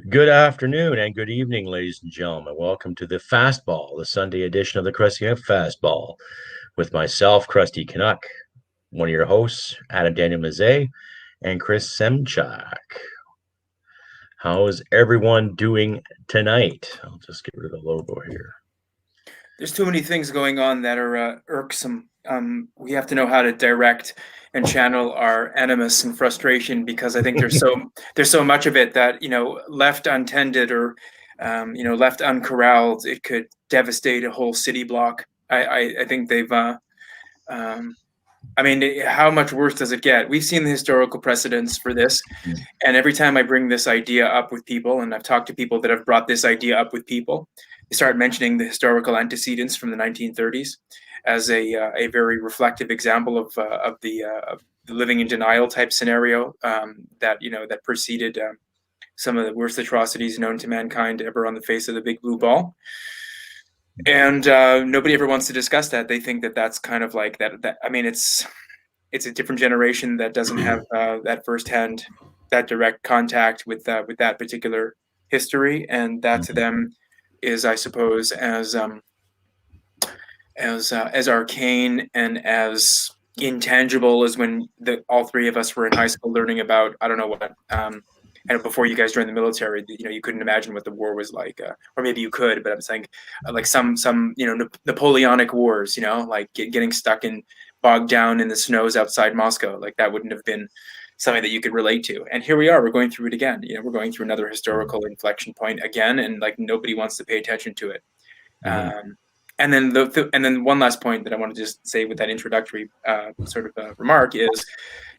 Good afternoon and good evening, ladies and gentlemen. Welcome to the FASTBALL, the Sunday edition of the Crusty Canuck FASTBALL, with myself, Crusty Canuck, one of your hosts, Adam Daniel Mezei, and Chris Semchak. How is everyone doing tonight? I'll just get rid of the logo here. There's too many things going on that are irksome. We have to know how to direct and channel our animus and frustration because I think there's so much of it that left untended or left uncorralled, it could devastate a whole city block. I think they've. I mean, how much worse does it get? We've seen the historical precedents for this, and every time I bring this idea up with people, and I've talked to people that have brought this idea up with people, they start mentioning the historical antecedents from the 1930s as a very reflective example of the living in denial type scenario that preceded some of the worst atrocities known to mankind ever on the face of the big blue ball. And nobody ever wants to discuss that. They think that that's kind of like that. I mean, it's a different generation that doesn't have that firsthand, that direct contact with that particular history, and that to them is, I suppose, as arcane and as intangible as when all three of us were in high school learning about, I don't know what. And before you guys joined the military, you couldn't imagine what the war was like, or maybe you could, but I'm saying like some Napoleonic wars, like getting stuck and bogged down in the snows outside Moscow, like that wouldn't have been something that you could relate to. And here we are, we're going through it again. We're going through another historical inflection point again, and like nobody wants to pay attention to it. Mm-hmm. And then one last point that I want to just say with that introductory remark is,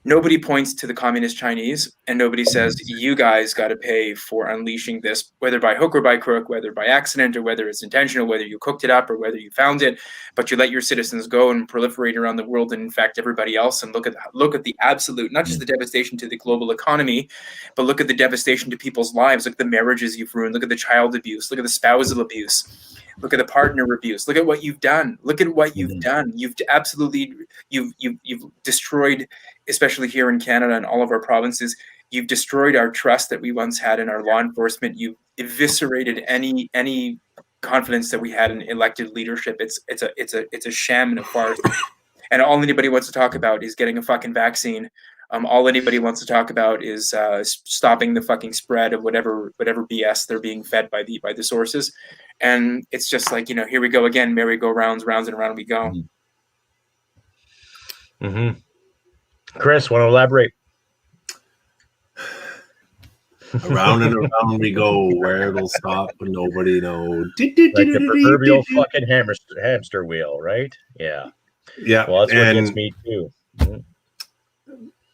nobody points to the communist Chinese and nobody says, you guys got to pay for unleashing this, whether by hook or by crook, whether by accident or whether it's intentional, whether you cooked it up or whether you found it, but you let your citizens go and proliferate around the world and infect everybody else. And look at the absolute, not just the devastation to the global economy, but look at the devastation to people's lives. Look at the marriages you've ruined. Look at the child abuse. Look at the spousal abuse. Look at the partner abuse. Look at what you've done. Look at what you've done. You've absolutely, you've destroyed, especially here in Canada and all of our provinces, you've destroyed our trust that we once had in our law enforcement. You've eviscerated any confidence that we had in elected leadership. It's a sham and a farce. And all anybody wants to talk about is getting a fucking vaccine. All anybody wants to talk about is stopping the fucking spread of whatever BS they're being fed by the sources. And it's just like, here we go again, merry-go-rounds, rounds and around we go. Mm-hmm. Chris, want to elaborate? Around and around we go, where it'll stop and nobody knows. Like the proverbial fucking hamster wheel, right? Yeah. Yeah. Well, that's what gets me too. Mm-hmm.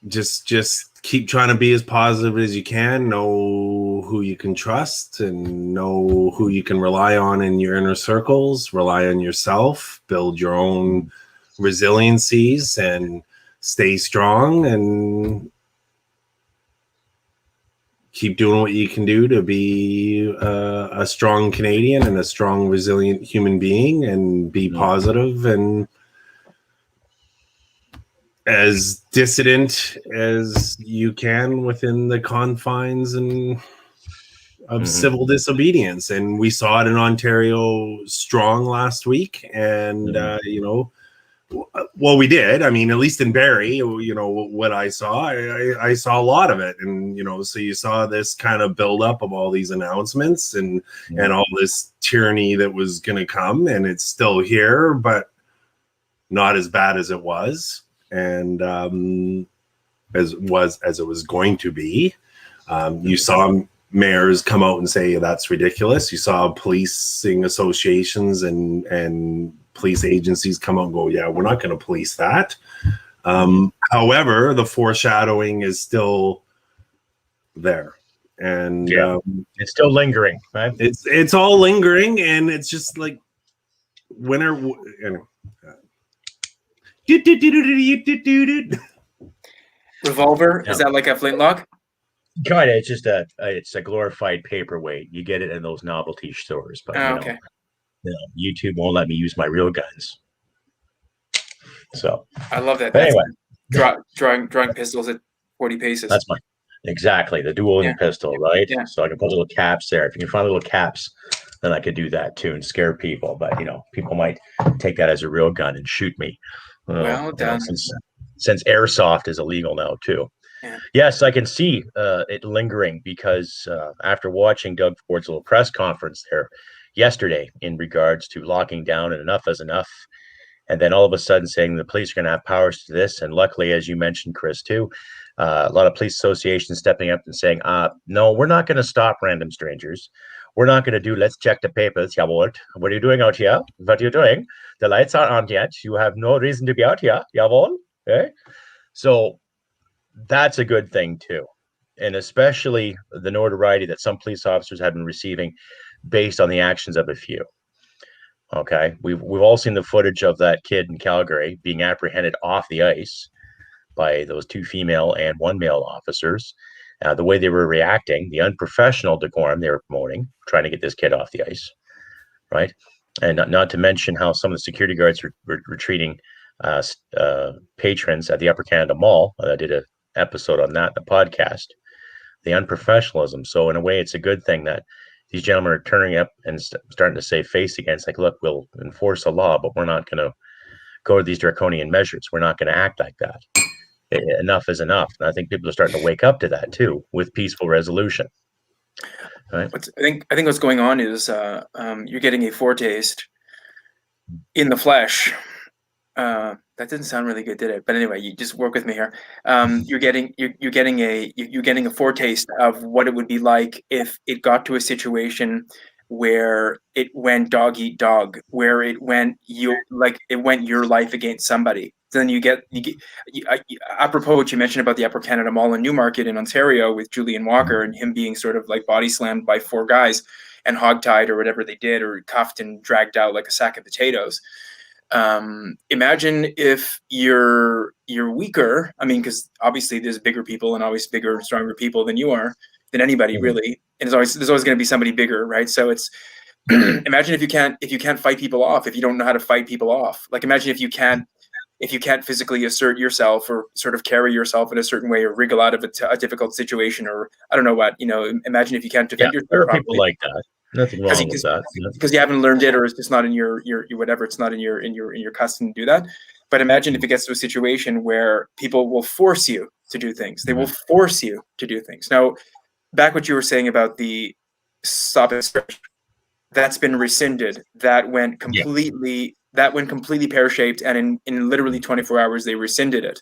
Just keep trying to be as positive as you can. Know who you can trust and know who you can rely on in your inner circles. Rely on yourself. Build your own resiliencies and stay strong and keep doing what you can do to be a strong Canadian and a strong, resilient human being, and be positive and as dissident as you can within the confines of civil disobedience. And we saw it in Ontario strong last week. And, well, we did. I mean, at least in Barrie, what I saw, I saw a lot of it. And, so you saw this kind of buildup of all these announcements and all this tyranny that was going to come. And it's still here, but not as bad as it was. And as it was going to be. You saw mayors come out and say that's ridiculous. You saw policing associations and police agencies come out and go, yeah, we're not going to police that. However, the foreshadowing is still there. And it's still lingering, right? It's all lingering, and it's just like Revolver? Is that like a flintlock? Kind of. It's just it's a glorified paperweight. You get it in those novelty stores, but okay. YouTube won't let me use my real guns. So I love that. But anyway, drawing pistols at 40 paces. That's Exactly, the dueling Yeah. pistol, right? Yeah. So I can put little caps there. If you can find little caps, then I could do that too and scare people. But people might take that as a real gun and shoot me. Well done. Since airsoft is illegal now too. Yeah. Yes, I can see it lingering because after watching Doug Ford's little press conference there yesterday in regards to locking down and enough is enough, and then all of a sudden saying the police are going to have powers to this, and luckily, as you mentioned, Chris, too, a lot of police associations stepping up and saying, no, we're not going to stop random strangers. We're not going to do, let's check the papers. Jawohl. What are you doing out here? What are you doing? The lights aren't on yet. You have no reason to be out here. Jawohl. Okay. So that's a good thing too. And especially the notoriety that some police officers have been receiving based on the actions of a few. Okay. We've all seen the footage of that kid in Calgary being apprehended off the ice by those 2 female and 1 male officers. The way they were reacting, the unprofessional decorum they were promoting, trying to get this kid off the ice, right? And not to mention how some of the security guards were treating patrons at the Upper Canada Mall. I did an episode on that, the podcast, the unprofessionalism. So in a way, it's a good thing that these gentlemen are turning up and starting to save face against, like, look, we'll enforce the law, but we're not going to go to these draconian measures. We're not going to act like that. Enough is enough. And I think people are starting to wake up to that too, with peaceful resolution. Right. I think what's going on is you're getting a foretaste in the flesh. That didn't sound really good, did it? But anyway, you just work with me here. You're getting a foretaste of what it would be like if it got to a situation where it went dog eat dog, where it went your life against somebody. Then you get apropos what you mentioned about the Upper Canada Mall in Newmarket in Ontario with Julian Walker and him being sort of like body slammed by 4 guys and hogtied or whatever they did, or cuffed and dragged out like a sack of potatoes. Imagine if you're weaker. I mean, because obviously there's bigger people and always bigger, stronger people than you are, than anybody really. And there's always going to be somebody bigger, right? So it's imagine if you can't fight people off, if you don't know how to fight people off. Like imagine if you can't physically assert yourself or sort of carry yourself in a certain way or wriggle out of a difficult situation, or I don't know what, imagine if you can't defend yourself. There are people like that. Nothing wrong with that. Because you haven't learned it, or it's just not in your whatever. It's not in your custom to do that. But imagine if it gets to a situation where people will force you to do things. They will force you to do things. Now, back what you were saying about the stop and search, that's been rescinded. That went completely pear-shaped, and in literally 24 hours they rescinded it.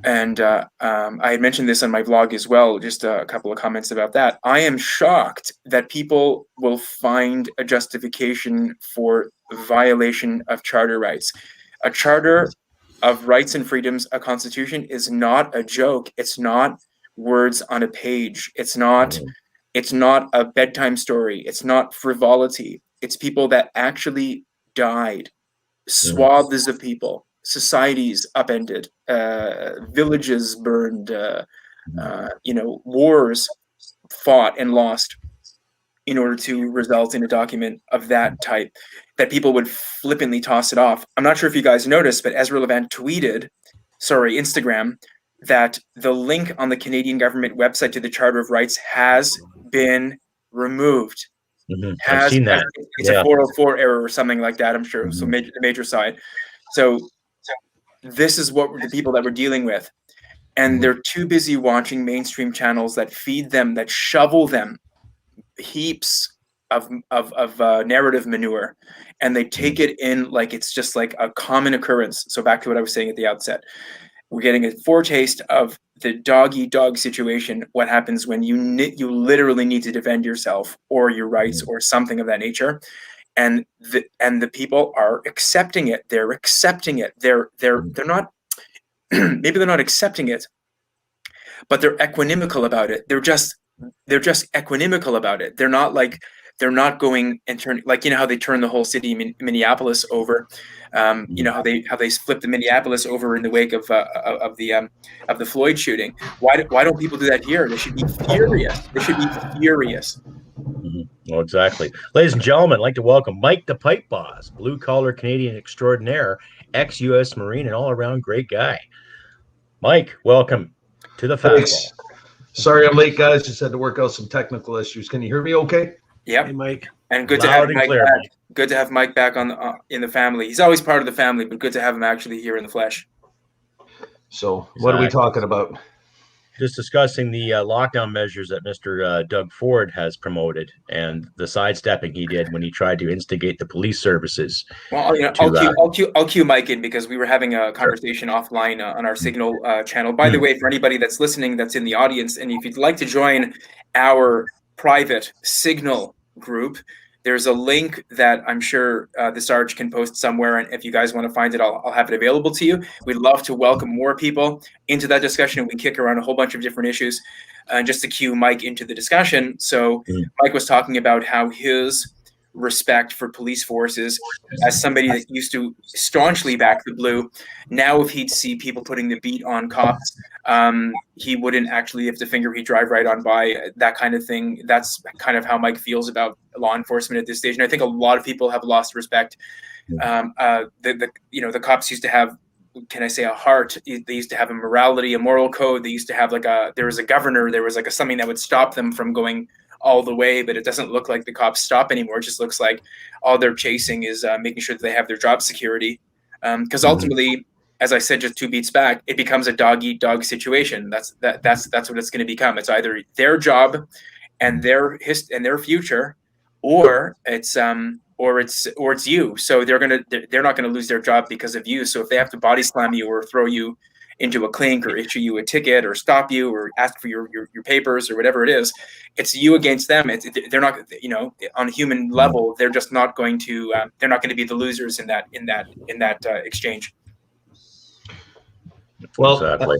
I had mentioned this on my blog as well, just a couple of comments about that. I am shocked that people will find a justification for violation of charter rights. A charter of rights and freedoms, a constitution, is not a joke. It's not words on a page. It's not a bedtime story. It's not frivolity. It's people that actually died, swaths of people, societies upended, villages burned, wars fought and lost in order to result in a document of that type, that people would flippantly toss it off. I'm not sure if you guys noticed, but Ezra Levant tweeted, Instagram, that the link on the Canadian government website to the Charter of Rights has been removed. I've seen that. It's a 404 error or something like that, I'm sure. So the major side. So this is what the people that we're dealing with. And they're too busy watching mainstream channels that feed them, that shovel them heaps of narrative manure. And they take it in like it's just like a common occurrence. So back to what I was saying at the outset. We're getting a foretaste of the dog-eat-dog situation, what happens when you literally need to defend yourself or your rights or something of that nature. And the people are accepting it. They're accepting it. They're not maybe they're not accepting it, but they're equanimical about it. They're just equanimical about it. They're not going and turn, like, how they turn the whole city Minneapolis over. How they flipped the Minneapolis over in the wake of the Floyd shooting. Why don't people do that here? They should be furious. Well, exactly. Ladies and gentlemen, I'd like to welcome Mike the Pipe Boss, blue-collar Canadian extraordinaire, ex-U.S. Marine, and all-around great guy. Mike, welcome to the Thanks. fastball. Sorry I'm late, guys. Just had to work out some technical issues. Can you hear me okay? Yep. Hey, Mike. And good Loud to have and Mike clear, back. Mike. Good to have Mike back on the, in the family. He's always part of the family, but good to have him actually here in the flesh. So what are we talking about? Just discussing the lockdown measures that Mr. Doug Ford has promoted and the sidestepping he did when he tried to instigate the police services. Well, you know, I'll cue Mike in because we were having a conversation offline on our Signal channel. By the way, for anybody that's listening, that's in the audience, and if you'd like to join our private Signal group, there's a link that I'm sure the Sarge can post somewhere, and if you guys want to find it, I'll have it available to you. We'd love to welcome more people into that discussion. We kick around a whole bunch of different issues, just to cue Mike into the discussion. So Mike was talking about how his respect for police forces, as somebody that used to staunchly back the blue, now if he'd see people putting the beat on cops, he wouldn't actually lift a finger, he'd drive right on by, that kind of thing. That's kind of how Mike feels about law enforcement at this stage, and I think a lot of people have lost respect. The cops used to have, can I say, a heart. They used to have a morality, a moral code. They used to have there was a governor, there was something that would stop them from going all the way, but it doesn't look like the cops stop anymore. It just looks like all they're chasing is making sure that they have their job security. Because ultimately, as I said just 2 beats back, it becomes a dog eat dog situation. That's what it's going to become. It's either their job and their future, or it's you. So they're not gonna lose their job because of you. So if they have to body slam you or throw you into a clink or issue you a ticket or stop you or ask for your papers or whatever it is, it's you against them. They're not, on a human level, they're just not going to they're not going to be the losers in that exchange. Well, Exactly.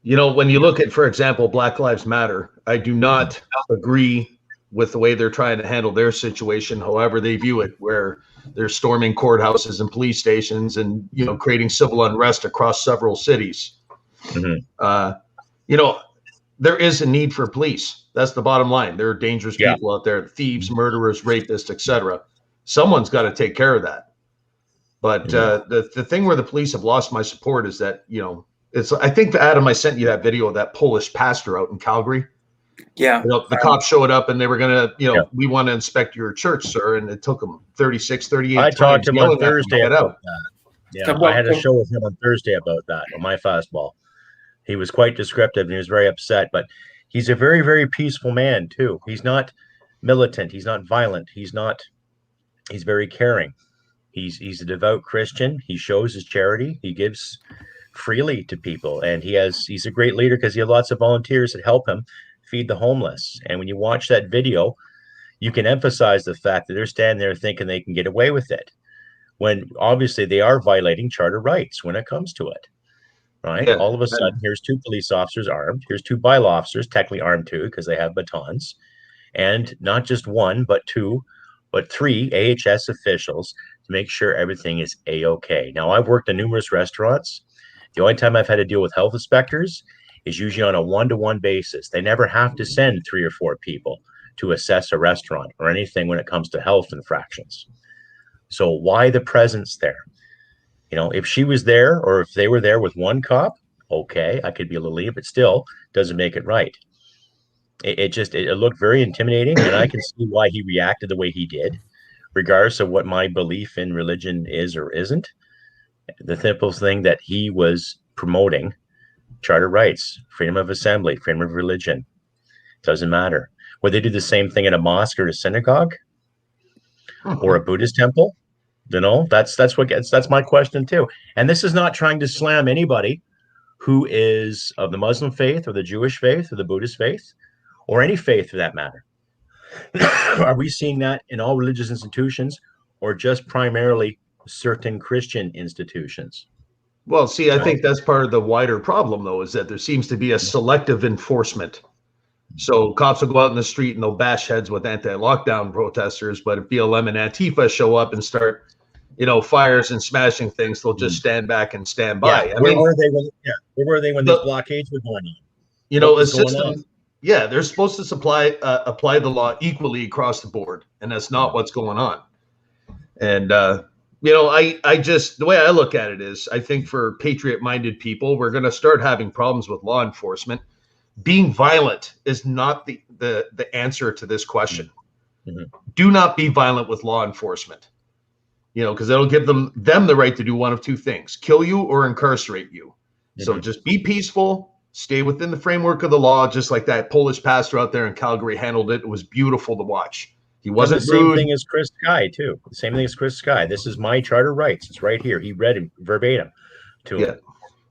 when you look at, for example, Black Lives Matter, I do not agree with the way they're trying to handle their situation, however they view it, where they're storming courthouses and police stations and, creating civil unrest across several cities. There is a need for police. That's the bottom line. There are dangerous people out there, thieves, murderers, rapists, etc. Someone's got to take care of that. But the thing where the police have lost my support is that, I think, Adam, I sent you that video of that Polish pastor out in Calgary. Yeah. The cops showed up and they were going to, we want to inspect your church, sir. And it took them 38 I times. talked to him on Thursday about that. Yeah, Well, I had a show with him on Thursday about that on my fastball. He was quite descriptive and he was very upset, but he's a very, very peaceful man too. He's not militant. He's not violent. He's very caring. He's a devout Christian. He shows his charity. He gives freely to people, and he's a great leader because he has lots of volunteers that help him feed the homeless. And when you watch that video, you can emphasize the fact that they're standing there thinking they can get away with it, when obviously they are violating charter rights when it comes to it. Right? All of a sudden, here's 2 police officers armed. Here's 2 bylaw officers, technically armed too, because they have batons, and not just 1, but 2, but 3 AHS officials to make sure everything is A-okay. Now, I've worked in numerous restaurants. The only time I've had to deal with health inspectors is usually on a 1-to-1 basis. They never have to send 3 or 4 people to assess a restaurant or anything when it comes to health infractions. So why the presence there? If she was there or if they were there with 1 cop, okay, I could be a little leave, but still doesn't make it right. It looked very intimidating, and I can see why he reacted the way he did, regardless of what my belief in religion is or isn't. The simple thing that he was promoting, charter rights, freedom of assembly, freedom of religion, doesn't matter. Would they do the same thing at a mosque or a synagogue or a Buddhist temple? That's my question too. And this is not trying to slam anybody who is of the Muslim faith or the Jewish faith or the Buddhist faith or any faith for that matter. Are we seeing that in all religious institutions or just primarily certain Christian institutions? Well, see, I think that's part of the wider problem, though, is that there seems to be a selective enforcement. So cops will go out in the street and they'll bash heads with anti-lockdown protesters, but if BLM and Antifa show up and start, fires and smashing things, they'll just stand back and stand by. Where were they when these blockades were going on? A system. Yeah, they're supposed to apply the law equally across the board, and that's not what's going on. And I just, the way I look at it is, I think for patriot-minded people, we're going to start having problems with law enforcement. Being violent is not the answer to this question. Mm-hmm. Do not be violent with law enforcement, because that'll give them the right to do one of two things: kill you or incarcerate you. Mm-hmm. So just be peaceful, stay within the framework of the law, just like that Polish pastor out there in Calgary handled it. It was beautiful to watch. He wasn't the same rude. thing as Chris Sky, too. The same thing as Chris Sky. This is my charter rights. It's right here. He read it verbatim to him.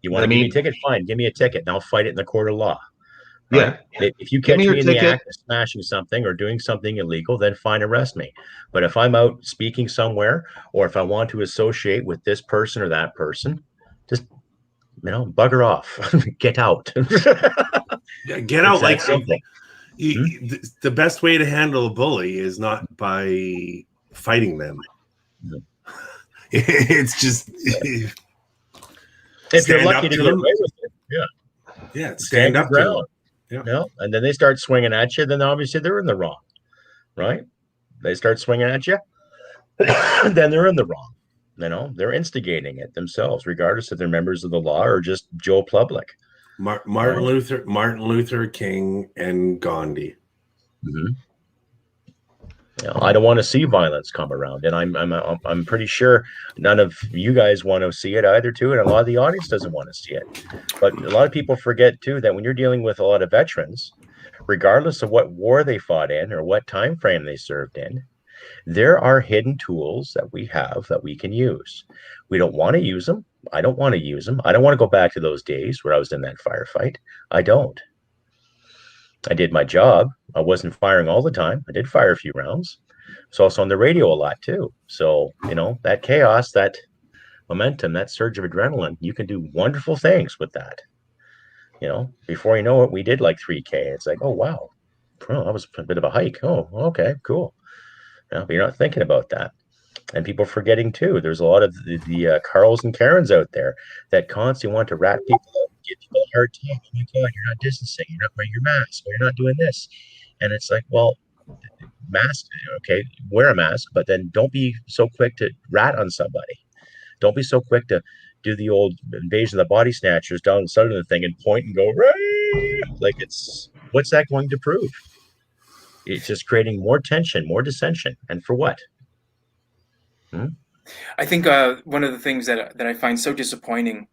You want to give me a ticket? Fine. Give me a ticket, and I'll fight it in the court of law. Right? Yeah. If you catch me in the act of smashing something or doing something illegal, then fine, arrest me. But if I'm out speaking somewhere, or if I want to associate with this person or that person, just, bugger off. Get out. Get out. Like something. The best way to handle a bully is not by fighting them. It's just if you're lucky to get away with it, stand up to them. Yeah. And then they start swinging at you. Then obviously they're in the wrong, right? They start swinging at you, then they're in the wrong. They're instigating it themselves, regardless if they're members of the law or just Joe Public. Martin Luther King, and Gandhi. Mm-hmm. I don't want to see violence come around, and I'm pretty sure none of you guys want to see it either, too, and a lot of the audience doesn't want to see it. But a lot of people forget too that when you're dealing with a lot of veterans, regardless of what war they fought in or what time frame they served in, there are hidden tools that we have that we can use. We don't want to use them. I don't want to use them. I don't want to go back to those days where I was in that firefight. I don't. I did my job. I wasn't firing all the time. I did fire a few rounds. I was also on the radio a lot too. So, that chaos, that momentum, that surge of adrenaline, you can do wonderful things with that. Before you know it, we did like 3K. It's like, oh, wow. Oh, that was a bit of a hike. Oh, okay, cool. But you're not thinking about that. And people forgetting too, there's a lot of the Carls and Karens out there that constantly want to rat people out, give people a hard time. Oh my God, you're not distancing, you're not wearing your mask, or you're not doing this. And it's like, well, mask, okay, wear a mask, but then don't be so quick to rat on somebody. Don't be so quick to do the old invasion of the body snatchers down the side of the thing and point and go, right? Like, what's that going to prove? It's just creating more tension, more dissension. And for what? I think one of the things that I find so disappointing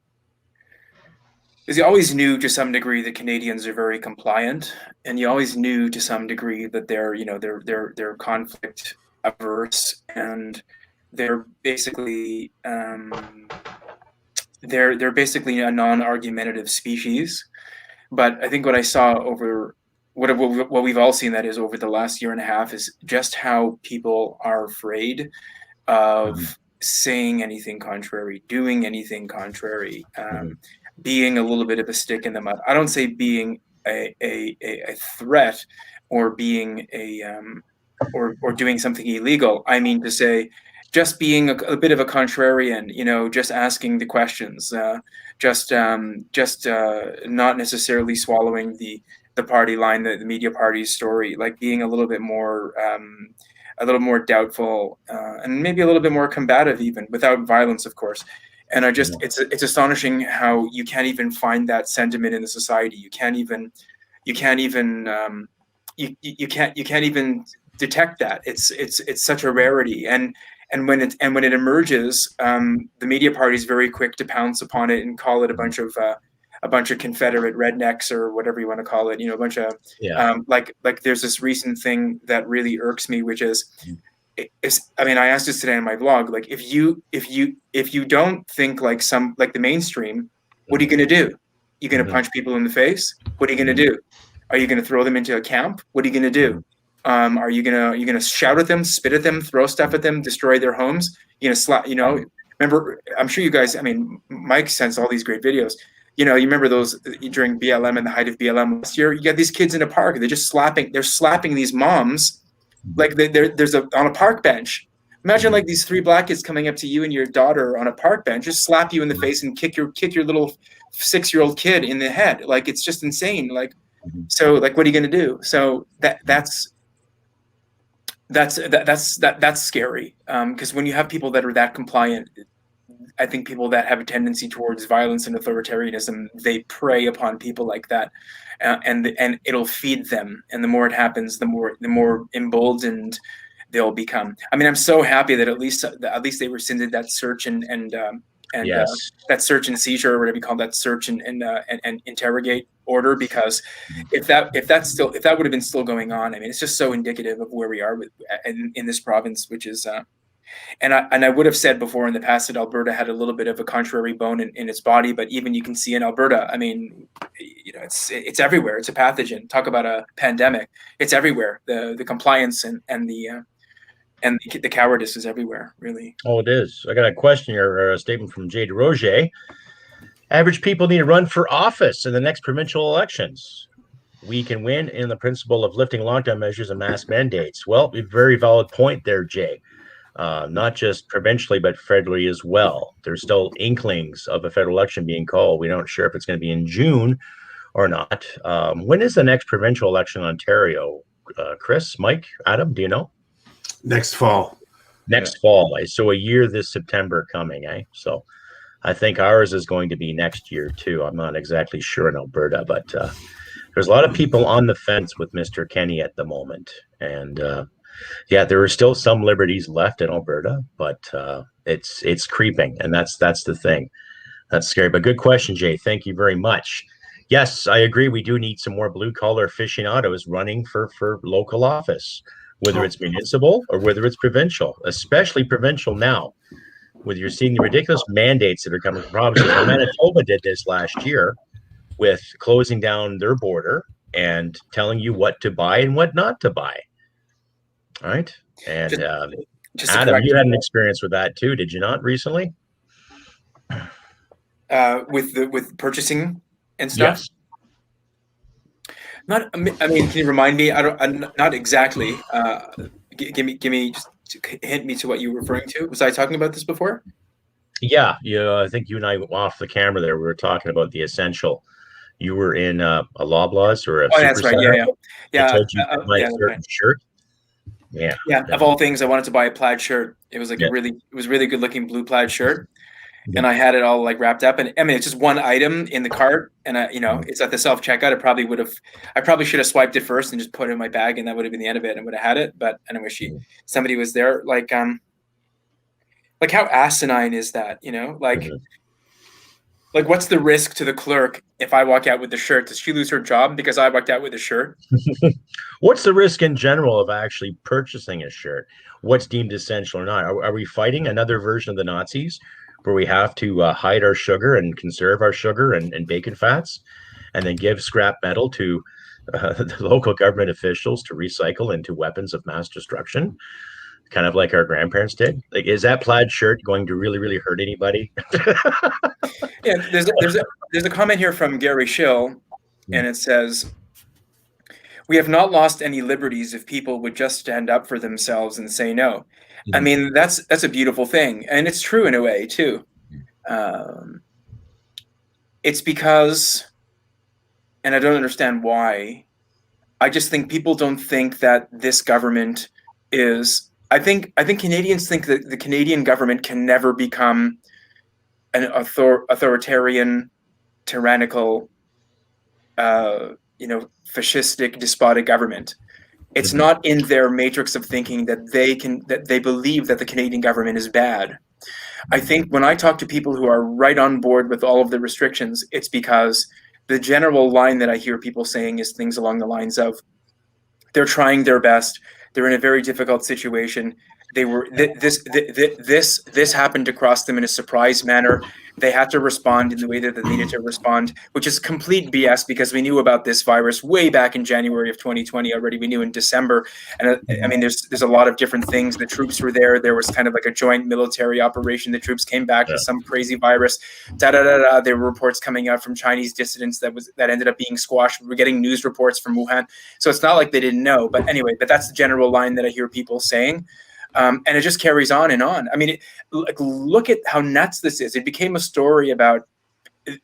is you always knew to some degree that Canadians are very compliant, and you always knew to some degree that they're conflict averse, and they're basically they're basically a non-argumentative species. But I think what I saw over what we've all seen, that is, over the last year and a half, is just how people are afraid of saying anything contrary, doing anything contrary, being a little bit of a stick in the mud. I don't say being a threat or being or doing something illegal. I mean to say just being a bit of a contrarian, just asking the questions, just not necessarily swallowing the party line, the media party's story, like being a little bit more doubtful, and maybe a little bit more combative, even without violence, of course. And it's astonishing how you can't even find that sentiment in the society. You can't even detect that. It's such a rarity. And when it emerges, the media party is very quick to pounce upon it and call it a bunch of Confederate rednecks, or whatever you want to call it. A bunch of like there's this recent thing that really irks me, which is, I asked this today on my blog. Like, if you don't think like the mainstream, what are you going to do? You're going to punch people in the face? What are you going to do? Are you going to throw them into a camp? What are you going to do? Are you gonna shout at them, spit at them, throw stuff at them, destroy their homes? You're gonna slap, remember, I'm sure you guys, Mike sends all these great videos. You remember those during BLM and the height of BLM last year? You got these kids in a park, they're slapping these moms like there's on a park bench. Imagine like these 3 black kids coming up to you and your daughter on a park bench, just slap you in the face and kick your little 6-year-old kid in the head. Like, it's just insane. Like, so like, what are you gonna do? So that's that's scary, because when you have people that are that compliant, I think people that have a tendency towards violence and authoritarianism, they prey upon people like that, and it'll feed them. And the more it happens, the more emboldened they'll become. I mean, I'm so happy that at least they rescinded that search and Yes. that search and seizure, or whatever you call that, search and interrogate order, because if that would have been still going on, I mean, it's just so indicative of where we are in this province, which is. And I would have said before in the past that Alberta had a little bit of a contrary bone in its body, but even you can see in Alberta, I mean, it's everywhere. It's a pathogen. Talk about a pandemic. It's everywhere. The compliance and the cowardice is everywhere, really. Oh, it is. I got a question or a statement from Jay DeRoger. Average people need to run for office in the next provincial elections. We can win in the principle of lifting lockdown measures and mask mandates. Well, a very valid point there, Jay. Not just provincially, but federally as well. There's still inklings of a federal election being called. We're not sure if it's going to be in June or not. When is the next provincial election in Ontario? Chris, Mike, Adam, do you know? Next fall. Next fall. So a year this September coming, eh? So I think ours is going to be next year too. I'm not exactly sure in Alberta, but there's a lot of people on the fence with Mr. Kenney at the moment. And yeah, there are still some liberties left in Alberta, but it's creeping, and that's the thing. That's scary. But good question, Jay. Thank you very much. Yes, I agree. We do need some more blue-collar aficionados running for local office, whether it's municipal or whether it's provincial, especially provincial now, whether you're seeing the ridiculous mandates that are coming from provinces. Manitoba did this last year with closing down their border and telling you what to buy and what not to buy. All right. And just Adam, you had an experience with that too, did you not, recently? With purchasing and stuff? Yes. Not, I mean, can you remind me? Not exactly. Give me, just hint me to what you were referring to. Was I talking about this before? Yeah. I think you and I off the camera there, we were talking about the essential. You were in a Loblaws or a Super that's right. Center. Yeah. I told you to buy a certain shirt. Yeah. Of all things, I wanted to buy a plaid shirt. It was like it was really good looking blue plaid shirt. Yeah. And I had it all like wrapped up, and I mean, it's just one item in the cart, and it's at the self checkout. I probably should have swiped it first and just put it in my bag, and that would have been the end of it, and I would have had it. But anyway, somebody was there, like how asinine is that? Like what's the risk to the clerk if I walk out with the shirt? Does she lose her job because I walked out with a shirt? What's the risk in general of actually purchasing a shirt? What's deemed essential or not? Are we fighting another version of the Nazis where we have to hide our sugar and conserve our sugar and bacon fats and then give scrap metal to the local government officials to recycle into weapons of mass destruction? Kind of like our grandparents did. Like, is that plaid shirt going to really, really hurt anybody? Yeah, there's a comment here from Gary Schill, and it says, "We have not lost any liberties if people would just stand up for themselves and say no." Mm-hmm. I mean, that's a beautiful thing, and it's true in a way too. It's because, and I don't understand why. I just think people don't think that this government is. I think Canadians think that the Canadian government can never become an authoritarian, tyrannical, fascistic, despotic government. It's not in their matrix of thinking that they believe that the Canadian government is bad. I think when I talk to people who are right on board with all of the restrictions, it's because the general line that I hear people saying is things along the lines of, they're trying their best. They're in a very difficult situation. They were this happened to cross them in a surprise manner. They had to respond in the way that they needed to respond, which is complete BS because we knew about this virus way back in January of 2020 already. We knew in December, and I mean, there's a lot of different things. The troops were there. There was kind of like a joint military operation. The troops came back with some crazy virus. There were reports coming out from Chinese dissidents that ended up being squashed. We're getting news reports from Wuhan, so it's not like they didn't know. But anyway, that's the general line that I hear people saying. And it just carries on and on. I mean, look at how nuts this is. It became a story about,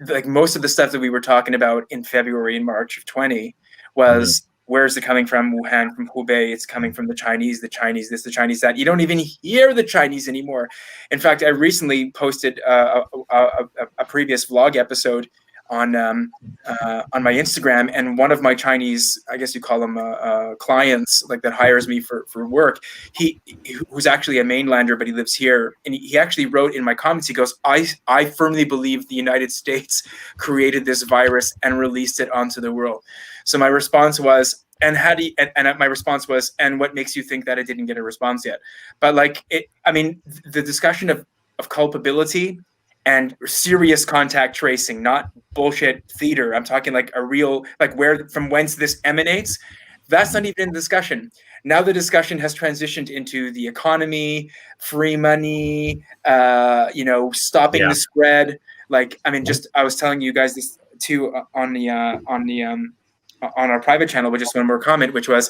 like, most of the stuff that we were talking about in February and March of 20 was Where is it coming from? Wuhan, from Hubei. It's coming from the Chinese this, the Chinese that. You don't even hear the Chinese anymore. In fact, I recently posted a previous vlog episode on my Instagram, and one of my Chinese, I guess you call them clients, like that hires me for work, he who's actually a mainlander, but he lives here, and he actually wrote in my comments, he goes, I firmly believe the United States created this virus and released it onto the world. So my response was, and my response was, and what makes you think that it didn't get a response yet? But like, I mean, the discussion of culpability and serious contact tracing, not bullshit theater. I'm talking like a real, like from whence this emanates. That's not even in the discussion. Now the discussion has transitioned into the economy, free money, stopping the spread. Like, I mean, I was telling you guys this too on our private channel, but just one more comment, which was,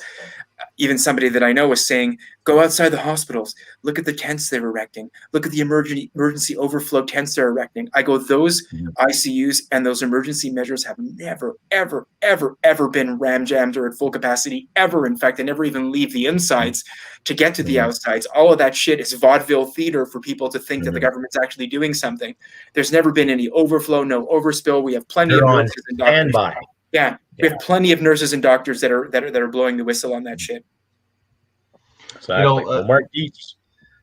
even somebody that I know was saying, go outside the hospitals, look at the tents they're erecting, look at the emergency overflow tents they're erecting. I go, those ICUs and those emergency measures have never, ever, ever, ever been ram-jammed or at full capacity, ever. In fact, they never even leave the insides to get to the outsides. All of that shit is vaudeville theater for people to think that the government's actually doing something. There's never been any overflow, no overspill. We have plenty of nurses and doctors. Yeah, we have plenty of nurses and doctors that are blowing the whistle on that shit. Exactly. Well, Mark Dietz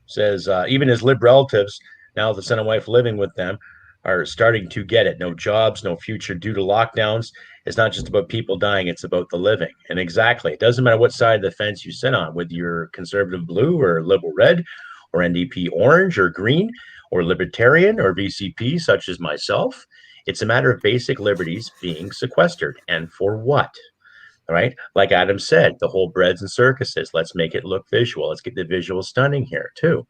says even his lib relatives, now the son and wife living with them, are starting to get it. No jobs, no future due to lockdowns. It's not just about people dying; it's about the living. And exactly, it doesn't matter what side of the fence you sit on, whether you're conservative blue or liberal red, or NDP orange or green, or libertarian or VCP, such as myself. It's a matter of basic liberties being sequestered. And for what? All right. Like Adam said, the whole breads and circuses. Let's make it look visual. Let's get the visual stunning here, too.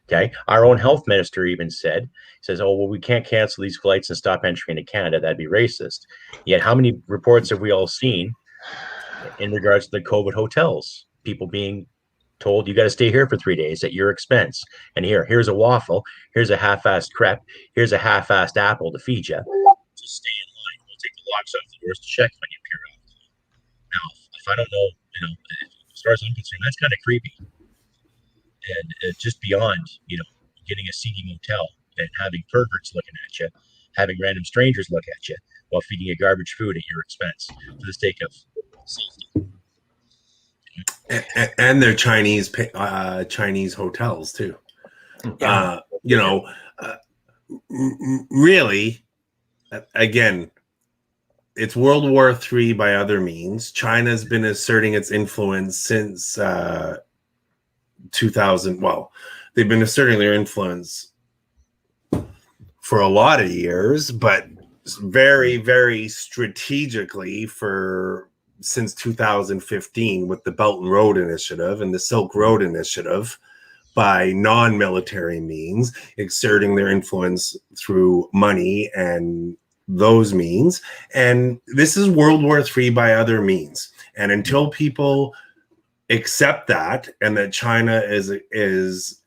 Okay. Our own health minister even says, oh, well, we can't cancel these flights and stop entry into Canada. That'd be racist. Yet, how many reports have we all seen in regards to the COVID hotels? People being told, you got to stay here for 3 days at your expense. And here's a waffle. Here's a half-assed crepe. Here's a half-assed apple to feed you. Just stay in line. We'll take the locks off the doors to check when you appear out. Now, if I don't know, as far as I'm concerned, that's kind of creepy. And just beyond, getting a seedy motel and having perverts looking at you, having random strangers look at you while feeding you garbage food at your expense for the sake of safety. And they're Chinese hotels too. Really, again, it's World War III by other means. China's been asserting its influence since 2000. Well, they've been asserting their influence for a lot of years, but very, very strategically since 2015 with the Belt and Road Initiative and the Silk Road Initiative, by non-military means, exerting their influence through money and those means. And this is World War III by other means. And until people accept that, and that China is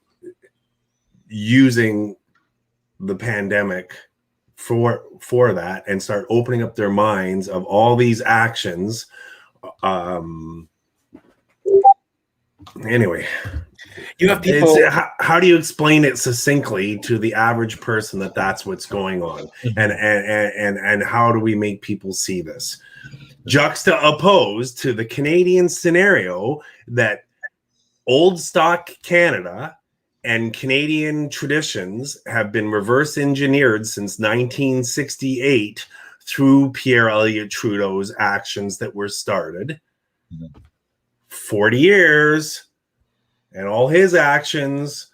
using the pandemic for that, and start opening up their minds of all these actions, anyway, you have people. How do you explain it succinctly to the average person that that's what's going on, and how do we make people see this? Juxtaposed to the Canadian scenario that old stock Canada and Canadian traditions have been reverse engineered since 1968 through Pierre Elliott Trudeau's actions that were started. 40 years and all his actions,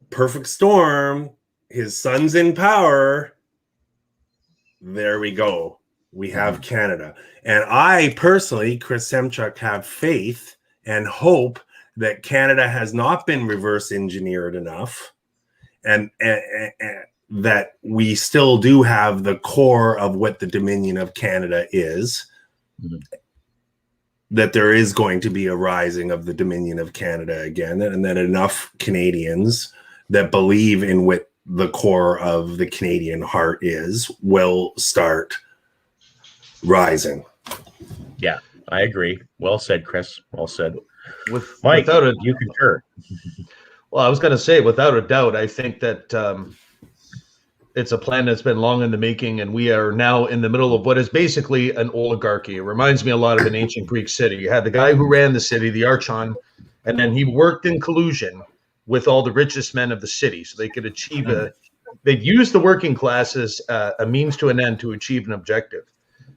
perfect storm, his son's in power. There we go. We have Canada. And I personally, Chris Semchuk, have faith and hope that Canada has not been reverse engineered enough, and that we still do have the core of what the Dominion of Canada is, that there is going to be a rising of the Dominion of Canada again, and that enough Canadians that believe in what the core of the Canadian heart is will start rising. Yeah. I agree. Well said, Chris. Well said. With Mike, without a you concur. Well, I was going to say, without a doubt, I think that it's a plan that's been long in the making, and we are now in the middle of what is basically an oligarchy. It reminds me a lot of an ancient Greek city. You had the guy who ran the city, the archon, and then he worked in collusion with all the richest men of the city, so they could achieve they'd use the working class as a means to an end to achieve an objective.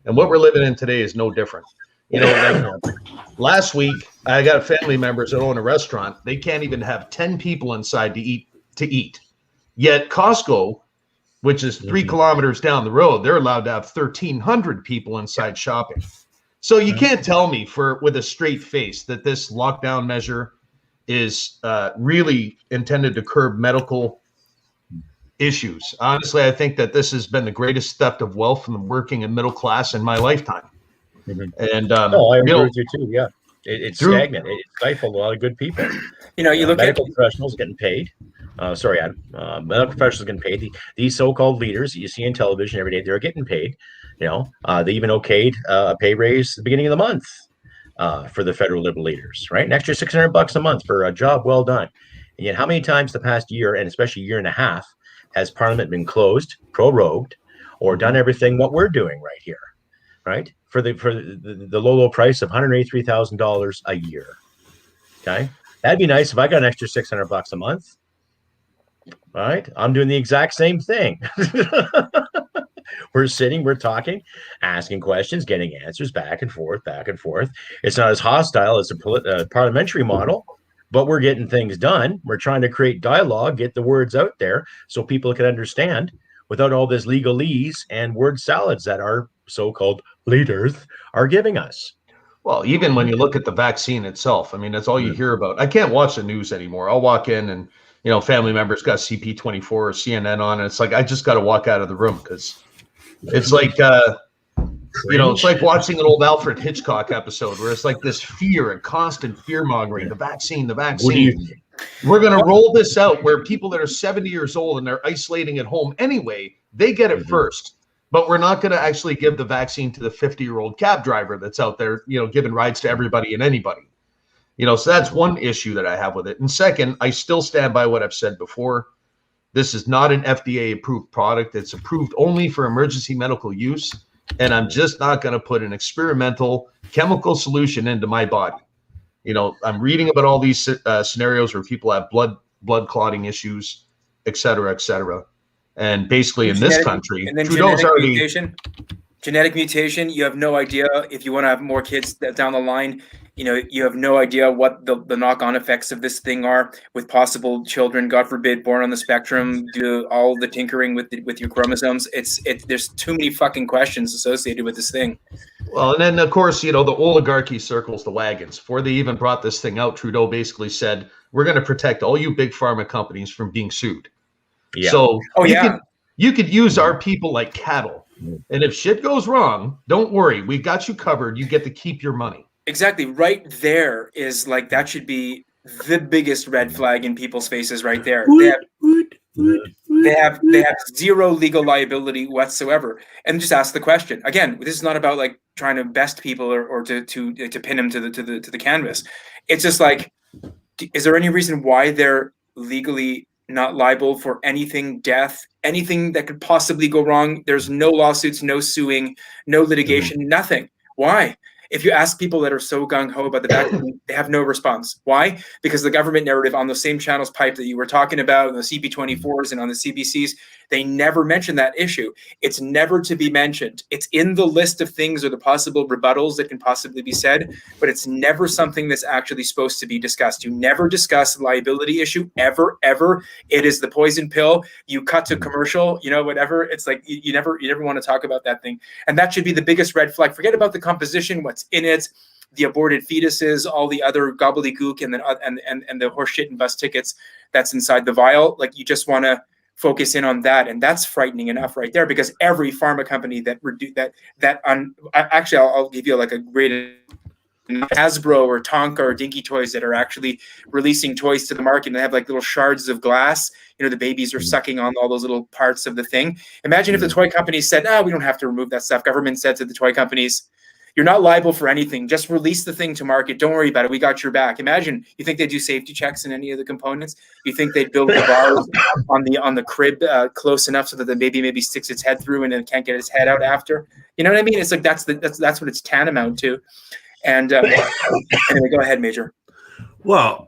And what we're living in today is no different. You know, like last week, I got family members that own a restaurant. They can't even have 10 people inside to eat. Yet Costco, which is 3 kilometers down the road, they're allowed to have 1,300 people inside shopping. So you can't tell me with a straight face that this lockdown measure is really intended to curb medical issues. Honestly, I think that this has been the greatest theft of wealth from the working and middle class in my lifetime. And I agree with you too. Yeah, it's stagnant. It stifled a lot of good people. You look medical professionals getting paid. Sorry, Adam. Medical professionals getting paid. These so-called leaders you see in television every day, they're getting paid. They even okayed a pay raise at the beginning of the month for the federal Liberal leaders, right? An extra $600 a month for a job well done. And yet, how many times the past year, and especially year and a half, has Parliament been closed, prorogued, or done everything what we're doing right here, right? For the low price of $183,000 a year. Okay, that'd be nice if I got an extra $600 a month. All right, I'm doing the exact same thing. We're sitting, we're talking, asking questions, getting answers back and forth. It's not as hostile as a parliamentary model, but we're getting things done. We're trying to create dialogue, get the words out there so people can understand without all this legalese and word salads that our so-called leaders are giving us. Well, even when you look at the vaccine itself, I mean, that's all you hear about. I can't watch the news anymore. I'll walk in and, family members got CP24 or CNN on, and it's like, I just got to walk out of the room because it's like, it's like watching an old Alfred Hitchcock episode where it's like this fear and constant fear mongering, the vaccine. We're going to roll this out where people that are 70 years old and they're isolating at home anyway, they get it first. But we're not going to actually give the vaccine to the 50-year-old cab driver that's out there, giving rides to everybody and anybody. So that's one issue that I have with it. And second, I still stand by what I've said before. This is not an FDA-approved product. It's approved only for emergency medical use. And I'm just not going to put an experimental chemical solution into my body. I'm reading about all these scenarios where people have blood clotting issues, et cetera, et cetera. And basically in this country, and then Trudeau's already genetic mutation. You have no idea if you want to have more kids down the line. You have no idea what the knock-on effects of this thing are with possible children, God forbid, born on the spectrum, do all the tinkering with your chromosomes. There's too many fucking questions associated with this thing. Well, and then of course, the oligarchy circles the wagons. Before they even brought this thing out, Trudeau basically said, we're going to protect all you big pharma companies from being sued. Yeah. So you could use our people like cattle. And if shit goes wrong, don't worry. We got you covered. You get to keep your money. Exactly. Right there is like, that should be the biggest red flag in people's faces right there. They have zero legal liability whatsoever. And just ask the question. Again, this is not about like trying to best people or to pin them to the canvas. It's just like, is there any reason why they're legally not liable for anything, death, anything that could possibly go wrong? There's no lawsuits, no suing, no litigation, nothing. Why? If you ask people that are so gung-ho about the vaccine, they have no response. Why? Because the government narrative on the same channels pipe that you were talking about, the CP24s and on the CBCs, they never mention that issue. It's never to be mentioned. It's in the list of things or the possible rebuttals that can possibly be said, but it's never something that's actually supposed to be discussed. You never discuss the liability issue, ever, ever. It is the poison pill. You cut to commercial, whatever. It's like you never want to talk about that thing. And that should be the biggest red flag. Forget about the composition, what's in it, the aborted fetuses, all the other gobbledygook and the horse shit and bus tickets that's inside the vial. Like, you just want to focus in on that, and that's frightening enough right there. Because every pharma company I'll give you like a great Hasbro or Tonka or Dinky Toys that are actually releasing toys to the market and they have like little shards of glass. The babies are sucking on all those little parts of the thing. Imagine if the toy companies said, we don't have to remove that stuff. Government said to the toy companies, You're not liable for anything. Just release the thing to market. Don't worry about it. We got your back. Imagine, you think they do safety checks in any of the components? You think they'd build the bars on the crib close enough so that the baby maybe sticks its head through and then can't get its head out after? You know what I mean? It's like that's what it's tantamount to. And anyway, go ahead, Major. Well,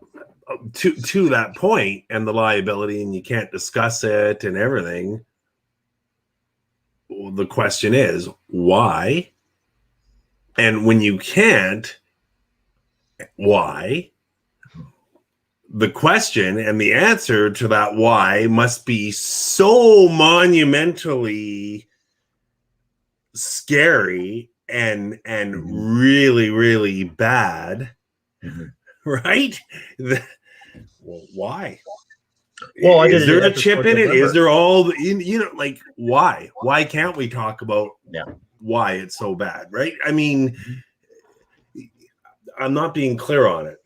to that point and the liability, and you can't discuss it and everything. Well, the question is why? And when you can't, why? The question and the answer to that why must be so monumentally scary and really, really bad, right? Well, why? Well, is there a chip in it? Is there all, like, why? Why can't we talk about why it's so bad, right? I mean, I'm not being clear on it.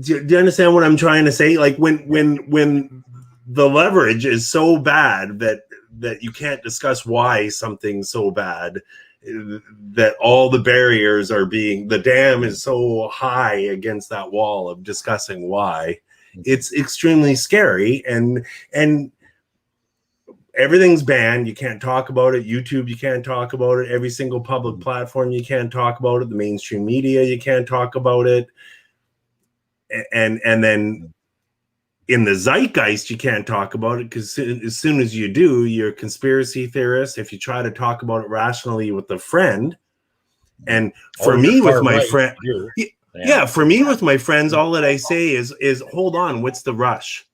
Do you understand what I'm trying to say? Like when the leverage is so bad that you can't discuss why something's so bad, that all the barriers are the dam is so high against that wall of discussing why. It's extremely scary, and everything's banned. You can't talk about it. YouTube, you can't talk about it. Every single public platform, you can't talk about it. The mainstream media, you can't talk about it. And then in the zeitgeist, you can't talk about it, because as soon as you do, you're a conspiracy theorist. If you try to talk about it rationally with a friend, and for me with my friend, for me with my friends, all that I say is hold on, what's the rush?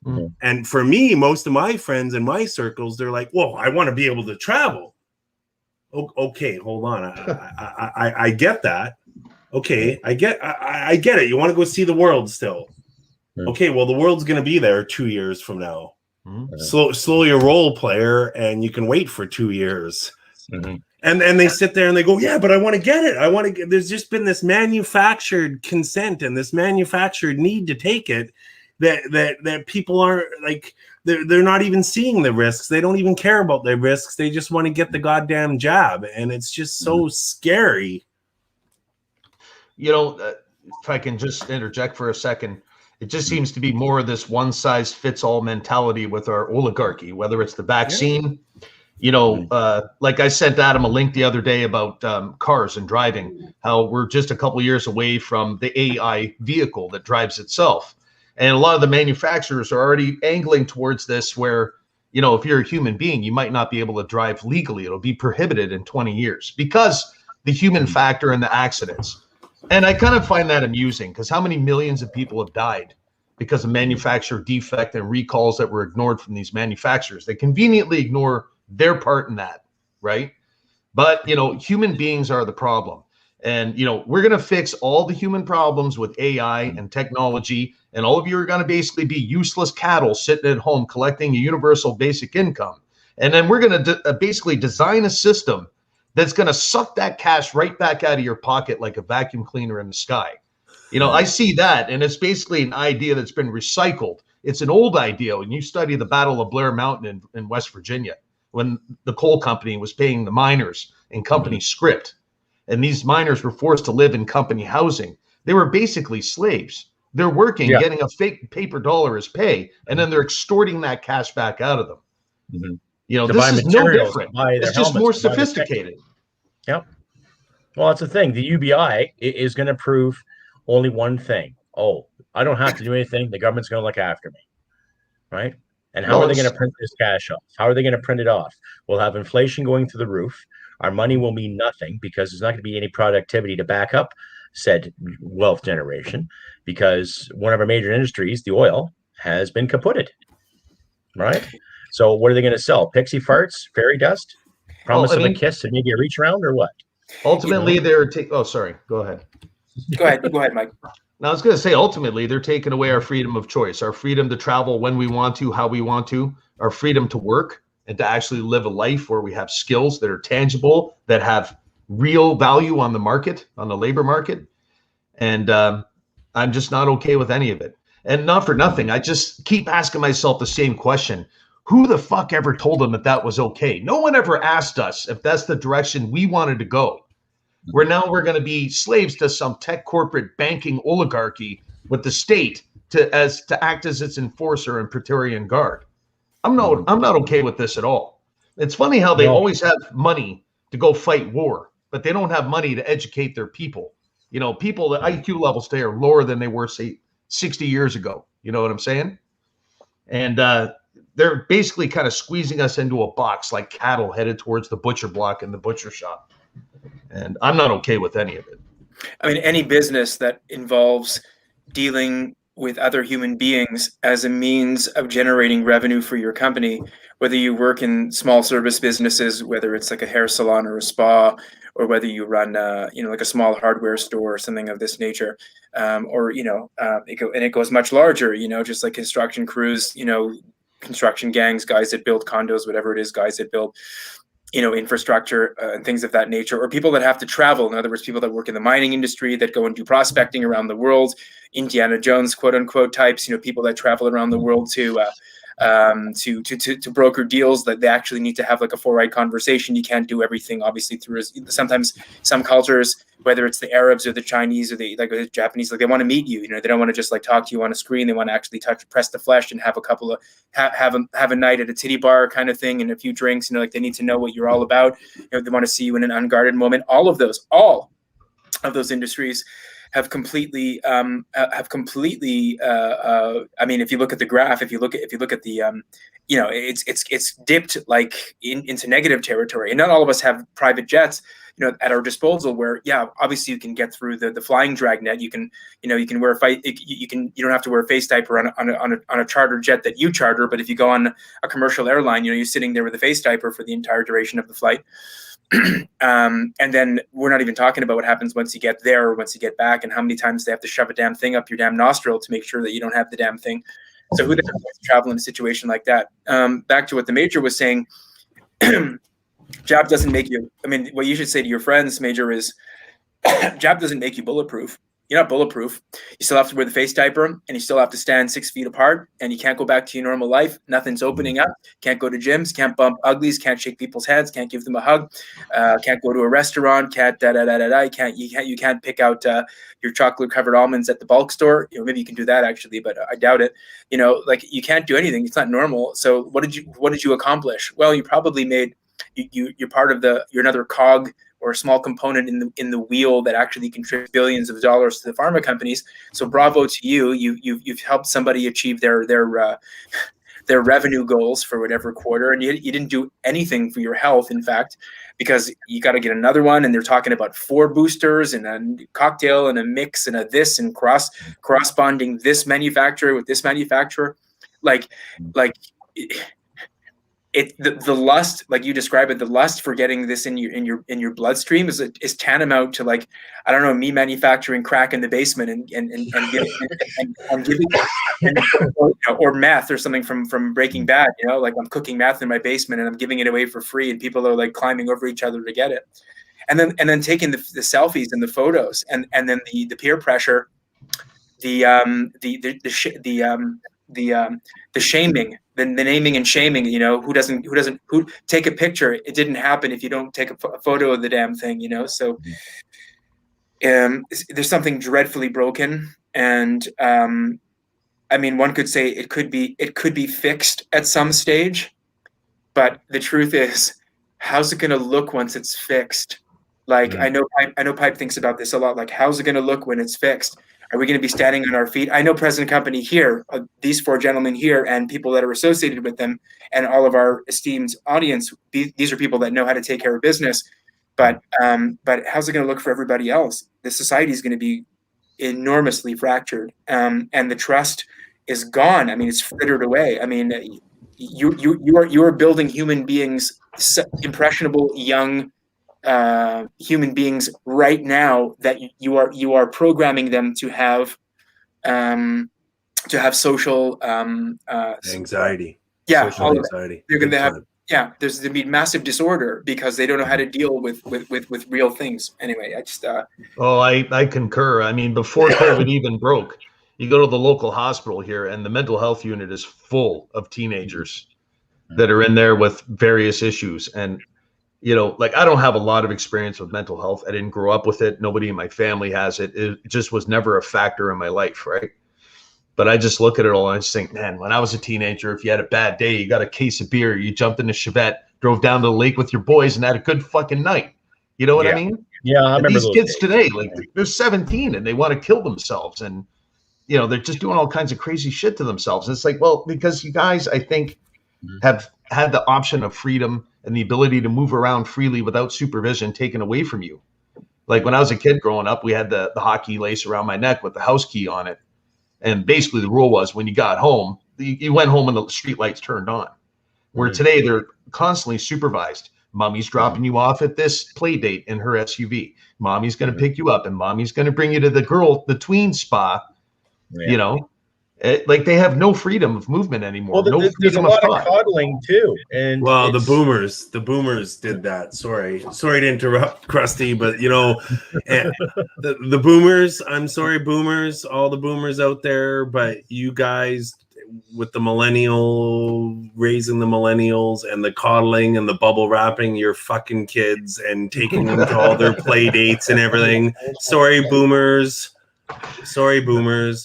Mm-hmm. And for me, most of my friends in my circles, they're like, whoa, I want to be able to travel. Okay, hold on. I get that. Okay, I get it. You want to go see the world still. Mm-hmm. Okay, well, the world's going to be there 2 years from now. Mm-hmm. Slow your roll, player, and you can wait for 2 years. Mm-hmm. And they sit there and they go, yeah, but I want to get it. There's just been this manufactured consent and this manufactured need to take it that people aren't, like, they're not even seeing the risks. They don't even care about the risks. They just want to get the goddamn jab. And it's just so scary. If I can just interject for a second, it just seems to be more of this one size fits all mentality with our oligarchy, whether it's the vaccine. Like I sent Adam a link the other day about cars and driving, how we're just a couple of years away from the AI vehicle that drives itself. And a lot of the manufacturers are already angling towards this where, if you're a human being, you might not be able to drive legally. It'll be prohibited in 20 years because the human factor and the accidents. And I kind of find that amusing, because how many millions of people have died because of manufacturer defect and recalls that were ignored from these manufacturers? They conveniently ignore their part in that, right? But, human beings are the problem. And, we're going to fix all the human problems with AI and technology. And all of you are going to basically be useless cattle sitting at home collecting a universal basic income. And then we're going to basically design a system that's going to suck that cash right back out of your pocket like a vacuum cleaner in the sky. I see that, and it's basically an idea that's been recycled. It's an old idea. When you study the Battle of Blair Mountain in West Virginia, when the coal company was paying the miners in company script, and these miners were forced to live in company housing, they were basically slaves. They're working, getting a fake paper dollar as pay, and then they're extorting that cash back out of them. Mm-hmm. This is no different. It's just more sophisticated. Yep. Well, that's the thing. The UBI is going to prove only one thing. Oh, I don't have to do anything. The government's going to look after me. Right? And how are they going to print this cash off? How are they going to print it off? We'll have inflation going through the roof. Our money will mean nothing because there's not going to be any productivity to back up said wealth generation, because one of our major industries, the oil, has been kaputted. Right? So what are they going to sell? Pixie farts, fairy dust, promise of a kiss and maybe a reach around, or what? Ultimately, they're sorry. Go ahead. Go ahead, Mike. Now, I was going to say, ultimately, they're taking away our freedom of choice, our freedom to travel when we want to, how we want to, our freedom to work and to actually live a life where we have skills that are tangible, that have real value on the market, on the labor market. And I'm just not okay with any of it. And not for nothing, I just keep asking myself the same question. Who the fuck ever told them that was okay? No one ever asked us if that's the direction we wanted to go. where now we're going to be slaves to some tech corporate banking oligarchy with the state to act as its enforcer and Praetorian Guard. I'm not okay with this at all. It's funny how they always have money to go fight war, but they don't have money to educate their people. You know, people, the IQ levels today are lower than they were, say, 60 years ago. You know what I'm saying? And they're basically kind of squeezing us into a box like cattle headed towards the butcher block and the butcher shop. And I'm not okay with any of it. I mean, any business that involves dealing with other human beings as a means of generating revenue for your company, whether you work in small service businesses, whether it's like a hair salon or a spa, or whether you run, like a small hardware store or something of this nature, it goes much larger, just like construction crews, construction gangs, guys that build condos, whatever it is, guys that build, infrastructure and things of that nature, or people that have to travel. In other words, people that work in the mining industry that go and do prospecting around the world, Indiana Jones, quote unquote types, people that travel around the world to broker deals that they actually need to have like a 4-eye conversation. You can't do everything obviously through. Sometimes some cultures, whether it's the Arabs or the Chinese or the Japanese, like they want to meet you. They don't want to just like talk to you on a screen. They want to actually press the flesh and have a couple of have a night at a titty bar kind of thing and a few drinks. Like they need to know what you're all about. They want to see you in an unguarded moment. All of those industries have completely. I mean, if you look at the graph, if you look at the, it's dipped like into negative territory. And not all of us have private jets, at our disposal. Where, obviously you can get through the flying dragnet. You can wear you don't have to wear a face diaper on a charter jet that you charter. But if you go on a commercial airline, you're sitting there with a face diaper for the entire duration of the flight. And then we're not even talking about what happens once you get there or once you get back, and how many times they have to shove a damn thing up your damn nostril to make sure that you don't have the damn thing. So who the hell wants to travel in a situation like that? Back to what the Major was saying, job doesn't make you. I mean, what you should say to your friends, Major, is job doesn't make you bulletproof. You're not bulletproof. You still have to wear the face diaper, and you still have to stand 6 feet apart, and you can't go back to your normal life. Nothing's opening up. Can't go to gyms. Can't bump uglies. Can't shake people's hands. Can't give them a hug. Can't go to a restaurant. Can't You can't pick out your chocolate covered almonds at the bulk store. Maybe you can do that actually, but I doubt it. Like you can't do anything. It's not normal. So what did you accomplish? Well, you probably made you're part of you're another cog or a small component in the wheel that actually contributes billions of dollars to the pharma companies. So bravo to you. You've helped somebody achieve their revenue goals for whatever quarter, and you didn't do anything for your health. In fact, because you got to get another one, and they're talking about 4 boosters and a cocktail and a mix and a this and cross bonding this manufacturer with this manufacturer, like. The lust, like you describe it, the lust for getting this in your bloodstream is tantamount to, like, I don't know, me manufacturing crack in the basement and giving or meth or something from Breaking Bad. Like I'm cooking meth in my basement and I'm giving it away for free, and people are like climbing over each other to get it, and then taking the selfies and the photos, and then the peer pressure, the shaming. The naming and shaming, who take a picture. It didn't happen if you don't take a photo of the damn thing, So there's something dreadfully broken, and I mean, one could say it could be fixed at some stage, but the truth is, how's it going to look once it's fixed? Like I know Pipe thinks about this a lot. Like, how's it going to look when it's fixed? Are we going to be standing on our feet? I know President Company here, these 4 gentlemen here, and people that are associated with them, and all of our esteemed audience. These are people that know how to take care of business. But how's it going to look for everybody else? The society is going to be enormously fractured, and the trust is gone. I mean, it's frittered away. I mean, you are building human beings, impressionable young human beings right now, that you are programming them to have social anxiety. Yeah, social anxiety. They're going to have. Yeah, there's going to be massive disorder because they don't know how to deal with real things. Anyway, I just. I concur. I mean, before COVID even broke, you go to the local hospital here, and the mental health unit is full of teenagers that are in there with various issues, and like I don't have a lot of experience with mental health. I didn't grow up with it. Nobody in my family has it. It just was never a factor in my life, right? But I just look at it all and I just think, man, when I was a teenager, if you had a bad day, you got a case of beer, you jumped in a Chevette, drove down to the lake with your boys, and had a good fucking night. You know what I mean? Yeah, I remember these kids days. today, like they're 17 and they want to kill themselves, and they're just doing all kinds of crazy shit to themselves. And it's like, well, because you guys, I think, have had the option of freedom and the ability to move around freely without supervision taken away from you. Like when I was a kid growing up, we had the hockey lace around my neck with the house key on it. And basically the rule was when you got home, you went home and the street lights turned on. Where today they're constantly supervised. Mommy's dropping you off at this play date in her SUV. Mommy's going to pick you up and mommy's going to bring you to the tween spa. Like they have no freedom of movement anymore. Well, there's a lot of coddling too. And the boomers did that. Sorry to interrupt, Crusty, but the boomers, I'm sorry, boomers, all the boomers out there, but you guys with the raising the millennials and the coddling and the bubble wrapping your fucking kids and taking them to all their play dates and everything. Sorry, boomers,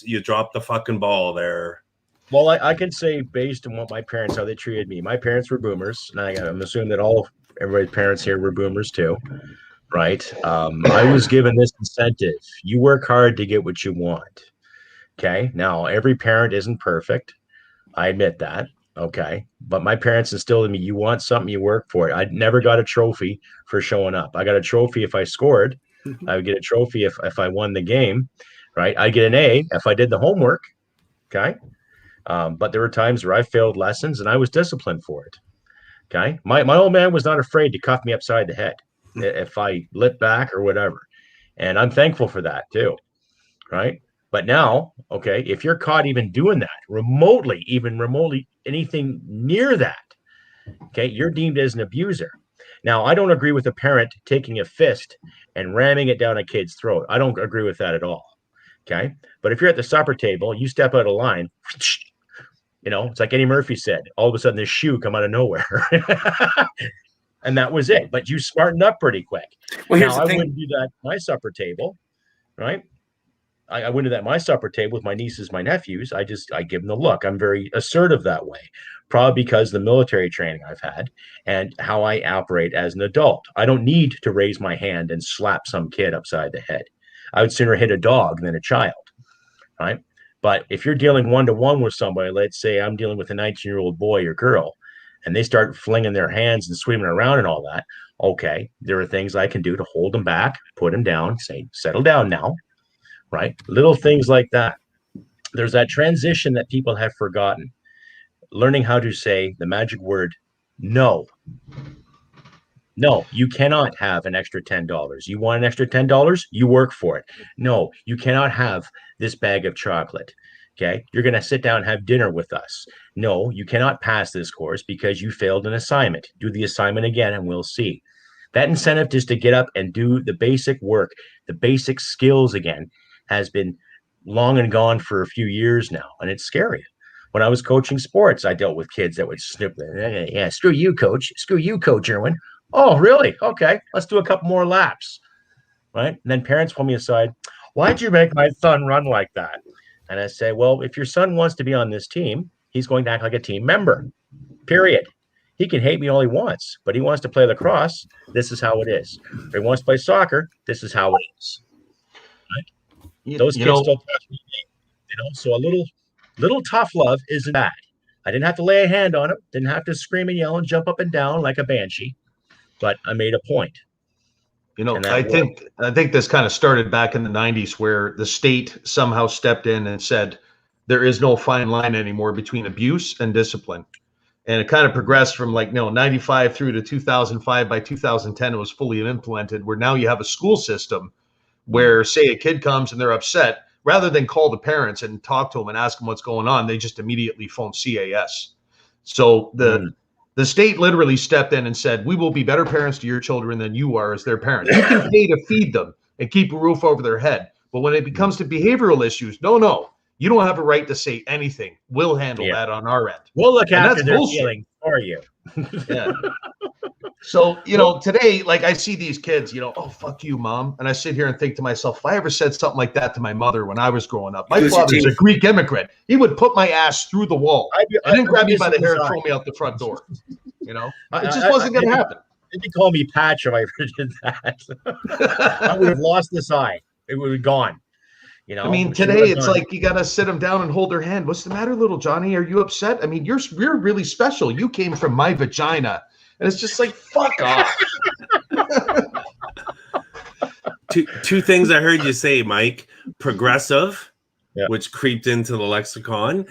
you dropped the fucking ball there. Well, I can say based on what my parents, how they treated me. My parents were boomers, and I'm assuming that everybody's parents here were boomers too, right? I was given this incentive. You work hard to get what you want. Okay. Now, every parent isn't perfect. I admit that. Okay. But my parents instilled in me, you want something, you work for it. I never got a trophy for showing up. I got a trophy if I scored. I would get a trophy if I won the game, right? I get an A if I did the homework. Okay. But there were times where I failed lessons and I was disciplined for it. Okay. My old man was not afraid to cuff me upside the head if I lit back or whatever. And I'm thankful for that too. Right. But now, okay, if you're caught even doing that remotely, anything near that, okay, you're deemed as an abuser. Now, I don't agree with a parent taking a fist and ramming it down a kid's throat. I don't agree with that at all. Okay. But if you're at the supper table, you step out of line, it's like Eddie Murphy said, all of a sudden this shoe come out of nowhere. And that was it. But you smartened up pretty quick. Well, here's now, the thing. I wouldn't do that at my supper table, right? I went to that my supper table with my nieces, my nephews. I give them the look. I'm very assertive that way, probably because the military training I've had and how I operate as an adult. I don't need to raise my hand and slap some kid upside the head. I would sooner hit a dog than a child, right? But if you're dealing one-to-one with somebody, let's say I'm dealing with a 19-year-old boy or girl, and they start flinging their hands and swimming around and all that, okay, there are things I can do to hold them back, put them down, say, settle down now. Right? Little things like that. There's that transition that people have forgotten. Learning how to say the magic word, no. No, you cannot have an extra $10. You want an extra $10? You work for it. No, you cannot have this bag of chocolate. Okay? You're going to sit down and have dinner with us. No, you cannot pass this course because you failed an assignment. Do the assignment again and we'll see. That incentive just to get up and do the basic work, the basic skills again, has been long and gone for a few years now, and it's scary. When I was coaching sports, I dealt with kids that would snip, yeah, screw you, coach. Screw you, Coach Irwin. Oh, really? Okay, let's do a couple more laps, right? And then parents pull me aside. Why'd you make my son run like that? And I say, well, if your son wants to be on this team, he's going to act like a team member, period. He can hate me all he wants, but he wants to play lacrosse. This is how it is. If he wants to play soccer, this is how it is. Those kids still touch me, so a little tough love isn't bad. I didn't have to lay a hand on him, didn't have to scream and yell and jump up and down like a banshee, but I made a point. I think this kind of started back in the 90s where the state somehow stepped in and said there is no fine line anymore between abuse and discipline. And it kind of progressed from 95 through to 2005. By 2010, it was fully implemented, where now you have a school system where, say, a kid comes and they're upset, rather than call the parents and talk to them and ask them what's going on, they just immediately phone CAS. So the state literally stepped in and said, we will be better parents to your children than you are as their parents. You can pay to feed them and keep a roof over their head. But when it comes to behavioral issues, no, you don't have a right to say anything. We'll handle that on our end. We'll look after their feelings for you. Yeah. So, today, like I see these kids, oh, fuck you, mom. And I sit here and think to myself, if I ever said something like that to my mother when I was growing up, my father's a Greek immigrant. He would put my ass through the wall and then grab me by the hair and throw me out the front door. It just wasn't going to happen. Didn't call me Patch if I ever did that. I would have lost this eye. It would have gone. I mean, today it's like you got to sit them down and hold their hand. What's the matter, little Johnny? Are you upset? I mean, you're really special. You came from my vagina. And it's just like, fuck off. Two things I heard you say, Mike. Progressive, which creeped into the lexicon,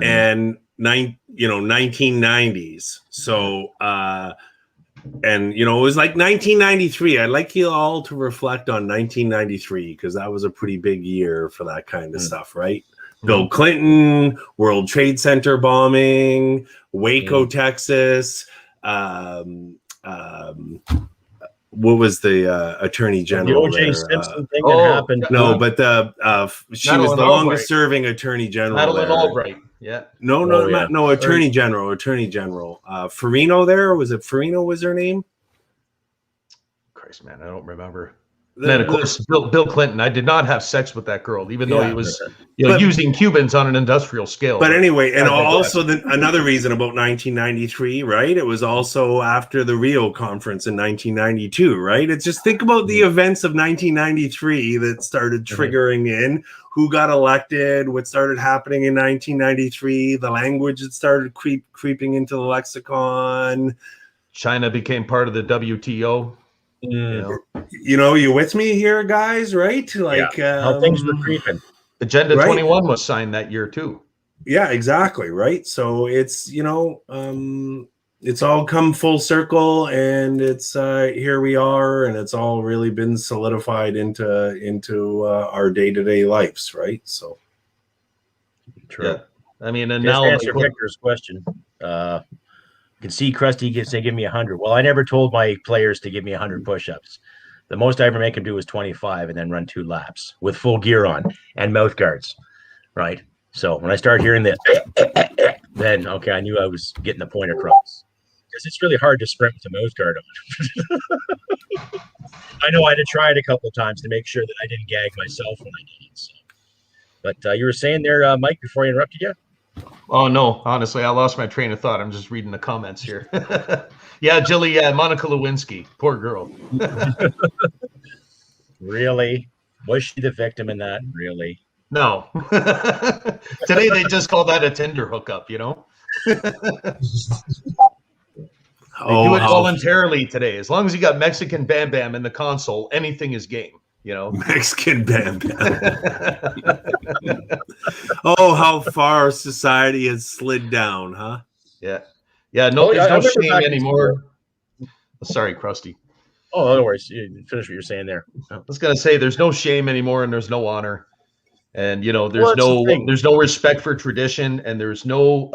and 1990s. So, and it was like 1993. I'd like you all to reflect on 1993 because that was a pretty big year for that kind of stuff, right? Bill Clinton, World Trade Center bombing, Waco, Texas. What was the attorney general? The O.J. Simpson thing that happened. No, but she was the longest serving attorney general. Madeleine Albright. Yeah. No, attorney general. Farino there? Was it Farino was her name? Christ, man, I don't remember. Then, of course, Bill Clinton. I did not have sex with that girl, even though he was using Cubans on an industrial scale. But anyway, and also another reason about 1993, right? It was also after the Rio conference in 1992, right? It's just think about the events of 1993 that started triggering in who got elected, what started happening in 1993, the language that started creeping into the lexicon. China became part of the WTO. You with me here, guys? Right? Like how things were creeping. Agenda 21 was signed that year too. Yeah, exactly. Right. So it's it's all come full circle, and it's here we are, and it's all really been solidified into our day-to-day lives, right? So true. Yeah. I mean, and just now answer Victor's question. You can see Crusty say, give me 100. Well, I never told my players to give me 100 push-ups. The most I ever make them do is 25 and then run 2 laps with full gear on and mouth guards, right? So when I start hearing this, then, okay, I knew I was getting the point across. Because it's really hard to sprint with a mouth guard on. I know I had to try it a couple of times to make sure that I didn't gag myself when I did it. So. But you were saying there, Mike, before I interrupted you? Oh, no. Honestly, I lost my train of thought. I'm just reading the comments here. Yeah, Jilly, Monica Lewinsky. Poor girl. Really? Was she the victim in that? Really? No. Today, they just call that a Tinder hookup, They do it voluntarily today. As long as you got Mexican Bam Bam in the console, anything is game. Mexican Bam Bam. Oh, how far society has slid down, huh? Yeah. There's no shame anymore. Sorry, Crusty. Oh, otherwise, you finish what you're saying there. I was gonna say there's no shame anymore, and there's no honor, and there's no respect for tradition, and there's no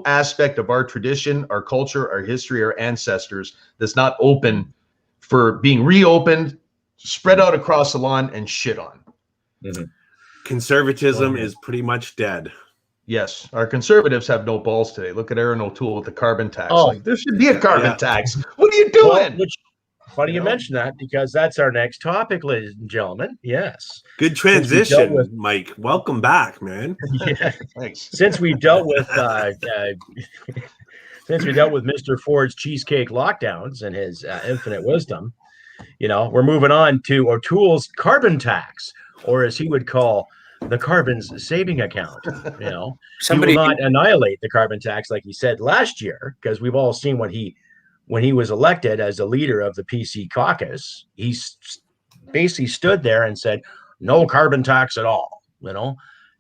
aspect of our tradition, our culture, our history, our ancestors that's not open for being reopened, spread out across the lawn, and shit on. Mm-hmm. Conservatism is pretty much dead. Yes, our conservatives have no balls today. Look at Aaron O'Toole with the carbon tax. Like, there should be a carbon tax. What are you doing? Funny you mention that, because that's our next topic, ladies and gentlemen. Yes. Good transition, Mike. Welcome back, man. Yeah. Thanks. Since we dealt with Mr. Ford's cheesecake lockdowns and his infinite wisdom, we're moving on to O'Toole's carbon tax, or as he would call the carbon's saving account. Somebody will not annihilate the carbon tax like he said last year, because we've all seen when he was elected as a leader of the PC caucus, he basically stood there and said, no carbon tax at all.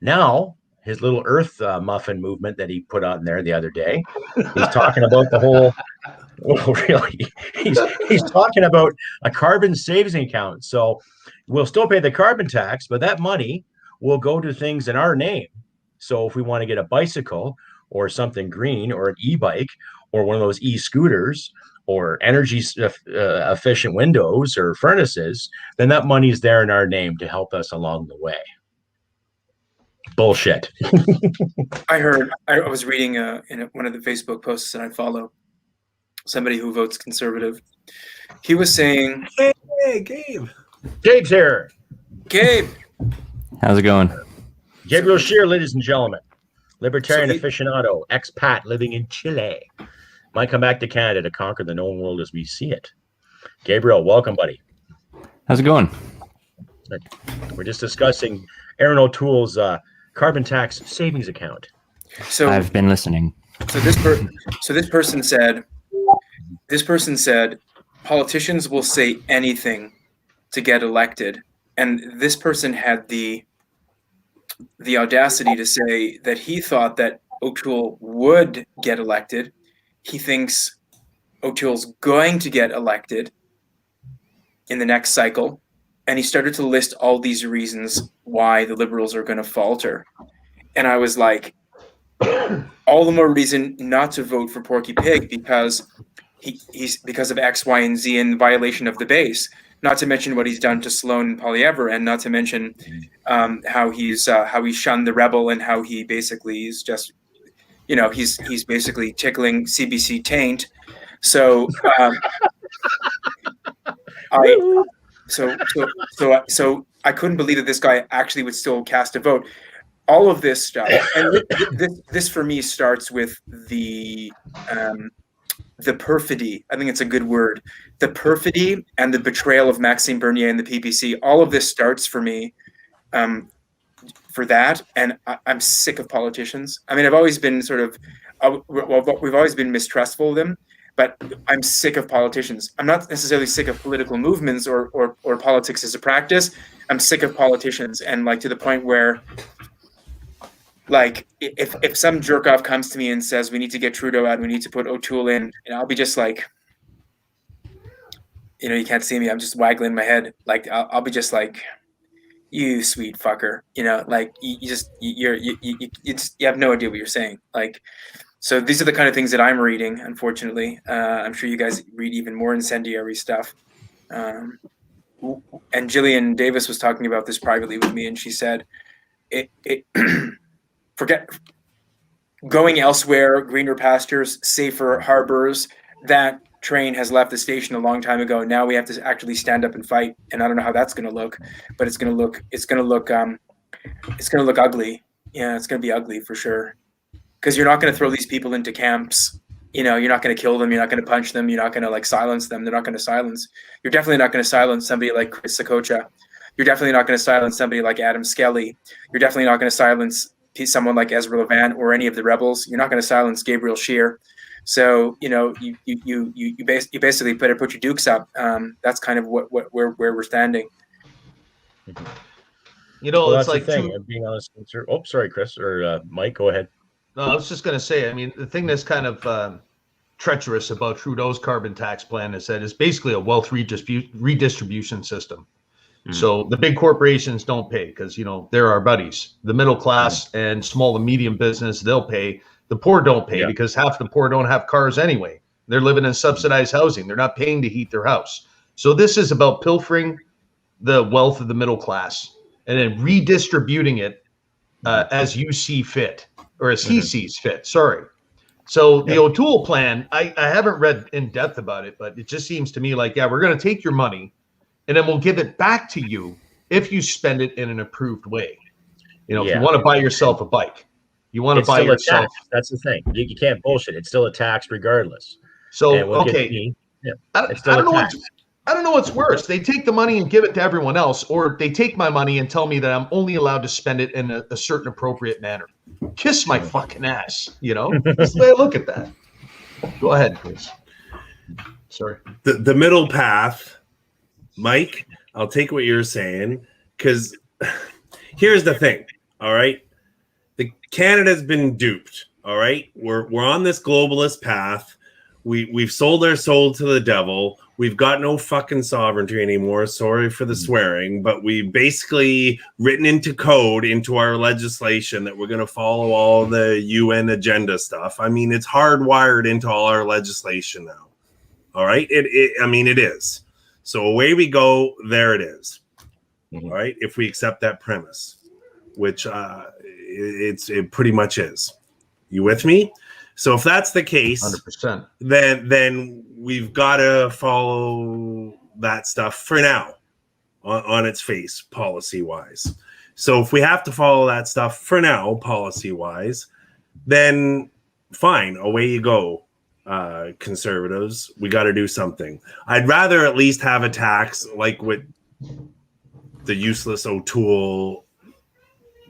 Now his little earth muffin movement that he put on there the other day, he's talking about the whole, he's talking about a carbon savings account. So we'll still pay the carbon tax, but that money will go to things in our name. So if we want to get a bicycle or something green or an e-bike or one of those e-scooters or energy efficient windows or furnaces, then that money's there in our name to help us along the way. Bullshit. I was reading in one of the Facebook posts that I follow, somebody who votes conservative. He was saying, Hey, Gabe. Gabe's here. Gabe. How's it going? Gabriel Scheer, ladies and gentlemen. Libertarian So he- aficionado, expat living in Chile. Might come back to Canada to conquer the known world as we see it. Gabriel, welcome, buddy. How's it going? We're just discussing Aaron O'Toole's carbon tax savings account. So I've been listening. So this person said politicians will say anything to get elected, and this person had the audacity to say that he thought that O'Toole would get elected. He thinks O'Toole's going to get elected in the next cycle, and he started to list all these reasons why the Liberals are going to falter. And I was like, all the more reason not to vote for Porky Pig because he's because of X, Y, and Z in violation of the base. Not to mention what he's done to Sloan and Polyever, and not to mention how he shunned the rebel and how he basically is just, he's basically tickling CBC taint. So so I couldn't believe that this guy actually would still cast a vote. All of this stuff, and this for me starts with the perfidy. I think it's a good word. The perfidy and the betrayal of Maxime Bernier and the PPC. All of this starts for me for that, and I'm sick of politicians. I mean, I've always been we've always been mistrustful of them, but I'm sick of politicians. I'm not necessarily sick of political movements or politics as a practice. I'm sick of politicians, and to the point where, if some jerk off comes to me and says we need to get Trudeau out, we need to put O'Toole in, and I'll be just like, you can't see me, I'm just waggling my head. I'll be just like, you sweet fucker, you have no idea what you're saying. So these are the kind of things that I'm reading. Unfortunately, I'm sure you guys read even more incendiary stuff. And Jillian Davis was talking about this privately with me, and she said, forget going elsewhere, greener pastures, safer harbors. That train has left the station a long time ago. Now we have to actually stand up and fight. And I don't know how that's going to look, but it's going to look ugly. Yeah, it's going to be ugly for sure. Because you're not going to throw these people into camps. You're not going to kill them. You're not going to punch them. You're not going to silence them. They're not going to silence. You're definitely not going to silence somebody like Chris Sakocha. You're definitely not going to silence somebody like Adam Skelly. You're definitely not going to silence someone like Ezra Levant or any of the rebels. You're not going to silence Gabriel Scheer. So you basically better put your dukes up. That's kind of where we're standing. Well, it's that's the thing. Being honest, oh, sorry, Chris or Mike, go ahead. No, I was just going to say. I mean, the thing that's kind of treacherous about Trudeau's carbon tax plan is that it's basically a wealth redistribution system. So the big corporations don't pay because, they're our buddies. The middle class and small and medium business, they'll pay. The poor don't pay because half the poor don't have cars anyway. They're living in subsidized housing. They're not paying to heat their house. So this is about pilfering the wealth of the middle class and then redistributing it as you see fit, or as he sees fit. Sorry. So the O'Toole plan, I haven't read in depth about it, but it just seems to me like, we're going to take your money and then we'll give it back to you if you spend it in an approved way. If you want to buy yourself a bike, you want to buy yourself. That's the thing. You can't bullshit. It's still a tax regardless. So, I don't know what's worse. They take the money and give it to everyone else, or they take my money and tell me that I'm only allowed to spend it in a certain appropriate manner. Kiss my fucking ass. That's the way I look at that. Go ahead, please. Sorry. The middle path, Mike, I'll take what you're saying, because here's the thing, all right? Canada's been duped, all right? We're on this globalist path. We've sold our soul to the devil. We've got no fucking sovereignty anymore. Sorry for the swearing, but we basically written into code into our legislation that we're going to follow all the UN agenda stuff. I mean, it's hardwired into all our legislation now. All right? It is. So away we go. There it is. All right? If we accept that premise, which it pretty much is. You with me? So if that's the case, 100%. then we've got to follow that stuff for now on its face, policy-wise. So if we have to follow that stuff for now, policy-wise, then fine, away you go, conservatives. We got to do something. I'd rather at least have a tax like what the useless O'Toole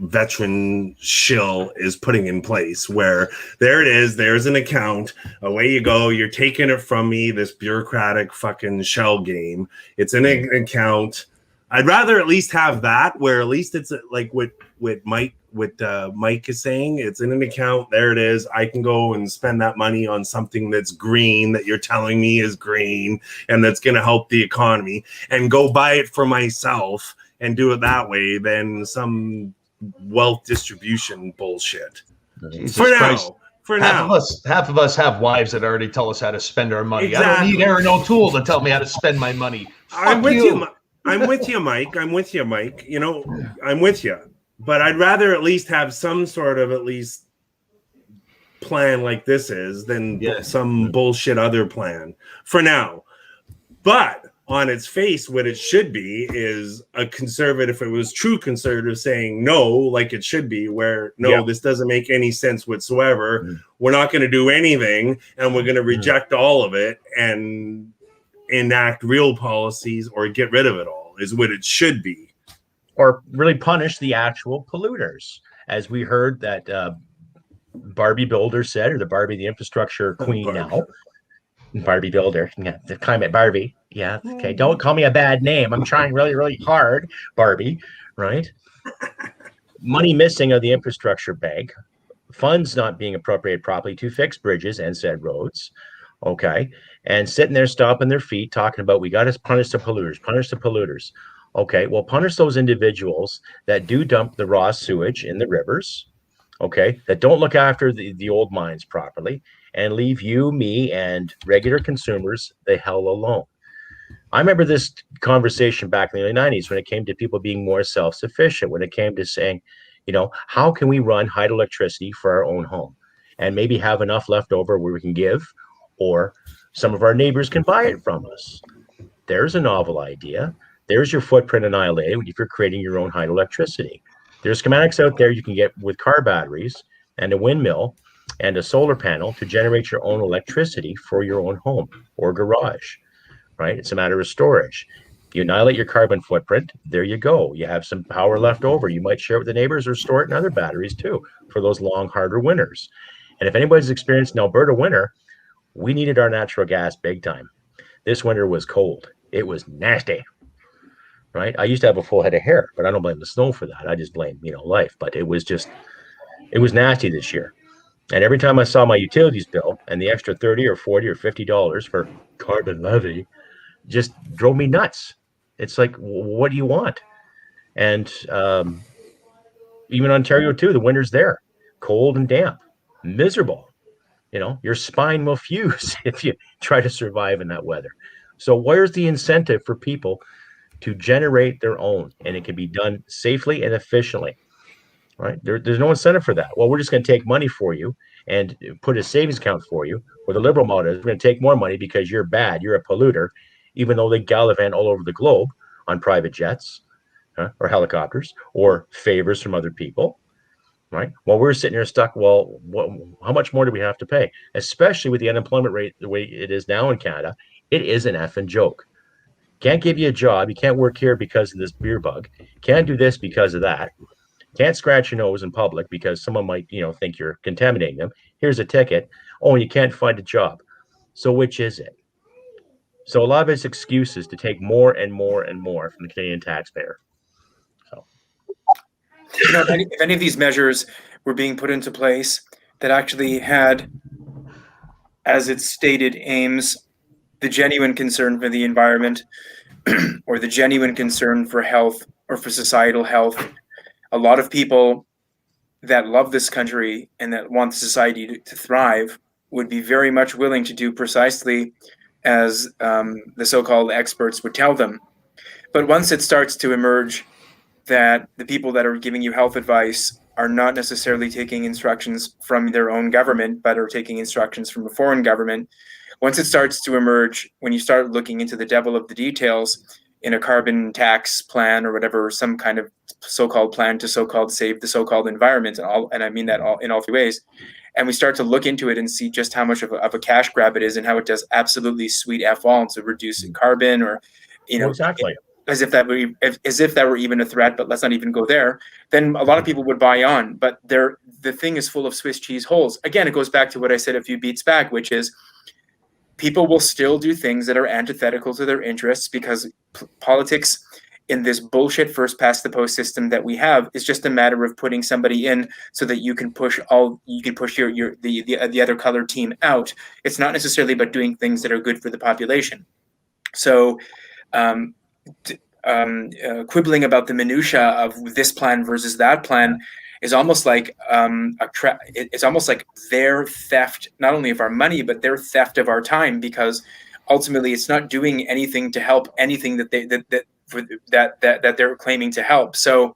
veteran shill is putting in place, where there it is, there's an account, away you go, you're taking it from me, this bureaucratic fucking shell game. It's in an account. I'd rather at least have that, where at least it's like what Mike is saying, it's in an account, there it is, I can go and spend that money on something that's green, that you're telling me is green and that's going to help the economy, and go buy it for myself and do it that way than some wealth distribution bullshit. Jesus For Christ. now. For Half now. of us have wives that already tell us how to spend our money. I Exactly. don't need Aaron O'Toole to tell me how to spend my money. I'm with you. I'm with you, Mike. I'm with you, Mike. You know, I'm with you. But I'd rather at least have some sort of at least plan like this is than some bullshit other plan for now. But on its face, what it should be is a conservative, if it was true conservative, saying no, like it should be, where no, this doesn't make any sense whatsoever. We're not going to do anything, and we're going to reject all of it and enact real policies or get rid of it all, is what it should be. Or really punish the actual polluters. As we heard that Barbie Builder said, or the Barbie, the infrastructure queen now. Barbie Builder, the climate Barbie. Yeah, okay. Don't call me a bad name. I'm trying really, really hard, Barbie, right? Money missing of the infrastructure bank, funds not being appropriated properly to fix bridges and said roads, okay? And sitting there stomping their feet talking about we got to punish the polluters. Okay, well, punish those individuals that do dump the raw sewage in the rivers, okay, that don't look after the old mines properly, and leave you, me, and regular consumers the hell alone. I remember this conversation back in the early 90s when it came to people being more self-sufficient, when it came to saying, you know, how can we run hydroelectricity for our own home and maybe have enough left over where we can give, or some of our neighbors can buy it from us. There's a novel idea. There's your footprint annihilated if you're creating your own hydroelectricity. There's schematics out there you can get with car batteries and a windmill and a solar panel to generate your own electricity for your own home or garage, right? It's a matter of storage. You annihilate your carbon footprint, there you go. You have some power left over. You might share it with the neighbors or store it in other batteries too for those long, harder winters. And if anybody's experienced an Alberta winter, we needed our natural gas big time. This winter was cold. It was nasty, right? I used to have a full head of hair, but I don't blame the snow for that. I just blame, life. But it was nasty this year. And every time I saw my utilities bill and the extra $30 or $40 or $50 for carbon levy just drove me nuts. It's like, what do you want? And even Ontario too, the winter's there, cold and damp, miserable. Your spine will fuse if you try to survive in that weather. So where's the incentive for people to generate their own? And it can be done safely and efficiently, right? There's no incentive for that. Well, we're just going to take money for you and put a savings account for you. Or the liberal model is we're going to take more money because you're bad, you're a polluter, even though they gallivant all over the globe on private jets or helicopters or favors from other people. Right. Well, we're sitting here stuck. Well, how much more do we have to pay? Especially with the unemployment rate the way it is now in Canada, it is an effing joke. Can't give you a job. You can't work here because of this beer bug. Can't do this because of that. Can't scratch your nose in public because someone might, think you're contaminating them. Here's a ticket. Oh, and you can't find a job. So which is it? So a lot of it's excuses to take more and more and more from the Canadian taxpayer. If any of these measures were being put into place that actually had, as its stated aims, the genuine concern for the environment or the genuine concern for health or for societal health, a lot of people that love this country and that want society to thrive would be very much willing to do precisely as the so-called experts would tell them. But once it starts to emerge that the people that are giving you health advice are not necessarily taking instructions from their own government, but are taking instructions from a foreign government. Once it starts to emerge, when you start looking into the devil of the details in a carbon tax plan or whatever, some kind of so-called plan to so-called save the so-called environment, and I mean that in all three ways, and we start to look into it and see just how much of a cash grab it is and how it does absolutely sweet F all to reducing carbon, or exactly. As if that were even a threat, but let's not even go there. Then a lot of people would buy on, but the thing is full of Swiss cheese holes. Again, it goes back to what I said a few beats back, which is people will still do things that are antithetical to their interests because politics in this bullshit first past the post system that we have is just a matter of putting somebody in so that you can push the other colored team out. It's not necessarily about doing things that are good for the population. So quibbling about the minutia of this plan versus that plan is almost like it's almost like their theft, not only of our money, but their theft of our time, because ultimately it's not doing anything to help anything that they're claiming to help. So,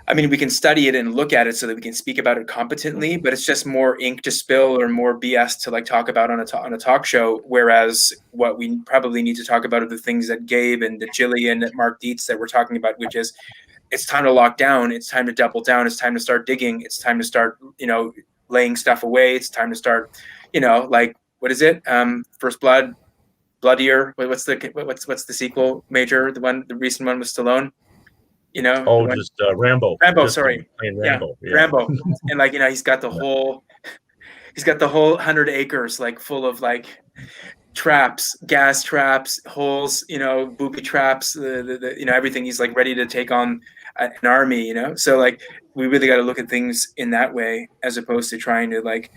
I mean, we can study it and look at it so that we can speak about it competently, but it's just more ink to spill or more BS to like talk about on a talk show. Whereas what we probably need to talk about are the things that Gabe and that Jillian, that Mark Dietz that we're talking about, which is it's time to lock down. It's time to double down. It's time to start digging. It's time to start, laying stuff away. It's time to start, like, what is it? First Blood, Bloodier. What's the sequel, Major? The recent one with Stallone. Rambo. Rambo, just sorry. Rambo. Yeah, Rambo. And he's got the whole 100 acres like full of like traps, gas traps, holes, booby traps, everything. He's like ready to take on an army, So like we really got to look at things in that way as opposed to trying to like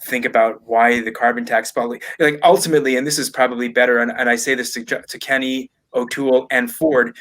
think about why the carbon tax policy, like ultimately, and this is probably better. And I say this to Kenny, O'Toole, and Ford.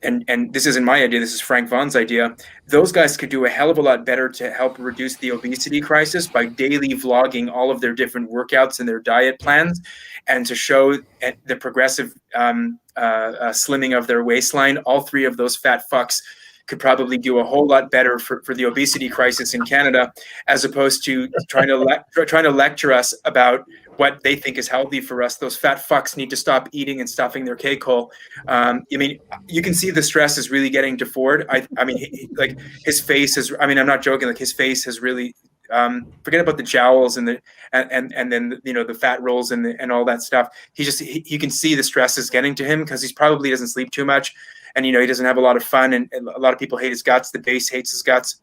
And this isn't my idea, this is Frank Vaughn's idea. Those guys could do a hell of a lot better to help reduce the obesity crisis by daily vlogging all of their different workouts and their diet plans, and to show the progressive slimming of their waistline. All three of those fat fucks could probably do a whole lot better for the obesity crisis in Canada, as opposed to trying to lecture us about what they think is healthy for us. Those fat fucks need to stop eating and stuffing their cake hole. I mean, you can see the stress is really getting to Ford. I mean, like his face is, I mean, I'm not joking. Like his face has really, forget about the jowls and then the fat rolls and all that stuff. You can see the stress is getting to him because he's probably doesn't sleep too much, and he doesn't have a lot of fun, and a lot of people hate his guts. The base hates his guts.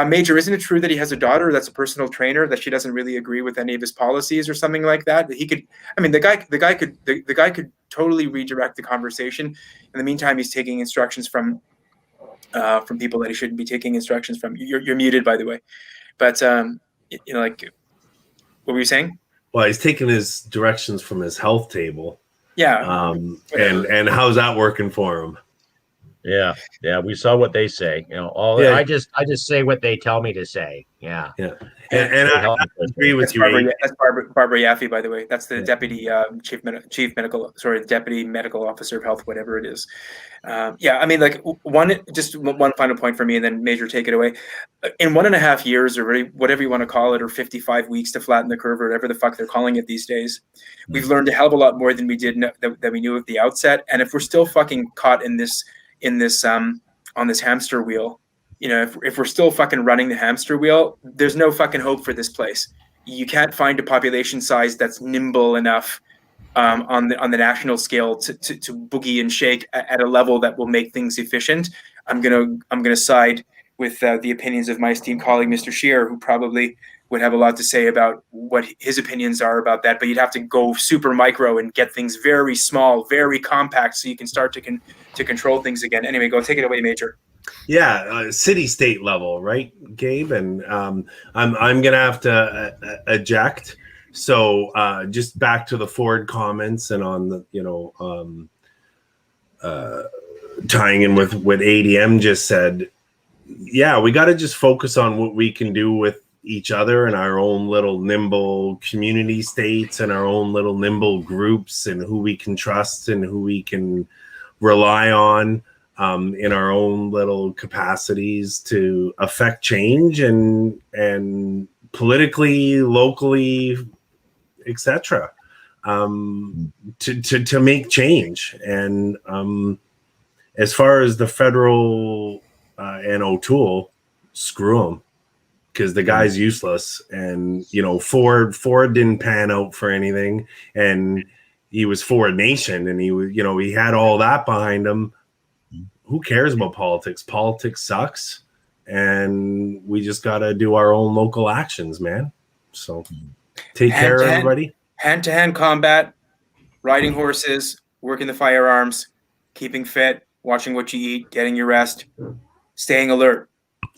Major, isn't it true that he has a daughter that's a personal trainer, that she doesn't really agree with any of his policies or something like that? That he could, I mean, the guy could totally redirect the conversation. In the meantime, he's taking instructions from people that he shouldn't be taking instructions from. You're muted, by the way. But like, what were you saying? Well, he's taking his directions from his health table. Yeah. And how's that working for him? Yeah, we saw what they say. I just say what they tell me to say. Yeah. And I agree with you. That's Barbara Yaffe, by the way. That's the deputy deputy medical officer of health, whatever it is. I mean, like one final point for me, and then Major, take it away. In 1.5 years, or whatever you want to call it, or 55 weeks to flatten the curve, or whatever the fuck they're calling it these days, we've learned a hell of a lot more than we did that we knew at the outset. And if we're still fucking caught in this on this hamster wheel, if we're still fucking running the hamster wheel, there's no fucking hope for this place. You can't find a population size that's nimble enough on the national scale to boogie and shake at a level that will make things efficient. I'm gonna side with the opinions of my esteemed colleague, Mr. Scheer, who probably would have a lot to say about what his opinions are about that, but you'd have to go super micro and get things very small, very compact, so you can start to control things again. Anyway, go take it away, Major. Yeah, city-state level, right, Gabe? And I'm gonna have to eject. So just back to the Ford comments and on the tying in with what ADM just said. Yeah, we got to just focus on what we can do with each other and our own little nimble community states and our own little nimble groups, and who we can trust and who we can rely on. in our own little capacities to affect change and politically, locally, etc. To make change. And as far as the federal and O'Toole, screw him, because the guy's useless. And Ford didn't pan out for anything, and he was for a nation, and he had all that behind him. Who cares about politics? Politics sucks, and we just got to do our own local actions, man. So take care, everybody. Hand-to-hand combat, riding horses, working the firearms, keeping fit, watching what you eat, getting your rest, staying alert.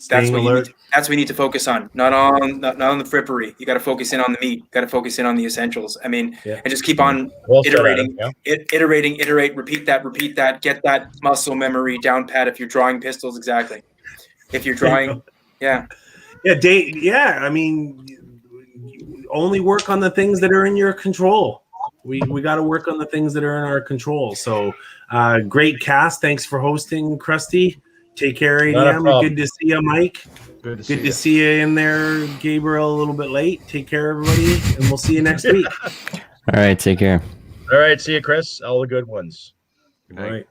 That's what we need to focus on, not on the frippery. You got to focus in on the meat. Got to focus in on the essentials. I mean, and just keep on iterating, iterate, repeat that, get that muscle memory down pat. If you're drawing pistols, exactly. If you're drawing, I mean, only work on the things that are in your control. We got to work on the things that are in our control. So, great cast. Thanks for hosting, Crusty. Take care, ADM. Good to see you, Mike. Good to see you in there, Gabriel, a little bit late. Take care, everybody, and we'll see you next week. All right, take care. All right, see you, Chris. All the good ones. All right.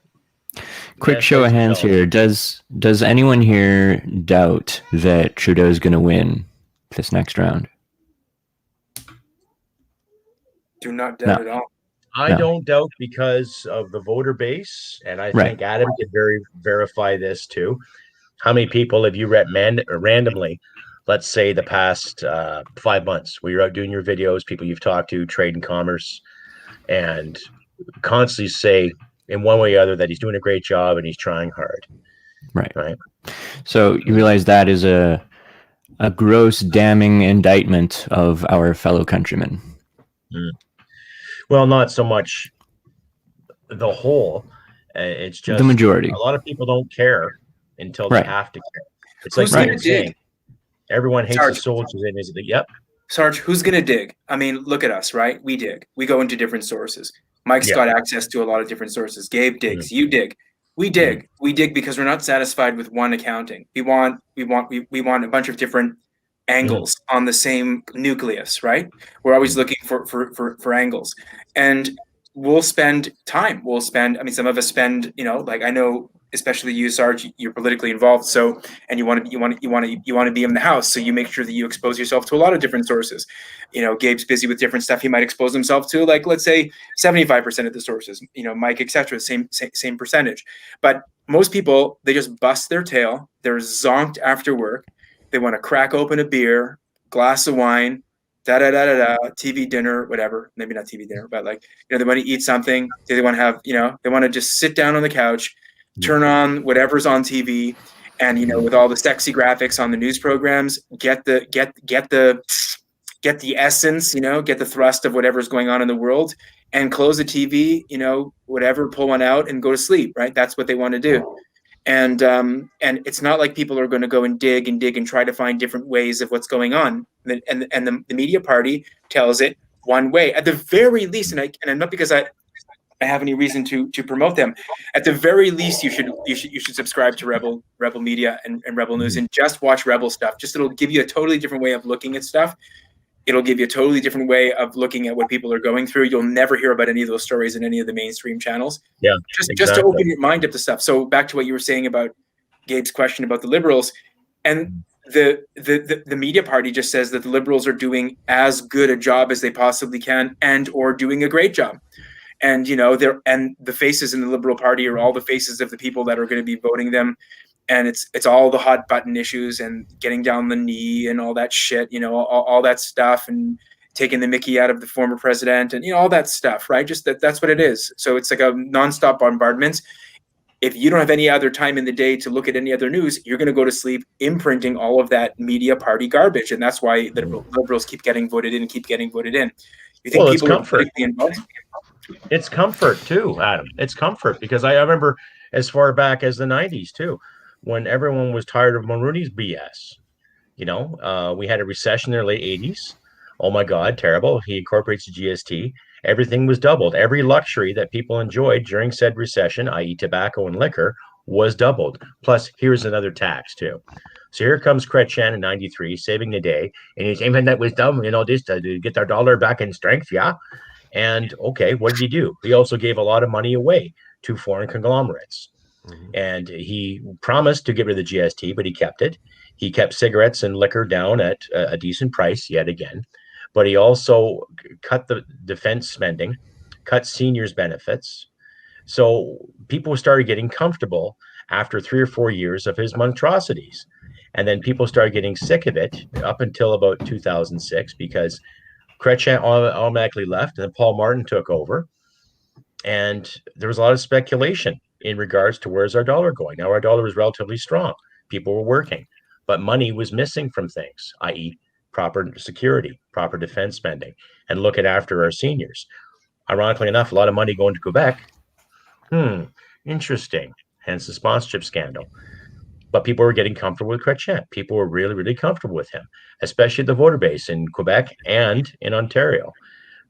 Quick show of hands here. Does anyone here doubt that Trudeau's going to win this next round? Do not doubt at all. I don't doubt because of the voter base, and I think Adam can verify this too. How many people have you read randomly, let's say the past 5 months, where you're out doing your videos, people you've talked to, trade and commerce, and constantly say in one way or other that he's doing a great job and he's trying hard. Right. So you realize that is a gross, damning indictment of our fellow countrymen. Well, not so much the whole. It's just the majority. A lot of people don't care until they have to care. It's like saying everyone hates the soldiers. And is it? Yep. Sarge, who's going to dig? I mean, look at us, right? We dig. We go into different sources. Mike's got access to a lot of different sources. Gabe digs. You dig. We dig. We dig because we're not satisfied with one accounting. We want a bunch of different angles on the same nucleus, right? We're always looking for angles, and we'll spend time. I mean, some of us spend, like I know, especially you, Sarge, you're politically involved, so, and you want to be in the house, so you make sure that you expose yourself to a lot of different sources. Gabe's busy with different stuff he might expose himself to, like let's say 75% of the sources, Mike, etc. Same percentage, but most people, they just bust their tail. They're zonked after work. They want to crack open a beer, glass of wine, TV dinner, whatever. Maybe not TV dinner, but they want to eat something. They want to have, they want to just sit down on the couch, turn on whatever's on TV, and with all the sexy graphics on the news programs, get the essence, get the thrust of whatever's going on in the world, and close the TV, whatever, pull one out and go to sleep. Right? That's what they want to do. And it's not like people are going to go and dig and try to find different ways of what's going on. And the media party tells it one way, at the very least. And not because I have any reason to promote them. At the very least, you should subscribe to Rebel Media and Rebel News and just watch Rebel stuff. Just it'll give you a totally different way of looking at stuff. It'll give you a totally different way of looking at what people are going through. You'll never hear about any of those stories in any of the mainstream channels. Yeah, just to open your mind up to stuff. So back to what you were saying about Gabe's question about the Liberals, and the media party just says that the Liberals are doing as good a job as they possibly can, and or doing a great job. And the faces in the Liberal Party are all the faces of the people that are going to be voting them. And it's all the hot button issues and getting down the knee and all that shit, all that stuff, and taking the Mickey out of the former president and all that stuff, right? Just that's what it is. So it's like a nonstop bombardment. If you don't have any other time in the day to look at any other news, you're going to go to sleep imprinting all of that media party garbage, and that's why the Liberals keep getting voted in and keep getting voted in. You think it's comfort. It's comfort too, Adam. It's comfort because I remember as far back as the 90s too, when everyone was tired of Mulroney's BS. We had a recession in the late 80s. Oh my God, terrible. He incorporates the GST. Everything was doubled. Every luxury that people enjoyed during said recession, i.e. tobacco and liquor, was doubled. Plus, here's another tax too. So here comes Chrétien in 93, saving the day. And he's aiming that wisdom, just to get our dollar back in strength. Yeah. And okay, what did he do? He also gave a lot of money away to foreign conglomerates. And he promised to get rid of the GST, but he kept it. He kept cigarettes and liquor down at a decent price yet again. But he also cut the defense spending, cut seniors' benefits. So people started getting comfortable after 3 or 4 years of his monstrosities. And then people started getting sick of it up until about 2006 because Chrétien automatically left and then Paul Martin took over. And there was a lot of speculation in regards to where's our dollar going. Now, our dollar was relatively strong. People were working, but money was missing from things, i.e., proper security, proper defense spending, and looking after our seniors. Ironically enough, a lot of money going to Quebec. Interesting. Hence the sponsorship scandal. But people were getting comfortable with Chrétien. People were really, really comfortable with him, especially the voter base in Quebec and in Ontario.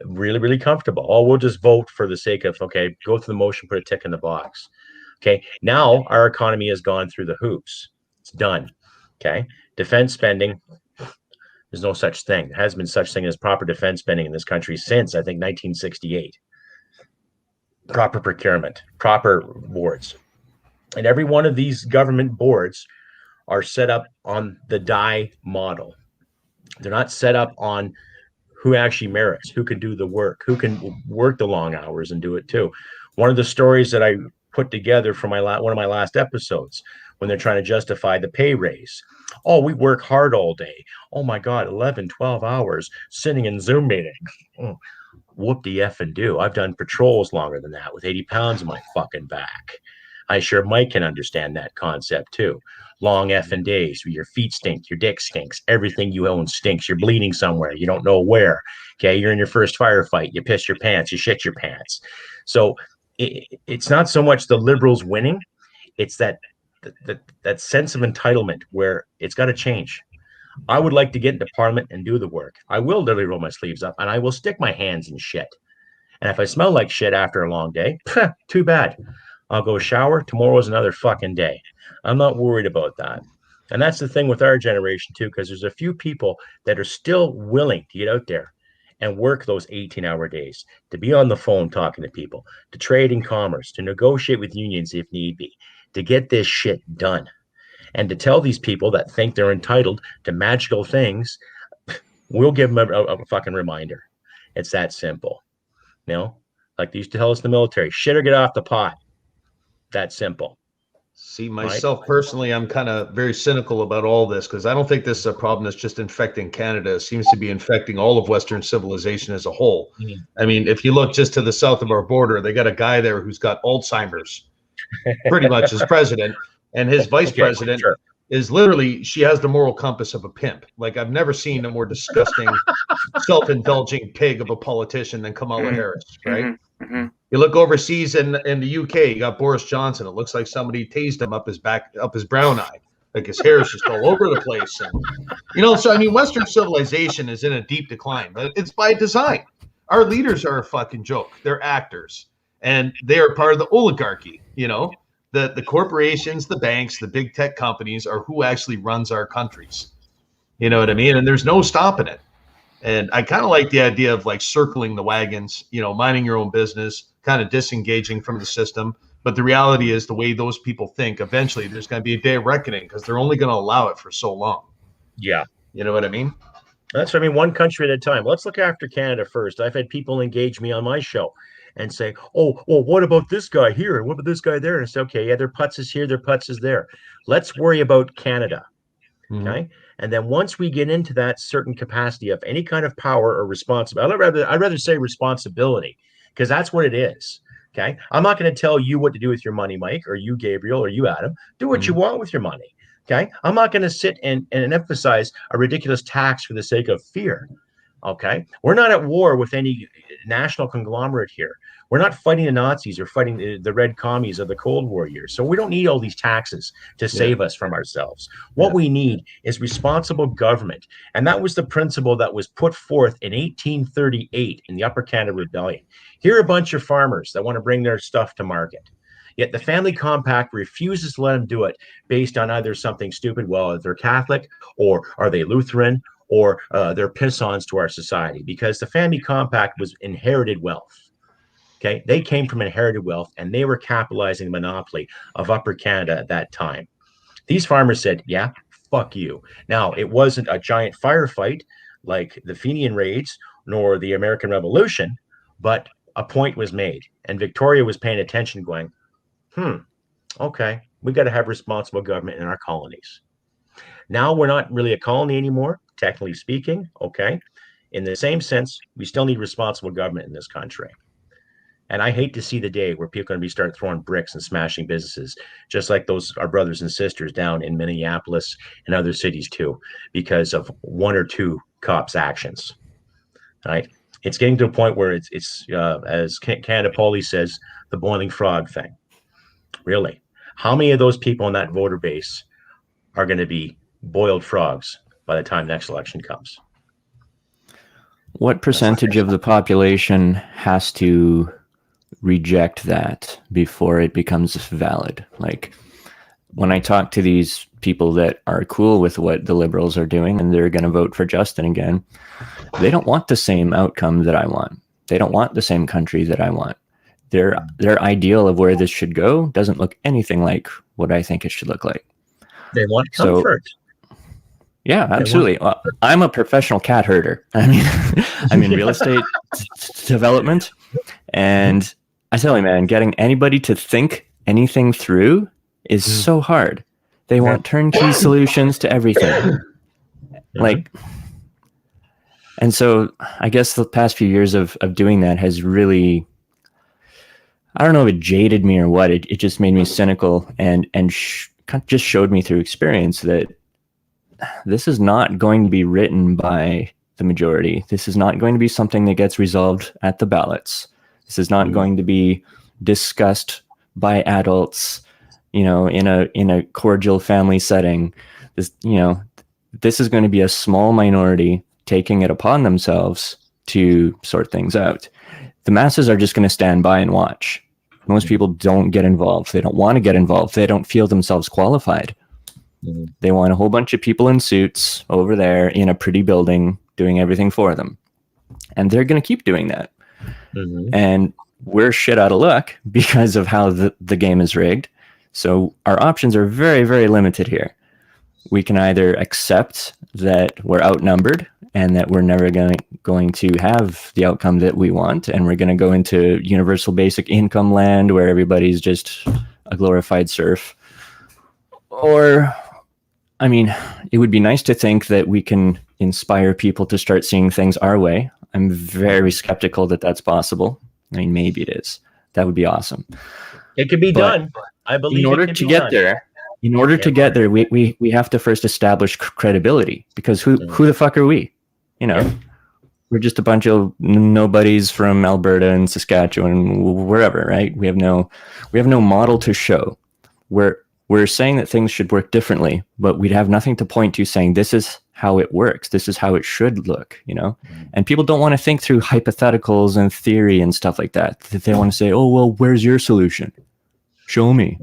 Really, really comfortable. Oh, we'll just vote for the sake of, okay, go through the motion, put a tick in the box. Okay, now our economy has gone through the hoops. It's done. Okay, defense spending, there's no such thing. There has been such thing as proper defense spending in this country since, I think, 1968. Proper procurement, proper boards. And every one of these government boards are set up on the die model. They're not set up on who actually merits, who can do the work, who can work the long hours and do it too. One of the stories that I put together for one of my last episodes, when they're trying to justify the pay raise. Oh, we work hard all day. Oh my God, 11, 12 hours sitting in Zoom meetings. Whoop the F and do. I've done patrols longer than that with 80 pounds on my fucking back. I sure Mike can understand that concept too. Long effing days where your feet stink, your dick stinks, everything you own stinks. You're bleeding somewhere, you don't know where. Okay, you're in your first firefight, you piss your pants, you shit your pants. So it's not so much the Liberals winning, it's that sense of entitlement where it's got to change. I would like to get into Parliament and do the work. I will literally roll my sleeves up and I will stick my hands in shit. And if I smell like shit after a long day, too bad. I'll go shower. Tomorrow's another fucking day. I'm not worried about that. And that's the thing with our generation too, because there's a few people that are still willing to get out there and work those 18-hour days, to be on the phone talking to people, to trade in commerce, to negotiate with unions if need be, to get this shit done. And to tell these people that think they're entitled to magical things, we'll give them a fucking reminder. It's that simple. Like they used to tell us in the military, shit or get off the pot. That simple. See, myself personally, I'm kind of very cynical about all this because I don't think this is a problem that's just infecting Canada. It seems to be infecting all of Western civilization as a whole. Mm-hmm. I mean, if you look just to the south of our border, they got a guy there who's got Alzheimer's pretty much as president, and his vice president is literally, she has the moral compass of a pimp. Like, I've never seen a more disgusting, self-indulging pig of a politician than Kamala Harris, right? Mm-hmm. You look overseas in the UK, you got Boris Johnson. It looks like somebody tased him up his brown eye. Like his hair is just all over the place. And, so I mean, Western civilization is in a deep decline, but it's by design. Our leaders are a fucking joke. They're actors, and they are part of the oligarchy. The corporations, the banks, the big tech companies are who actually runs our countries. You know what I mean? And there's no stopping it. And I kind of like the idea of like circling the wagons, minding your own business, kind of disengaging from the system. But the reality is the way those people think, eventually there's going to be a day of reckoning because they're only going to allow it for so long. Yeah. You know what I mean? That's what I mean. One country at a time. Let's look after Canada first. I've had people engage me on my show and say, oh, well, what about this guy here? What about this guy there? And I say, okay, yeah, their putz is here, their putz is there. Let's worry about Canada. Mm-hmm. Okay. And then once we get into that certain capacity of any kind of power or responsibility, I'd rather say responsibility, because that's what it is. Okay. I'm not going to tell you what to do with your money, Mike, or you, Gabriel, or you, Adam. Do what you want with your money. Okay. I'm not going to sit and emphasize a ridiculous tax for the sake of fear. Okay. We're not at war with any national conglomerate here. We're not fighting the Nazis or fighting the red commies of the Cold War years. So we don't need all these taxes to save us from ourselves. What we need is responsible government. And that was the principle that was put forth in 1838 in the Upper Canada Rebellion. Here are a bunch of farmers that want to bring their stuff to market. Yet the family compact refuses to let them do it based on either something stupid, well, they're Catholic, or are they Lutheran, or they're piss-ons to our society, because the family compact was inherited wealth. Okay, they came from inherited wealth, and they were capitalizing the monopoly of Upper Canada at that time. These farmers said, yeah, fuck you. Now, it wasn't a giant firefight like the Fenian raids nor the American Revolution, but a point was made. And Victoria was paying attention, going, okay, we got to have responsible government in our colonies. Now we're not really a colony anymore, technically speaking, okay? In the same sense, we still need responsible government in this country. And I hate to see the day where people are going to be start throwing bricks and smashing businesses, just like those our brothers and sisters down in Minneapolis and other cities too, because of one or two cops' actions. Right? It's getting to a point where it's as Canada Police says, the boiling frog thing. Really, how many of those people in that voter base are going to be boiled frogs by the time next election comes? What percentage of the population has to reject that before it becomes valid? Like, when I talk to these people that are cool with what the Liberals are doing and they're going to vote for Justin again, they don't want the same outcome that I want. They don't want the same country that I want. Their ideal of where this should go doesn't look anything like what I think it should look like. They want comfort. So, yeah, absolutely. Well, I'm a professional cat herder. I mean, I'm in real estate development, and I tell you, man, getting anybody to think anything through is so hard. They want turnkey solutions to everything. Like, and so I guess the past few years of doing that has really, I don't know if it jaded me or what. It just made me cynical and just showed me through experience that this is not going to be written by the majority. This is not going to be something that gets resolved at the ballots. This is not going to be discussed by adults, in a cordial family setting. This is going to be a small minority taking it upon themselves to sort things out. The masses are just going to stand by and watch. Most people don't get involved. They don't want to get involved. They don't feel themselves qualified. They want a whole bunch of people in suits over there in a pretty building doing everything for them. And they're going to keep doing that. And we're shit out of luck because of how the game is rigged. So our options are very, very limited here. We can either accept that we're outnumbered and that we're never going to have the outcome that we want, and we're going to go into universal basic income land where everybody's just a glorified serf. Or, I mean, it would be nice to think that we can inspire people to start seeing things our way. I'm very skeptical that that's possible. I mean, maybe it is. That would be awesome. It could be done. I believe in order to get there, we have to first establish credibility, because who the fuck are we? We're just a bunch of nobodies from Alberta and Saskatchewan, wherever, right? We have no model to show. We're saying that things should work differently, but we'd have nothing to point to saying this is how it works. This is how it should look, And people don't want to think through hypotheticals and theory and stuff like that. They want to say, oh, well, where's your solution? Show me,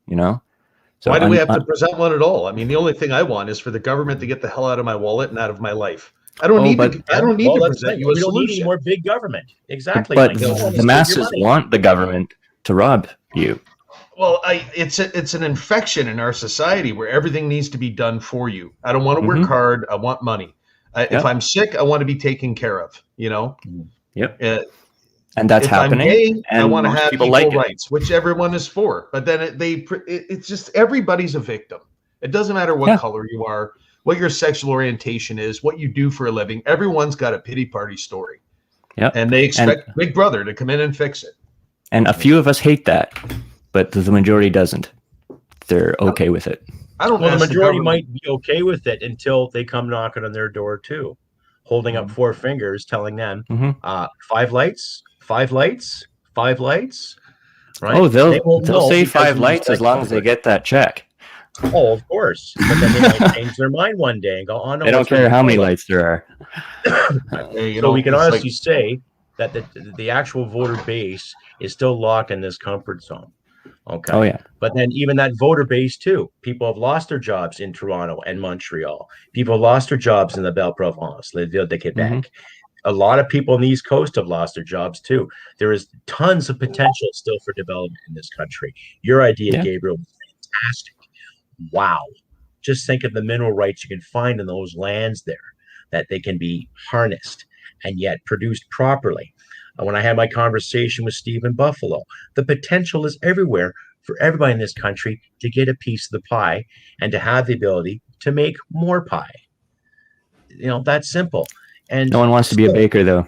So why do we have to present one at all? I mean, the only thing I want is for the government to get the hell out of my wallet and out of my life. I don't need to present you a solution. We don't need any more big government. Exactly. But the masses want the government to rob you. Well, it's an infection in our society where everything needs to be done for you. I don't want to work hard. I want money. If I'm sick, I want to be taken care of. Yep. And that's if happening. I'm gay, and I want to have equal rights, it. which everyone is for. But then it's just everybody's a victim. It doesn't matter what color you are, what your sexual orientation is, what you do for a living. Everyone's got a pity party story. Yep. And they expect Big Brother to come in and fix it. And a few of us hate that, but the majority doesn't. They're okay with it. The majority might be okay with it until they come knocking on their door too, holding up 4 fingers, telling them 5 lights. 5 lights, 5 lights. Right? Oh, they'll say 5 lights as long as they get that check. Oh, of course. But then they might change their mind one day and go, "Oh no!" They don't care how many lights there are. So we can honestly say that the actual voter base is still locked in this comfort zone. Okay. Oh yeah. But then even that voter base too. People have lost their jobs in Toronto and Montreal. People have lost their jobs in the Belle Province, the Ville de Quebec. Mm-hmm. A lot of people on the East Coast have lost their jobs too. There is tons of potential still for development in this country. Your idea, Gabriel, was fantastic. Wow. Just think of the mineral rights you can find in those lands there, that they can be harnessed and yet produced properly. When I had my conversation with Steve in Buffalo, the potential is everywhere for everybody in this country to get a piece of the pie and to have the ability to make more pie. That's simple. And no one wants to be a baker, though.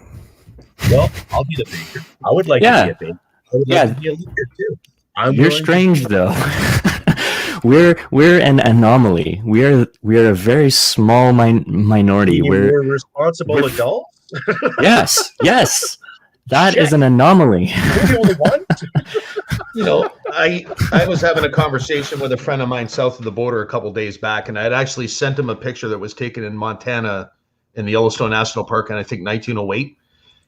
Well, I'll be the baker. I would like to be a baker. I would like to be a leader too. You're strange, though. we're an anomaly. We're a very small minority. We're responsible adults. Yes. That is an anomaly. You're the only one. I was having a conversation with a friend of mine south of the border a couple days back, and I had actually sent him a picture that was taken in Montana in the Yellowstone National Park in, I think, 1908.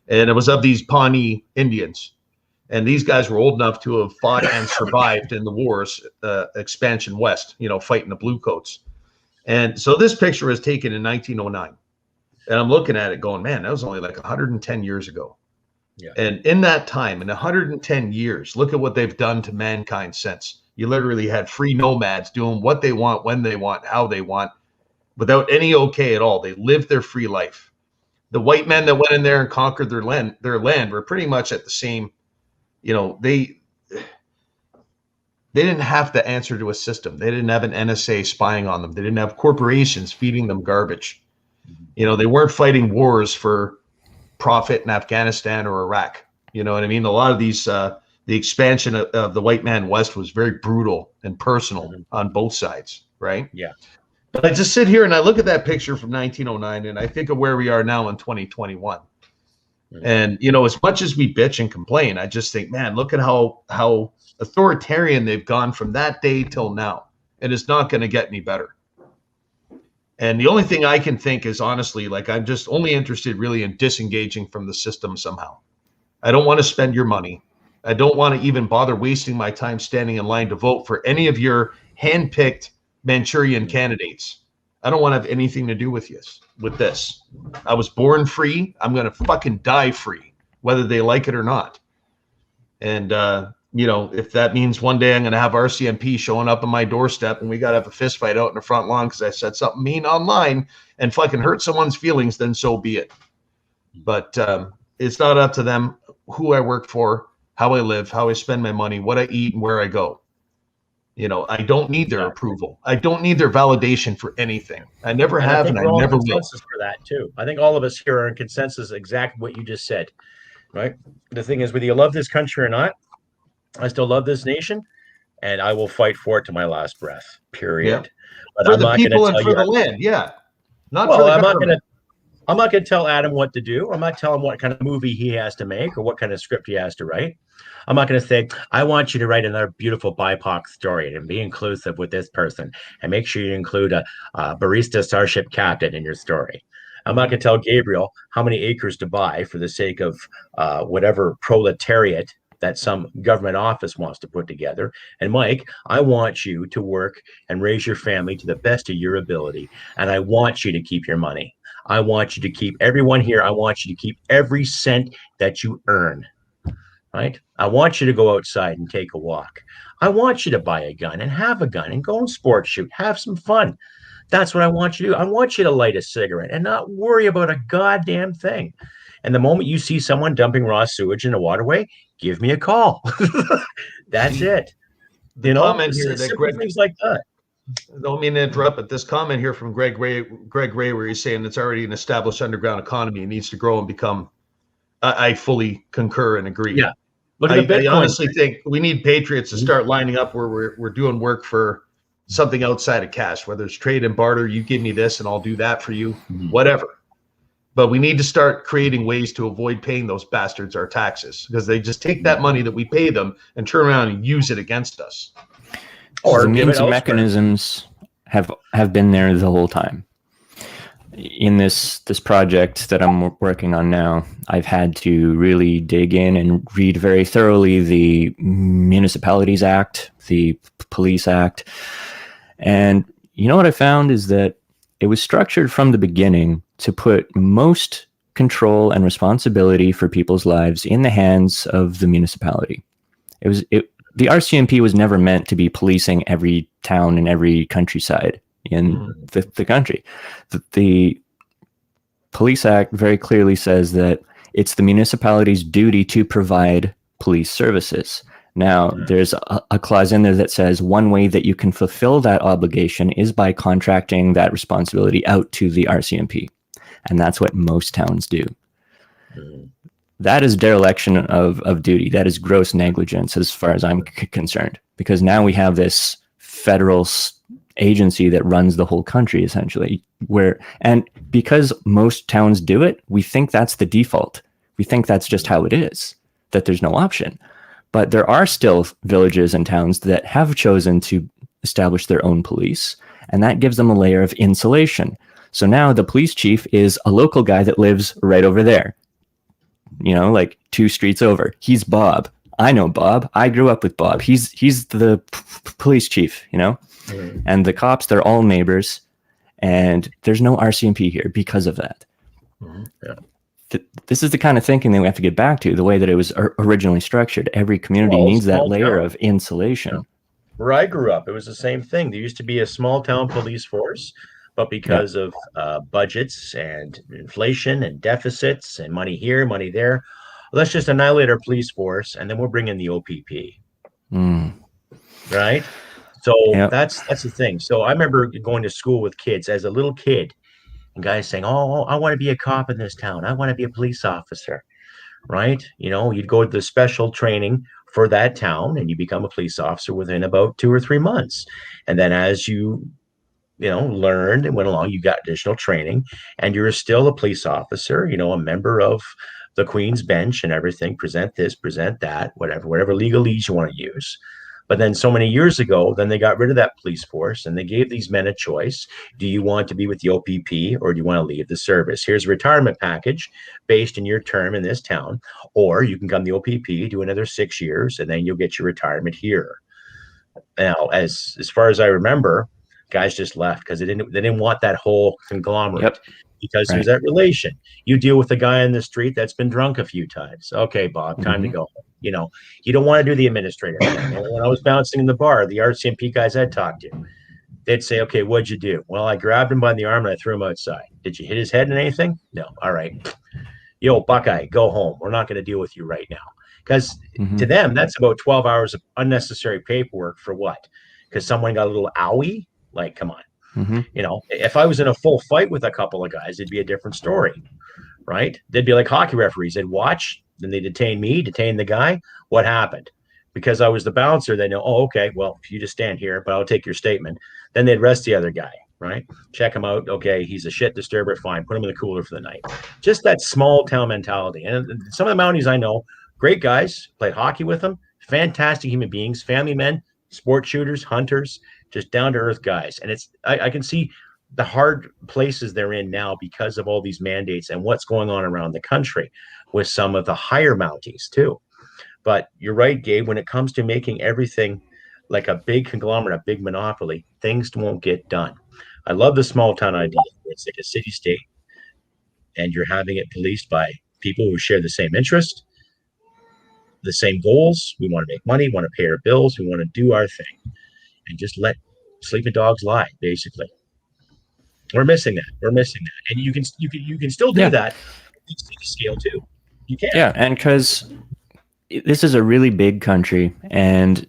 And it was of these Pawnee Indians. And these guys were old enough to have fought and survived in the wars, expansion west, fighting the Bluecoats. And so this picture was taken in 1909. And I'm looking at it going, man, that was only like 110 years ago. Yeah. And in that time, in 110 years, look at what they've done to mankind since. You literally had free nomads doing what they want, when they want, how they want, without any okay at all. They lived their free life. The white men that went in there and conquered their land were pretty much at the same, they didn't have to answer to a system. They didn't have an NSA spying on them. They didn't have corporations feeding them garbage. They weren't fighting wars for profit in Afghanistan or Iraq. You know what I mean? A lot of these, the expansion of the white man west was very brutal and personal on both sides, right? Yeah. But I just sit here and I look at that picture from 1909 and I think of where we are now in 2021. And, as much as we bitch and complain, I just think, man, look at how authoritarian they've gone from that day till now. And it's not going to get any better. And the only thing I can think is, honestly, like, I'm just only interested really in disengaging from the system somehow. I don't want to spend your money. I don't want to even bother wasting my time standing in line to vote for any of your hand-picked Manchurian candidates. I don't want to have anything to do with this. I was born free. I'm going to fucking die free, whether they like it or not. And, if that means one day I'm going to have RCMP showing up on my doorstep and we got to have a fist fight out in the front lawn because I said something mean online and fucking hurt someone's feelings, then so be it. But it's not up to them who I work for, how I live, how I spend my money, what I eat, and where I go. I don't need their approval. I don't need their validation for anything. I never have, and I never will. Consensus for that too. I think all of us here are in consensus exactly what you just said, right? The thing is, whether you love this country or not, I still love this nation, and I will fight for it to my last breath. Period. Yeah. But for I'm the not people and for the land, yeah. Not for the government. I'm not going to tell Adam what to do. I'm not telling him what kind of movie he has to make or what kind of script he has to write. I'm not going to say, I want you to write another beautiful BIPOC story and be inclusive with this person and make sure you include a barista starship captain in your story. I'm not going to tell Gabriel how many acres to buy for the sake of whatever proletariat that some government office wants to put together. And Mike, I want you to work and raise your family to the best of your ability. And I want you to keep your money. I want you to keep everyone here. I want you to keep every cent that you earn, right? I want you to go outside and take a walk. I want you to buy a gun and have a gun and go and sport shoot, have some fun. That's what I want you to do. I want you to light a cigarette and not worry about a goddamn thing. And the moment you see someone dumping raw sewage in a waterway, give me a call. That's it. Comment here that Greg, things like that. Don't mean to interrupt, but this comment here from Greg Ray, where he's saying it's already an established underground economy and needs to grow and become. I fully concur and agree. Yeah, look at I honestly think we need patriots to start lining up where we're doing work for something outside of cash, whether it's trade and barter. You give me this and I'll do that for you, whatever. But we need to start creating ways to avoid paying those bastards our taxes, because they just take that money that we pay them and turn around and use it against us. Or the means and mechanisms have been there the whole time. in this project that I'm working on now, I've had to really dig in and read very thoroughly the Municipalities Act, the Police Act. And you know what I found is that it was structured from the beginning to put most control and responsibility for people's lives in the hands of the municipality. The RCMP was never meant to be policing every town and every countryside in the country. The Police Act very clearly says that it's the municipality's duty to provide police services. Now, there's a clause in there that says one way that you can fulfill that obligation is by contracting that responsibility out to the RCMP. And that's what most towns do. That is dereliction of duty. That is gross negligence as far as I'm concerned, because now we have this federal agency that runs the whole country essentially, and because most towns do it, we think that's the default. We think that's just how it is, that there's no option. But there are still villages and towns that have chosen to establish their own police, and that gives them a layer of insulation. So now the police chief is a local guy that lives right over there, like 2 streets over. He's Bob. I know Bob. I grew up with Bob. He's the police chief, and the cops, they're all neighbors, and there's no RCMP here because of that. Yeah. This is the kind of thinking that we have to get back to, the way that it was originally structured. Every community needs that layer of insulation. Yeah. Where I grew up, it was the same thing. There used to be a small town police force, but because of budgets and inflation and deficits and money here, money there, let's just annihilate our police force, and then we'll bring in the OPP. Right? So that's the thing. So I remember going to school with kids as a little kid, and guys saying, "Oh, I want to be a cop in this town. I want to be a police officer." Right? You'd go to the special training for that town, and you become a police officer within about 2 or 3 months. And then as you learned and went along, you got additional training, and you're still a police officer, a member of the Queen's Bench and everything. Present this, present that, whatever legalese you want to use. But then so many years ago, then they got rid of that police force, and they gave these men a choice. Do you want to be with the OPP, or do you want to leave the service? Here's a retirement package based in your term in this town, or you can come to the OPP, do another 6 years, and then you'll get your retirement here. Now, as far as I remember, guys just left because they didn't want that whole conglomerate. Because there's that relation. You deal with a guy in the street that's been drunk a few times. Okay, Bob, time to go. You don't want to do the administrative thing. When I was bouncing in the bar, the RCMP guys I'd talk to, they'd say, "Okay, what'd you do?" "Well, I grabbed him by the arm and I threw him outside." "Did you hit his head in anything?" "No." "All right. Yo, Buckeye, go home. We're not going to deal with you right now." Because to them, that's about 12 hours of unnecessary paperwork for what? Because someone got a little owie? Like, come on. If I was in a full fight with a couple of guys, it'd be a different story, right? They'd be like hockey referees. They'd watch, then they detain the guy. What happened? Because I was the bouncer, they know, oh, okay, well, you just stand here, but I'll take your statement. Then they'd arrest the other guy, right? Check him out. Okay, he's a shit disturber. Fine, put him in the cooler for the night. Just that small town mentality. And some of the Mounties I know, great guys, played hockey with them, fantastic human beings, family men, sport shooters, hunters, just down-to-earth guys. And I can see the hard places they're in now because of all these mandates and what's going on around the country with some of the higher Mounties too. But you're right, Gabe, when it comes to making everything like a big conglomerate, a big monopoly, things won't get done. I love the small town idea. It's like a city state, and you're having it policed by people who share the same interest, the same goals. We want to make money, want to pay our bills, we want to do our thing. And just let sleeping dogs lie, basically. We're missing that. And you can still do that at city scale too. You can. Yeah, and because this is a really big country, and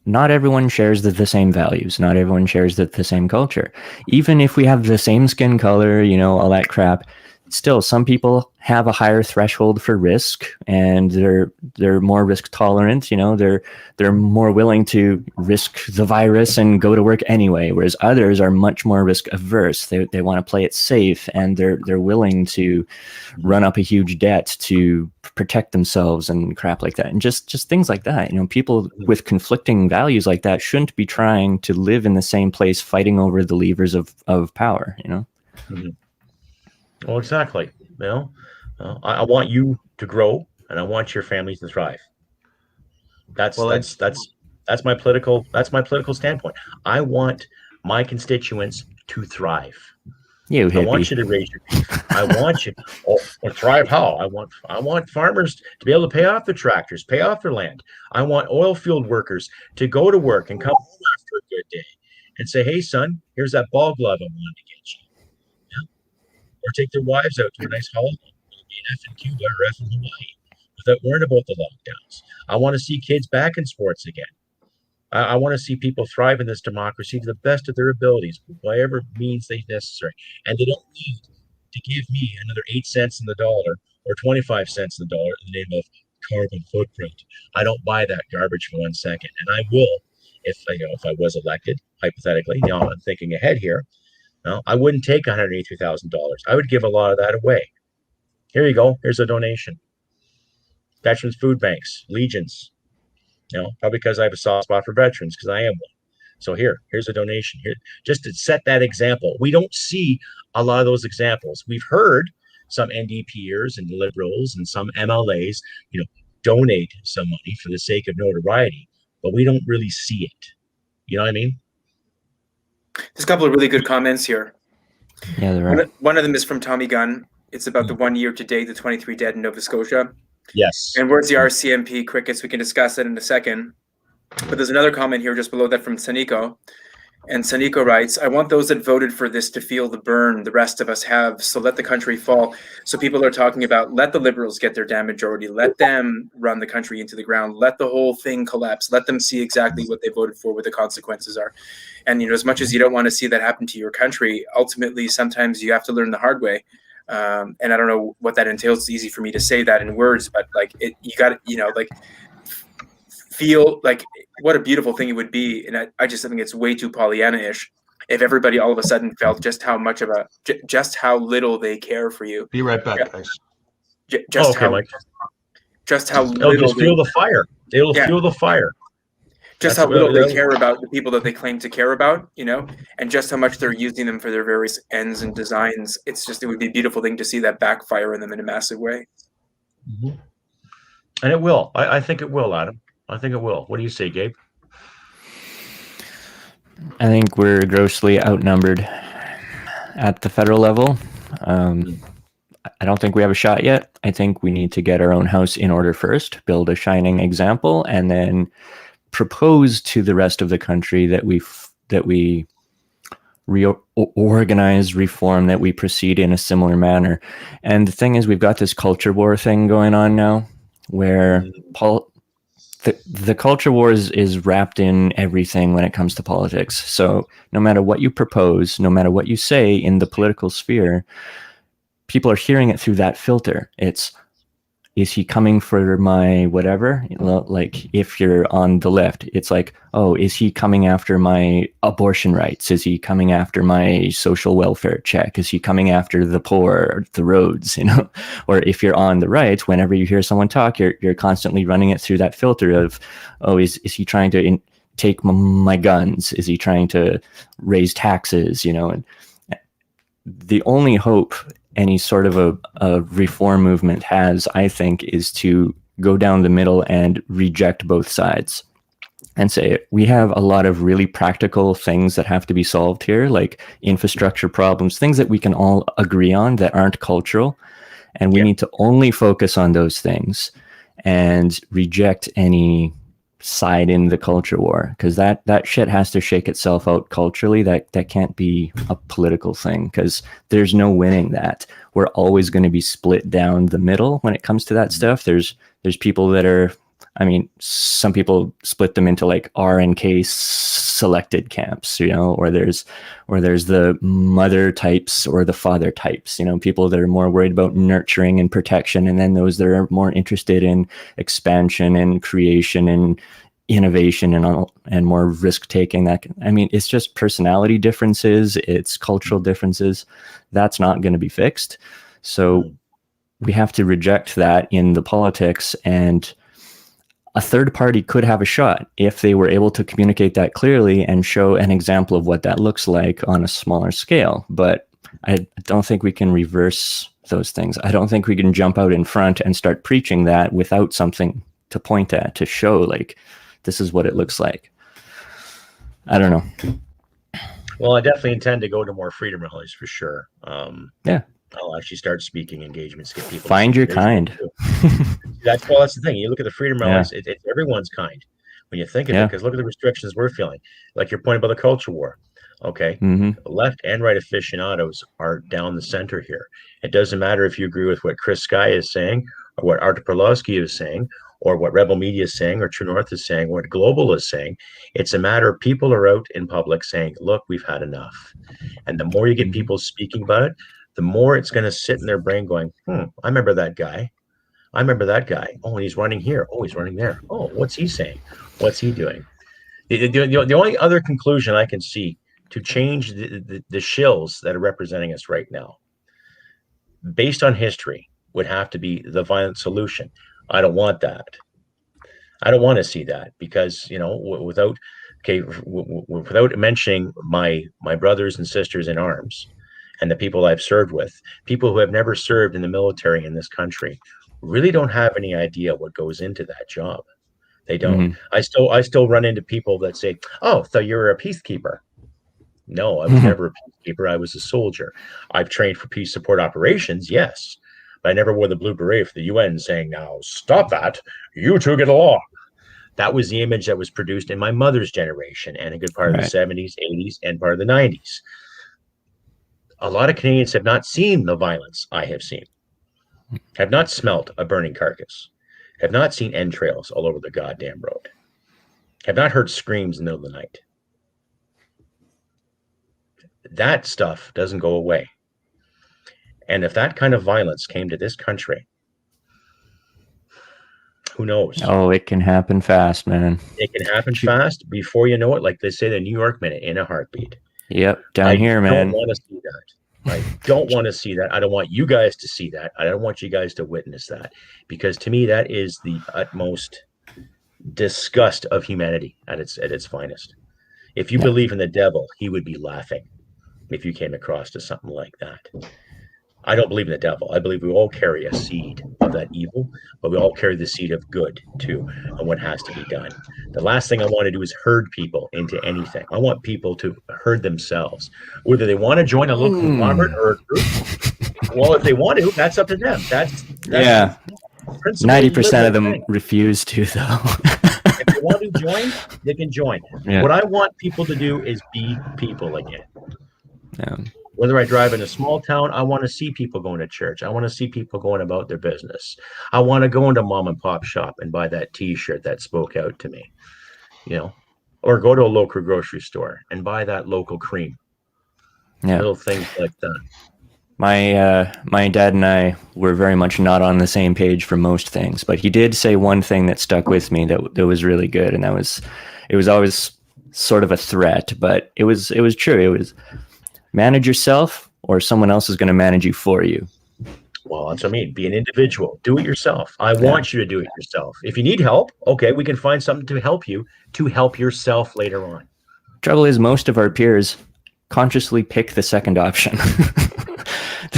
not everyone shares the same values. Not everyone shares the same culture. Even if we have the same skin color, all that crap, still some people have a higher threshold for risk, and they're more risk tolerant. They're more willing to risk the virus and go to work anyway, whereas others are much more risk averse. They want to play it safe, and they're willing to run up a huge debt to protect themselves and crap like that. And just things like that. People with conflicting values like that shouldn't be trying to live in the same place, fighting over the levers of power. Mm-hmm. Well, exactly. I want you to grow, and I want your family to thrive. That's Well, that's that's that's my political standpoint. I want my constituents to thrive. You I want hippie. you to raise your beef. I want you. Oh, or thrive how? I want farmers to be able to pay off their tractors, pay off their land. I want oil field workers to go to work and come home after a good day and say, "Hey, son, here's that ball glove I wanted to get you." Yeah? Or take their wives out to a nice holiday, maybe an F in Cuba or F in Hawaii, without worrying about the lockdowns. I want to see kids back in sports again. I want to see people thrive in this democracy to the best of their abilities, whatever means they necessary. And they don't need to give me another 8 cents in the dollar or 25 cents in the dollar in the name of carbon footprint. I don't buy that garbage for 1 second. And I will, if I was elected, hypothetically, I'm thinking ahead here. No, I wouldn't take $183,000. I would give a lot of that away. Here you go. Here's a donation. Veterans food banks, legions, probably because I have a soft spot for veterans because I am one. So here's a donation here, just to set that example. We don't see a lot of those examples. We've heard some NDPers and liberals and some MLAs, donate some money for the sake of notoriety, but we don't really see it. You know what I mean? There's a couple of really good comments here. Yeah, there are. One of them is from Tommy Gunn. It's about the 1 year to date, the 23 dead in Nova Scotia. Yes. And where's the RCMP crickets? We can discuss that in a second. But there's another comment here just below that from Saniko. And Saniko writes, I want those that voted for this to feel the burn the rest of us have. So let the country fall. So people are talking about let the Liberals get their damn majority. Let them run the country into the ground. Let the whole thing collapse. Let them see exactly what they voted for, what the consequences are. And, as much as you don't want to see that happen to your country, ultimately, sometimes you have to learn the hard way. And I don't know what that entails. It's easy for me to say that in words, but you got to, feel like what a beautiful thing it would be. And I just think it's way too Pollyanna-ish if everybody all of a sudden felt just how little they care for you. Be right back, guys. Mike. Just how They'll little just feel the fire. They'll feel the fire. Just how little they care about the people that they claim to care about, and just how much they're using them for their various ends and designs. It would be a beautiful thing to see that backfire on them in a massive way. Mm-hmm. And it will. I think it will, Adam. I think it will. What do you say, Gabe? I think we're grossly outnumbered at the federal level. I don't think we have a shot yet. I think we need to get our own house in order first, build a shining example, and then propose to the rest of the country that we reorganize, reform, that we proceed in a similar manner. And the thing is, we've got this culture war thing going on now, where the culture war is wrapped in everything when it comes to politics. So no matter what you propose, no matter what you say in the political sphere, people are hearing it through that filter. Is he coming for my whatever? Like if you're on the left, it's like, oh, is he coming after my abortion rights? Is he coming after my social welfare check? Is he coming after the poor, the roads, Or if you're on the right, whenever you hear someone talk, you're constantly running it through that filter of, oh, is he trying to take my guns? Is he trying to raise taxes? And the only hope any sort of a reform movement has, I think, is to go down the middle and reject both sides and say, we have a lot of really practical things that have to be solved here, like infrastructure problems, things that we can all agree on that aren't cultural. And we need to only focus on those things and reject any side in the culture war, because that shit has to shake itself out culturally. That can't be a political thing, because there's no winning that. We're always going to be split down the middle when it comes to that stuff. There's people that are, some people split them into like R and K selected camps, or there's the mother types or the father types, people that are more worried about nurturing and protection, and then those that are more interested in expansion and creation and innovation and more risk taking. It's just personality differences, it's cultural differences. That's not going to be fixed. So we have to reject that in the politics, and a third party could have a shot if they were able to communicate that clearly and show an example of what that looks like on a smaller scale. But I don't think we can reverse those things. I don't think we can jump out in front and start preaching that without something to point at, to show like, this is what it looks like. I don't know. Well, I definitely intend to go to more freedom rallies for sure. Yeah. I'll actually start speaking engagements, get people. Find your kind. That's the thing. You look at the freedom rallies, it's everyone's kind when you think of it, because look at the restrictions we're feeling. Like your point about the culture war. Okay. Left and right aficionados are down the center here. It doesn't matter if you agree with what Chris Sky is saying, or what Artur Pawlowski is saying, or what Rebel Media is saying, or True North is saying, what Global is saying. It's a matter of people are out in public saying, look, we've had enough. And the more you get people speaking about it, the more it's going to sit in their brain going, I remember that guy. I remember that guy. Oh, he's running here. Oh, he's running there. Oh, what's he saying? What's he doing? The only other conclusion I can see to change the shills that are representing us right now, based on history, would have to be the violent solution. I don't want that. I don't want to see that, because, without mentioning my brothers and sisters in arms and the people I've served with, people who have never served in the military in this country really don't have any idea what goes into that job. They don't. I still run into people that say, oh, so you're a peacekeeper. No, I was never a peacekeeper. I was a soldier. I've trained for peace support operations, yes. But I never wore the blue beret for the UN saying, now stop that. You two get along. That was the image that was produced in my mother's generation and a good part of the 70s, 80s, and part of the 90s. A lot of Canadians have not seen the violence I have seen, have not smelt a burning carcass, have not seen entrails all over the goddamn road, have not heard screams in the middle of the night. That stuff doesn't go away. And if that kind of violence came to this country, who knows? Oh, it can happen fast, man. It can happen fast. Before you know it, like they say, the New York Minute, in a heartbeat. Yep, down here, man. I don't want to see that. I don't want to see that. I don't want you guys to see that. I don't want you guys to witness that, because to me, that is the utmost disgust of humanity at its finest. If you believe in the devil, he would be laughing if you came across to something like that. I don't believe in the devil. I believe we all carry a seed of that evil, but we all carry the seed of good too, and what has to be done. The last thing I want to do is herd people into anything. I want people to herd themselves, whether they want to join a local conglomerate or a group. Well, if they want to, that's up to them. That's 90% of them refuse to, though. If they want to join, they can join. Yeah. What I want people to do is be people again. Yeah. Whether I drive in a small town, I want to see people going to church. I want to see people going about their business. I want to go into mom and pop shop and buy that T-shirt that spoke out to me, or go to a local grocery store and buy that local cream. Yeah. Little things like that. My dad and I were very much not on the same page for most things, but he did say one thing that stuck with me that was really good, and it was always sort of a threat, but it was true. It was, manage yourself, or someone else is going to manage you for you. Well, that's what I mean. Be an individual. Do it yourself. I want you to do it yourself. If you need help, okay, we can find something to help you to help yourself later on. Trouble is, most of our peers consciously pick the second option.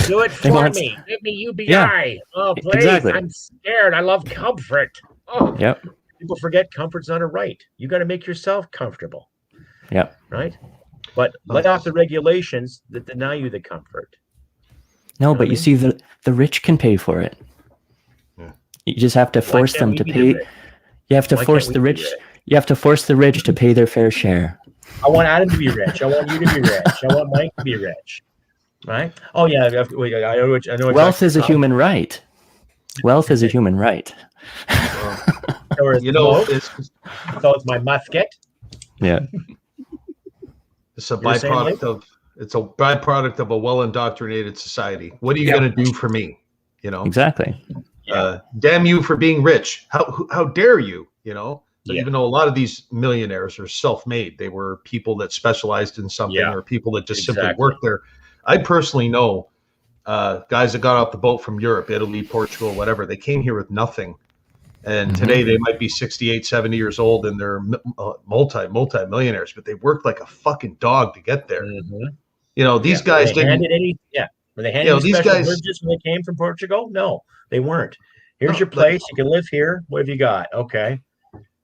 Do it for me. Give me UBI. Yeah, oh, please. Exactly. I'm scared. I love comfort. Oh, yep. People forget comfort's not a right. You got to make yourself comfortable. Yep. Right? But let off the regulations that deny you the comfort. No, but you see, the rich can pay for it. You just have to force them to pay. You have to force the rich. You have to force the rich to pay their fair share. I want Adam to be rich. I want you to be rich. I want Mike to be rich. Right? Oh yeah. I know. Wealth is a human right. Wealth is a human right. So it's my musket. Yeah. It's a byproduct of a well-indoctrinated society. What are you going to do for me? Exactly. Damn you for being rich. How dare you? So even though a lot of these millionaires are self-made, they were people that specialized in something, or people that just simply worked there. I personally know guys that got off the boat from Europe, Italy, Portugal, whatever. They came here with nothing. And today they might be 68, 70 years old, and they're multi-millionaires, but they worked like a fucking dog to get there. these guys didn't. Were they handed these special guys privileges when they came from Portugal? No, they weren't. Here's your place. You can live here. What have you got? Okay.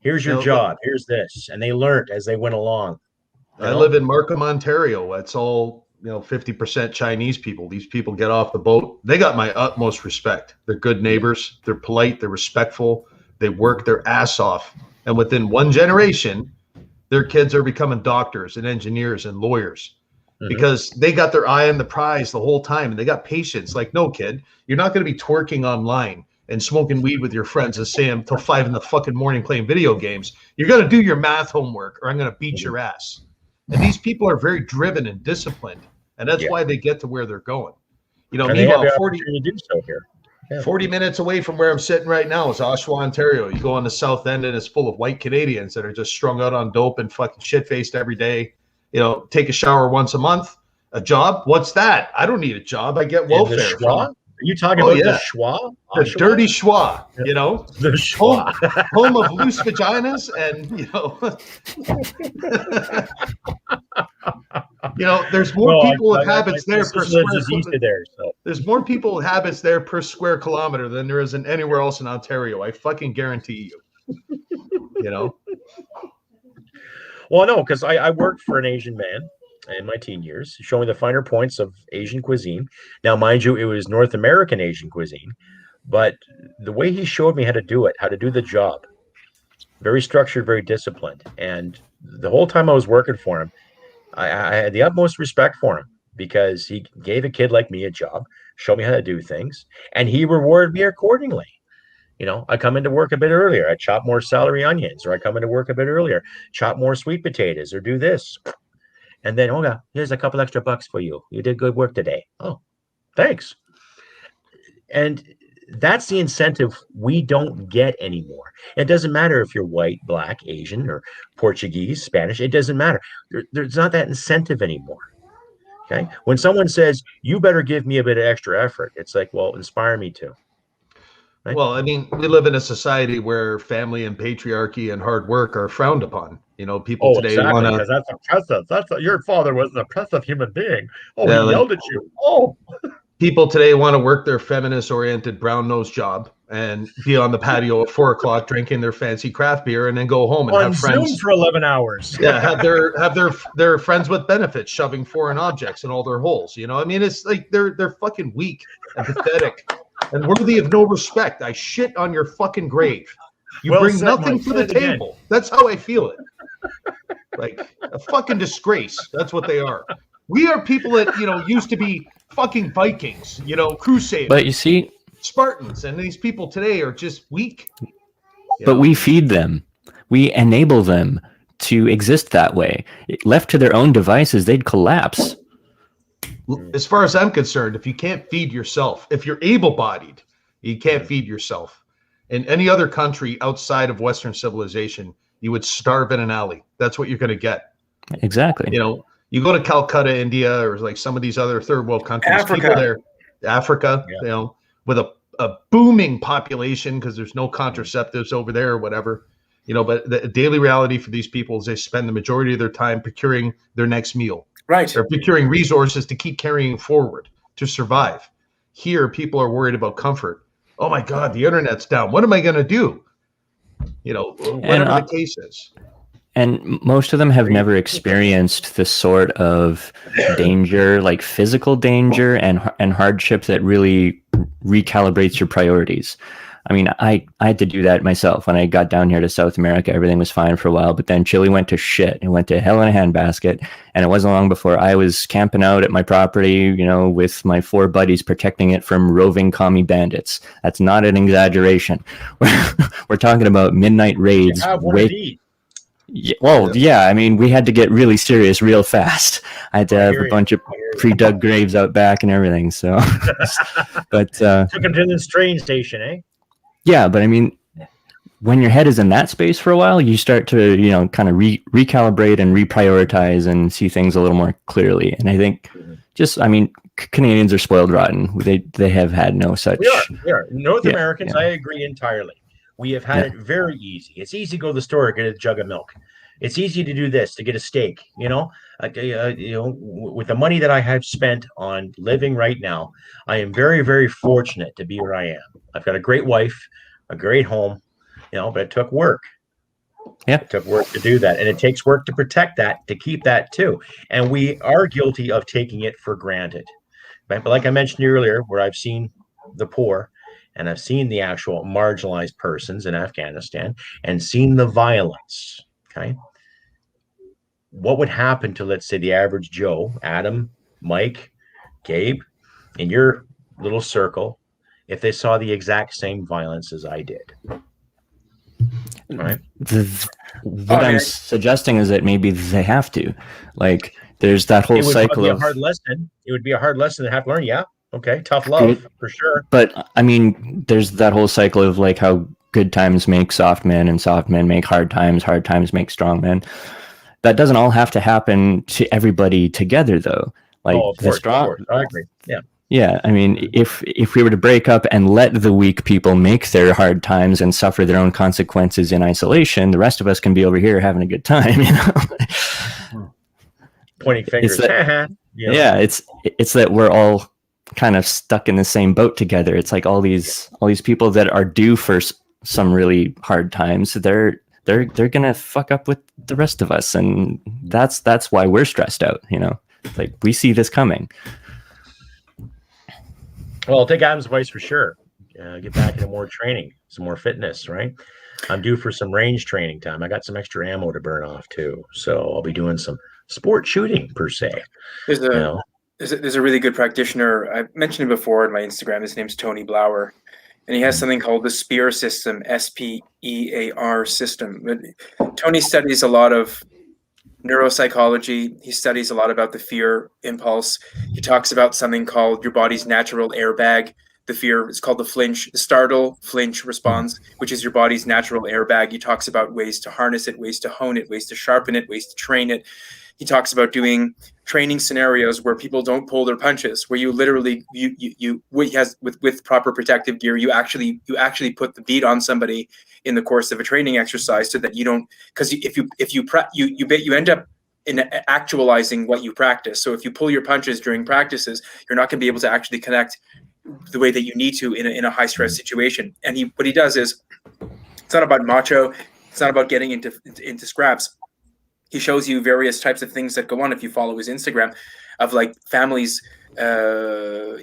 Here's your job. Here's this. And they learned as they went along. I live in Markham, Ontario. It's all 50% Chinese people. These people get off the boat. They got my utmost respect. They're good neighbors. They're polite. They're respectful. They work their ass off. And within one generation, their kids are becoming doctors and engineers and lawyers because they got their eye on the prize the whole time. And they got patience. Like, no, kid, you're not going to be twerking online and smoking weed with your friends and staying until 5 a.m. playing video games. You're going to do your math homework or I'm going to beat your ass. And these people are very driven and disciplined. And that's why they get to where they're going. Meanwhile, 40 minutes away from where I'm sitting right now is Oshawa, Ontario. You go on the south end and it's full of white Canadians that are just strung out on dope and fucking shit-faced every day. Take a shower once a month. A job? What's that? I don't need a job. I get welfare. Are you talking about the schwa? The dirty schwa, The schwa. Home of loose vaginas and, there's more people with habits there per square kilometer. There's more people with habits there per square kilometer than there is in anywhere else in Ontario. I fucking guarantee you. Well, no, because I worked for an Asian man in my teen years, showing the finer points of Asian cuisine. Now, mind you, it was North American Asian cuisine, but the way he showed me how to do it, how to do the job, very structured, very disciplined. And the whole time I was working for him, I had the utmost respect for him because he gave a kid like me a job, showed me how to do things, and he rewarded me accordingly. I come into work a bit earlier, I chop more celery onions, or I come into work a bit earlier, chop more sweet potatoes, or do this. And then, here's a couple extra bucks for you. You did good work today. Oh, thanks. And that's the incentive we don't get anymore. It doesn't matter if you're white, black, Asian, or Portuguese, Spanish. It doesn't matter. There's not that incentive anymore. Okay. When someone says, you better give me a bit of extra effort, it's like, well, inspire me to. Right? Well, I mean, we live in a society where family and patriarchy and hard work are frowned upon. People today want to. That's oppressive. Your father was an oppressive human being. Oh, he yelled at you. Oh. People today want to work their feminist-oriented brown-nosed job and be on the patio at 4 o'clock drinking their fancy craft beer, and then go home and have friends Zoom for 11 hours. have their friends with benefits shoving foreign objects in all their holes. I mean, it's like they're fucking weak and pathetic and worthy of no respect. I shit on your fucking grave. You bring nothing to the table. That's how I feel it. Like a fucking disgrace. That's what they are. We are people that, used to be fucking Vikings, Crusaders. But you see, Spartans, and these people today are just weak. But we feed them. We enable them to exist that way. Left to their own devices, they'd collapse. As far as I'm concerned, if you can't feed yourself, if you're able-bodied, you can't feed yourself. In any other country outside of Western civilization, you would starve in an alley. That's what you're going to get. Exactly. You go to Calcutta, India, or like some of these other third world countries, Africa, with a booming population because there's no contraceptives over there or whatever, but the daily reality for these people is they spend the majority of their time procuring their next meal. Right. They're procuring resources to keep carrying forward, to survive. Here, people are worried about comfort. Oh my God, the internet's down. What am I going to do? Whatever the case is. And most of them have never experienced the sort of danger, like physical danger and hardship that really recalibrates your priorities. I mean, I had to do that myself when I got down here to South America. Everything was fine for a while, but then Chile went to shit. It went to hell in a handbasket. And it wasn't long before I was camping out at my property, with my 4 buddies protecting it from roving commie bandits. That's not an exaggeration. We're talking about midnight raids. Yeah, I mean, we had to get really serious real fast. I had to have a bunch of pre-dug graves out back and everything. So, but took him to the train station, eh? Yeah, but I mean, when your head is in that space for a while, you start to, kind of recalibrate and reprioritize and see things a little more clearly. And I think Canadians are spoiled rotten. They have had no such. We are. North Americans, I agree entirely. We have had it very easy. It's easy to go to the store and get a jug of milk. It's easy to do this, to get a steak, with the money that I have spent on living right now, I am very, very fortunate to be where I am. I've got a great wife, a great home, but it took work. Yeah. It took work to do that. And it takes work to protect that, to keep that too. And we are guilty of taking it for granted. Right? But like I mentioned earlier, where I've seen the poor and I've seen the actual marginalized persons in Afghanistan and seen the violence, okay? What would happen to, let's say, the average Joe, Adam, Mike, Gabe, in your little circle, if they saw the exact same violence as I did? Right. What I'm suggesting is that maybe they have to. Like, there's that whole cycle of... a hard lesson. It would be a hard lesson to have to learn. Yeah. Okay. Tough love, for sure. But, I mean, there's that whole cycle of, like, how good times make soft men and soft men make hard times make strong men. That doesn't all have to happen to everybody together, though. Like, of course. I agree. Yeah. Yeah, I mean, if we were to break up and let the weak people make their hard times and suffer their own consequences in isolation, the rest of us can be over here having a good time, Pointing fingers. Yeah, it's that we're all kind of stuck in the same boat together. It's like all these people that are due for some really hard times. They're gonna fuck up with the rest of us, and that's why we're stressed out. Like, we see this coming. Well, I'll take Adam's advice for sure. Get back into more training, some more fitness, right? I'm due for some range training time. I got some extra ammo to burn off too. So I'll be doing some sport shooting per se. There's a really good practitioner. I mentioned him before on my Instagram. His name's Tony Blauer. And he has something called the SPEAR system, SPEAR system. But Tony studies a lot of neuropsychology. He studies a lot about the fear impulse. He talks about something called your body's natural airbag. The fear is called the flinch, the startle, flinch response, which is your body's natural airbag. He talks about ways to harness it, ways to hone it, ways to sharpen it, ways to train it. He talks about doing training scenarios where people don't pull their punches, where you literally with proper protective gear, you actually put the beat on somebody in the course of a training exercise, so that you don't, because if you end up in actualizing what you practice. So if you pull your punches during practices, you're not going to be able to actually connect the way that you need to in a high stress situation. And what he does is, it's not about macho, it's not about getting into scraps. He shows you various types of things that go on if you follow his Instagram, of like families, a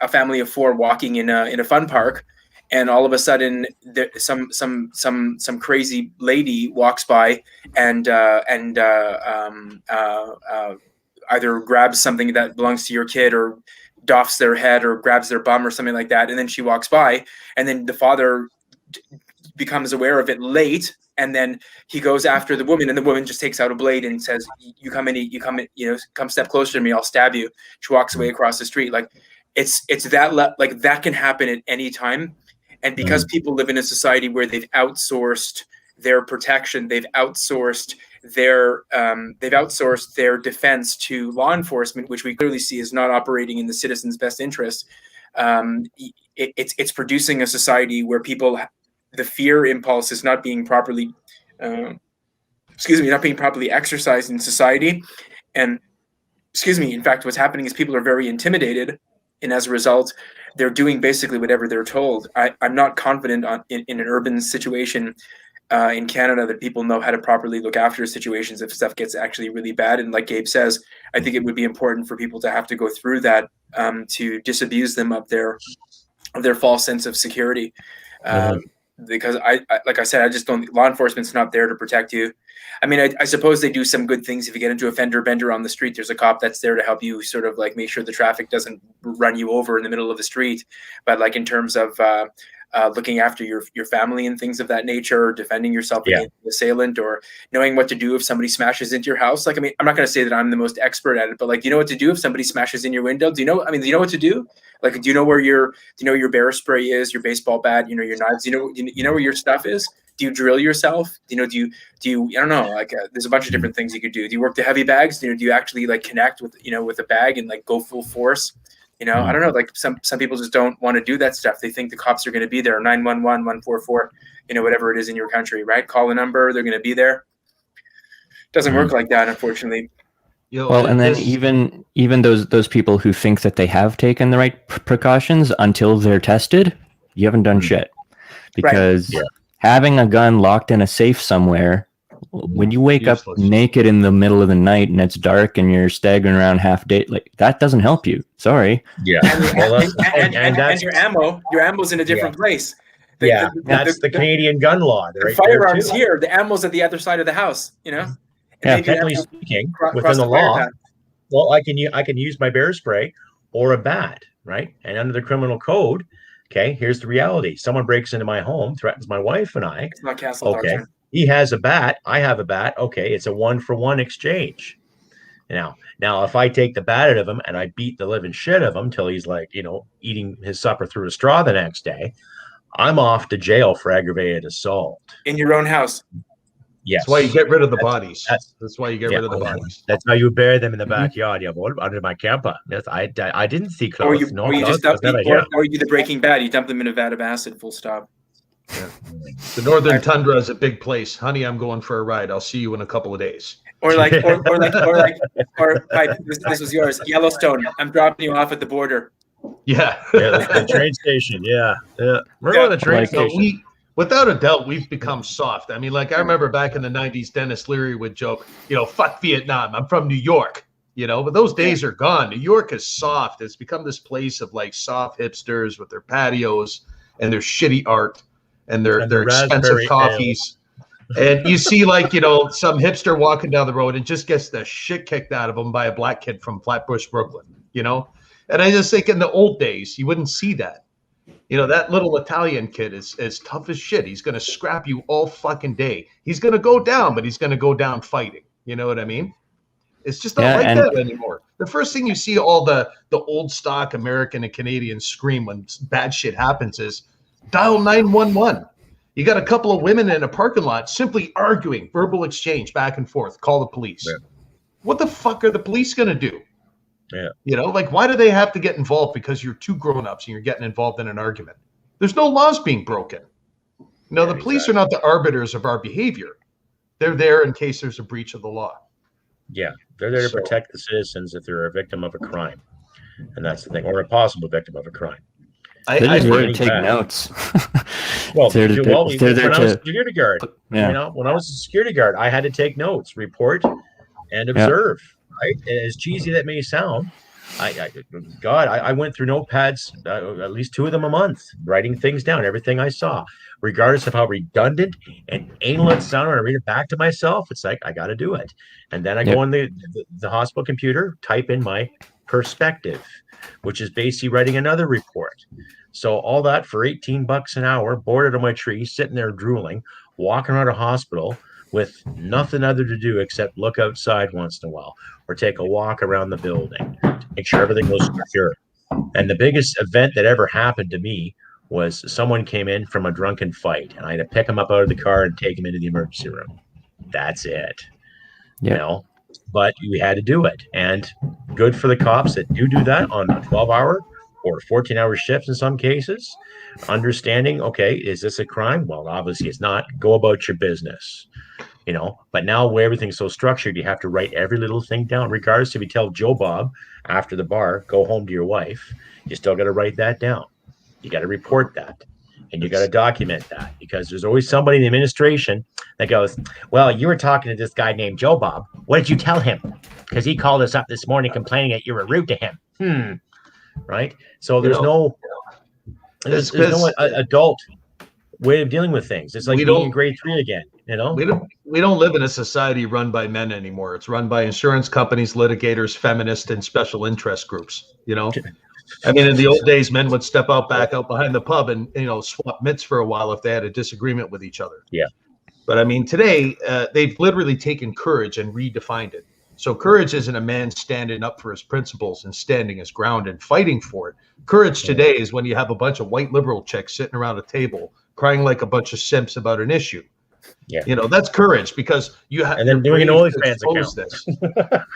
family of four walking in a fun park, and all of a sudden some crazy lady walks by and either grabs something that belongs to your kid, or doffs their head, or grabs their bum, or something like that, and then she walks by, and then the father becomes aware of it late, and then he goes after the woman, and the woman just takes out a blade and says, come step closer to me, I'll stab you. She walks away across the street. Like, it's that like that can happen at any time. And because people live in a society where they've outsourced their protection, they've outsourced their defense to law enforcement, which we clearly see is not operating in the citizens' best interest. It's producing a society where the fear impulse is not being properly, exercised in society. And, in fact, what's happening is people are very intimidated, and as a result, they're doing basically whatever they're told. I'm not confident in an urban situation in Canada that people know how to properly look after situations if stuff gets actually really bad. And like Gabe says, I think it would be important for people to have to go through that to disabuse them of their false sense of security. Because like I said, I just don't. Law enforcement's not there to protect you. I mean, I suppose they do some good things. If you get into a fender bender on the street, there's a cop that's there to help you sort of like make sure the traffic doesn't run you over in the middle of the street. But like in terms of looking after your family and things of that nature, or defending yourself against the assailant, or knowing what to do if somebody smashes into your house. Like, I mean, I'm not going to say that I'm the most expert at it, but like, you know what to do if somebody smashes in your window? Do you know what to do? Like, do you know where your bear spray is, your baseball bat, your knives, you know where your stuff is? Do you drill yourself? Do you, I don't know, like there's a bunch of different things you could do. Do you work the heavy bags? Do you actually like connect with a bag and like go full force? I don't know, like some people just don't want to do that stuff. They think the cops are going to be there, 911, 144, whatever it is in your country, right? Call a number, they're going to be there. Doesn't work like that, unfortunately. Well, and then even those people who think that they have taken the right precautions until they're tested, you haven't done shit. Because having a gun locked in a safe somewhere, when you wake up naked in the middle of the night and it's dark and you're staggering around half day, like that doesn't help you. Sorry. Yeah. And your ammo's in a different place. That's the Canadian gun law. The firearms here, the ammo's at the other side of the house, you know? Technically speaking, within the law, well, I can use my bear spray or a bat, right? And under the criminal code, okay, here's the reality. Someone breaks into my home, threatens my wife and I. It's not castle doctrine. He has a bat, I have a bat. Okay, it's a 1-for-1 exchange. Now, if I take the bat out of him and I beat the living shit of him till he's like, eating his supper through a straw the next day, I'm off to jail for aggravated assault. In your own house. Yes. That's why you get rid of the bodies. That's why you get rid of the bodies. That's how you bury them in the backyard, under my camper. Yes, I didn't see clothes. Or you do the Breaking Bad. You dump them in a vat of acid. Full stop. Yeah. The Northern Tundra is a big place, honey. I'm going for a ride. I'll see you in a couple of days. Or this was yours. Yellowstone. I'm dropping you off at the border. Yeah. The train station. Yeah. We're going to the train station. Without a doubt, we've become soft. I mean, like I remember back in the 90s, Dennis Leary would joke, fuck Vietnam. I'm from New York, but those days are gone. New York is soft. It's become this place of like soft hipsters with their patios and their shitty art and their expensive coffees. And you see like, some hipster walking down the road and just gets the shit kicked out of him by a black kid from Flatbush, Brooklyn, And I just think in the old days, you wouldn't see that. That little Italian kid is tough as shit. He's going to scrap you all fucking day. He's going to go down, but he's going to go down fighting. You know what I mean? It's just not like that anymore. The first thing you see all the old stock American and Canadians scream when bad shit happens is dial 911. You got a couple of women in a parking lot simply arguing, verbal exchange back and forth. Call the police. Yeah. What the fuck are the police going to do? Yeah. Why do they have to get involved because you're two grown-ups and you're getting involved in an argument? There's no laws being broken. The police are not the arbiters of our behavior. They're there in case there's a breach of the law. Yeah, they're there to protect the citizens if they're a victim of a crime. And that's the thing, or a possible victim of a crime. They're there to take notes. When I was a security guard, when I was a security guard, I had to take notes, report, and observe. Right? As cheesy that may sound, I went through notepads, at least 2 of them a month, writing things down, everything I saw, regardless of how redundant and anal it sounded. When I read it back to myself, it's like, I got to do it. And then I go on the hospital computer, type in my perspective, which is basically writing another report. So all that for $18 an hour, boarded on my tree, sitting there drooling, walking around a hospital with nothing other to do except look outside once in a while or take a walk around the building, make sure everything was secure. And the biggest event that ever happened to me was someone came in from a drunken fight, and I had to pick him up out of the car and take him into the emergency room. That's it. But we had to do it. And good for the cops that do that on a 12-hour or 14-hour shifts in some cases, understanding, okay, is this a crime? Well, obviously it's not. Go about your business. But now where everything's so structured, you have to write every little thing down, regardless if you tell Joe Bob after the bar, go home to your wife, you still got to write that down. You got to report that, and you got to document that, because there's always somebody in the administration that goes, well, you were talking to this guy named Joe Bob. What did you tell him? Because he called us up this morning complaining that you were rude to him. Right? So there's no adult way of dealing with things. It's like being in grade 3 again. We don't live in a society run by men anymore. It's run by insurance companies, litigators, feminists, and special interest groups. I mean, in the old days, men would step back out behind the pub and swap mitts for a while if they had a disagreement with each other. Yeah. But I mean, today they've literally taken courage and redefined it. So courage isn't a man standing up for his principles and standing his ground and fighting for it. Courage today is when you have a bunch of white liberal chicks sitting around a table crying like a bunch of simps about an issue. Yeah, that's courage, because you have, and then doing an OnlyFans account. This.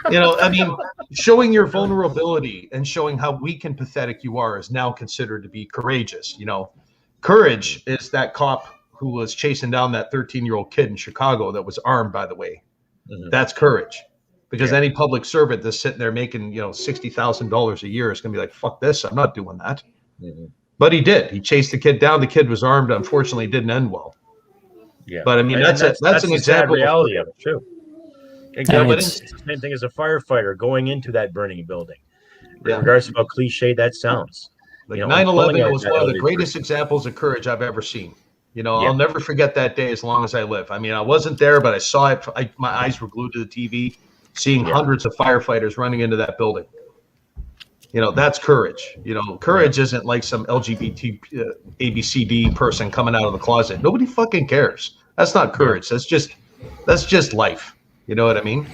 I mean, showing your vulnerability and showing how weak and pathetic you are is now considered to be courageous. Courage is that cop who was chasing down that 13-year-old kid in Chicago that was armed, by the way. That's courage. Because any public servant that's sitting there making, $60,000 a year is going to be like, fuck this, I'm not doing that. But he did. He chased the kid down. The kid was armed. Unfortunately, it didn't end well. Yeah. But I mean, that's an example reality of it too. Exactly. It's the same thing as a firefighter going into that burning building. Regardless of how cliche that sounds. Like 9/11 was one of the greatest examples of courage I've ever seen. I'll never forget that day as long as I live. I mean, I wasn't there, but I saw it. My eyes were glued to the TV, seeing hundreds of firefighters running into that building. That's courage. Courage isn't like some LGBT ABCD person coming out of the closet. Nobody fucking cares. That's not courage. That's just life. You know what I mean?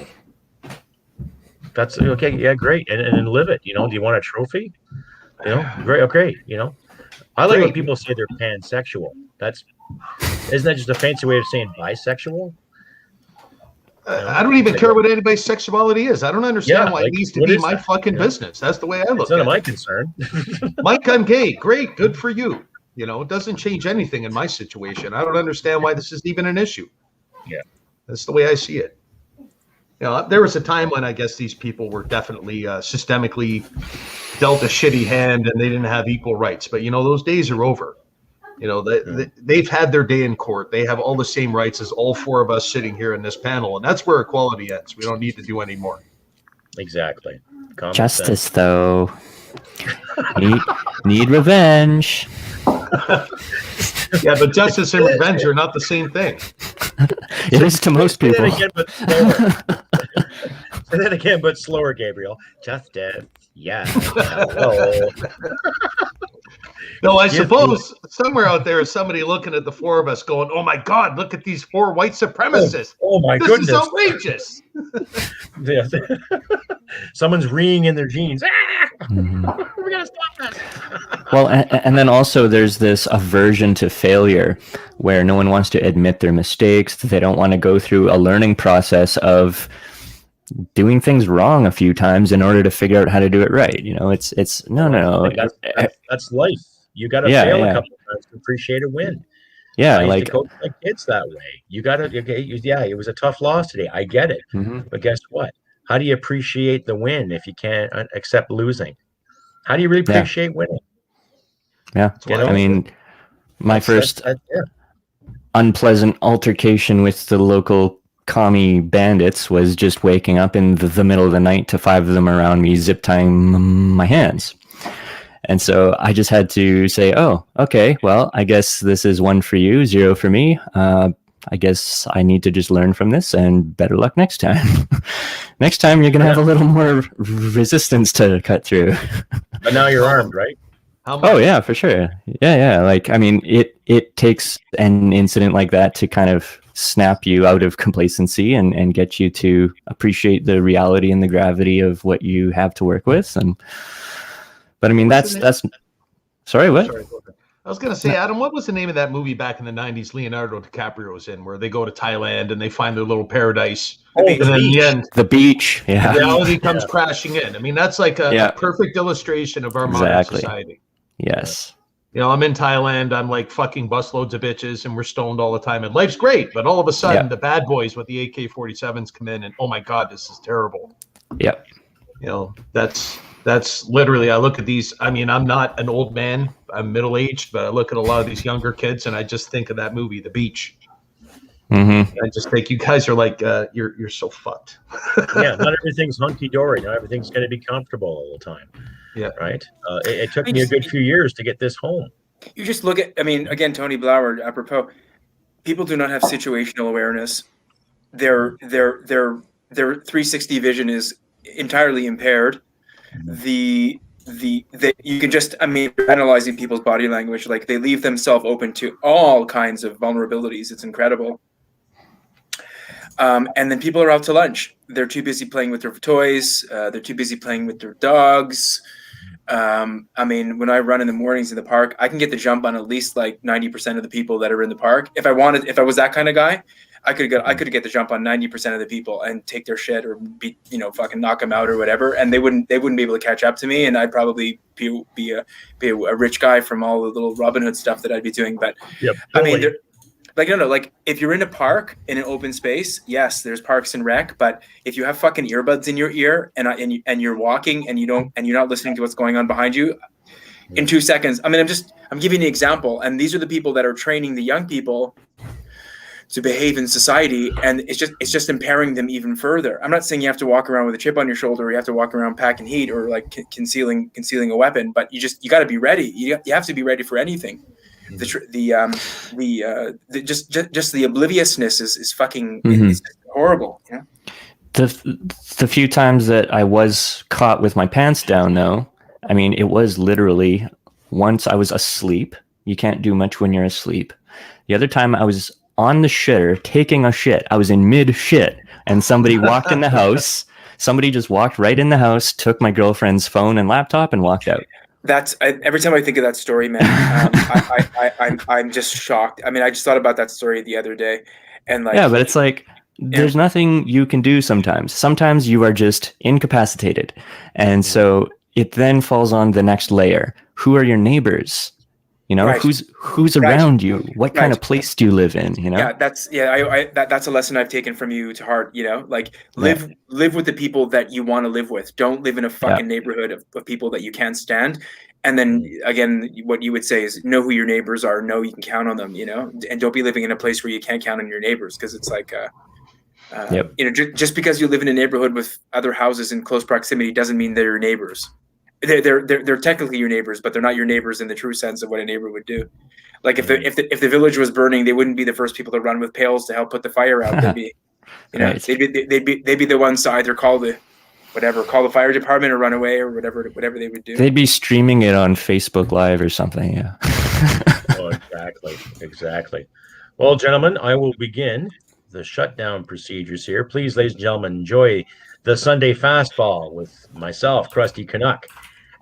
That's okay. Yeah, great. And live it. Do you want a trophy? Great. Okay. I like when people say they're pansexual. Isn't that just a fancy way of saying bisexual? I don't even care what anybody's sexuality is. I don't understand why it needs to be my fucking business. That's the way I look at it. It's none of my concern. Mike, I'm gay. Great. Good for you. It doesn't change anything in my situation. I don't understand why this is even an issue. Yeah. That's the way I see it. There was a time when I guess these people were definitely systemically dealt a shitty hand and they didn't have equal rights. But, those days are over. They've had their day in court. They have all the same rights as all four of us sitting here in this panel. And that's where equality ends. We don't need to do any more. Exactly. Common Justice, though. Need revenge. Yeah, but justice and revenge are not the same thing. It is to most people. Say that again, but slower, Gabriel. Justice. Yeah. Hello. No, I suppose somewhere out there is somebody looking at the four of us going, oh my God, look at these four white supremacists. Oh my goodness. This is outrageous. Someone's reeing in their jeans. We're going to stop this. Well, and then also there's this aversion to failure where no one wants to admit their mistakes. They don't want to go through a learning process of doing things wrong a few times in order to figure out how to do it right. It's no. That's life. You got to fail a couple of times to appreciate a win. Yeah, I used to coach my kids that way. You got to, it was a tough loss today. I get it. But guess what? How do you appreciate the win if you can't accept losing? How do you really appreciate winning? Yeah. I mean, my first unpleasant altercation with the local commie bandits was just waking up in the middle of the night to five of them around me zip tying my hands. And so I just had to say, oh, okay, well, I guess this is 1 for you, 0 for me. I guess I need to just learn from this and better luck next time. Next time you're going to have a little more resistance to cut through. But now you're armed, right? Oh, yeah, for sure. Yeah. Like, I mean, it takes an incident like that to kind of snap you out of complacency and get you to appreciate the reality and the gravity of what you have to work with. But I mean, that's sorry, what? Sorry, I was going to say, Adam, what was the name of that movie back in the 90s Leonardo DiCaprio was in, where they go to Thailand and they find their little paradise? And then in the end, the beach. Yeah. Reality comes crashing in. I mean, that's like a perfect illustration of our modern society. Yes. I'm in Thailand. I'm like fucking busloads of bitches and we're stoned all the time. And life's great. But all of a sudden, the bad boys with the AK-47s come in and, oh my God, this is terrible. Yep. That's literally, I look at these. I mean, I'm not an old man. I'm middle-aged, but I look at a lot of these younger kids and I just think of that movie, The Beach. Mm-hmm. I just think you guys are like, you're so fucked. Yeah, not everything's hunky-dory. Not everything's going to be comfortable all the time. Yeah. Right? It took me a good few years to get this home. You just look at, I mean, again, Tony Blauer, apropos, people do not have situational awareness. Their 360 vision is entirely impaired. You can just, I mean, analyzing people's body language, like they leave themselves open to all kinds of vulnerabilities. It's incredible. And then people are out to lunch. They're too busy playing with their toys. They're too busy playing with their dogs. I mean, when I run in the mornings in the park, I can get the jump on at least like 90% of the people that are in the park. If I was that kind of guy, I could get the jump on 90% of the people and take their shit or fucking knock them out or whatever. And they wouldn't be able to catch up to me. And I'd probably be a rich guy from all the little Robin Hood stuff that I'd be doing. But yep, totally. I mean, Like, no, like if you're in a park in an open space, yes, there's Parks and Rec. But if you have fucking earbuds in your ear and you're walking and you're not listening to what's going on behind you, in 2 seconds. I mean, I'm giving you an example, and these are the people that are training the young people to behave in society, and it's just impairing them even further. I'm not saying you have to walk around with a chip on your shoulder, or you have to walk around packing heat, or like concealing a weapon. But you got to be ready. You have to be ready for anything. Just the obliviousness is fucking it's horrible. You know? The few times that I was caught with my pants down, though, I mean, it was literally once I was asleep. You can't do much when you're asleep. The other time I was on the shitter taking a shit. I was in mid shit, and somebody walked in the house. Somebody just walked right in the house, took my girlfriend's phone and laptop, and walked out. Every time I think of that story, man, I'm just shocked. I mean, I just thought about that story the other day, and like, yeah, but it's like there's nothing you can do sometimes. Sometimes you are just incapacitated, and so it then falls on the next layer. Who are your neighbors? You know, right. who's around you? What kind of place do you live in? You know, that's a lesson I've taken from you to heart. You know, like live with the people that you want to live with. Don't live in a fucking neighborhood of people that you can't stand. And then again, what you would say is know who your neighbors are. Know you can count on them. You know, and don't be living in a place where you can't count on your neighbors, because it's like, you know, just because you live in a neighborhood with other houses in close proximity doesn't mean they're your neighbors. They're technically your neighbors, but they're not your neighbors in the true sense of what a neighbor would do. Like if the village was burning, they wouldn't be the first people to run with pails to help put the fire out. They'd be, you know, right. they'd be the ones to either call the fire department or run away or whatever they would do. They'd be streaming it on Facebook Live or something. Yeah. Oh, exactly. Well, gentlemen, I will begin the shutdown procedures here. Please, ladies and gentlemen, enjoy the Sunday Fastball with myself, Crusty Canuck,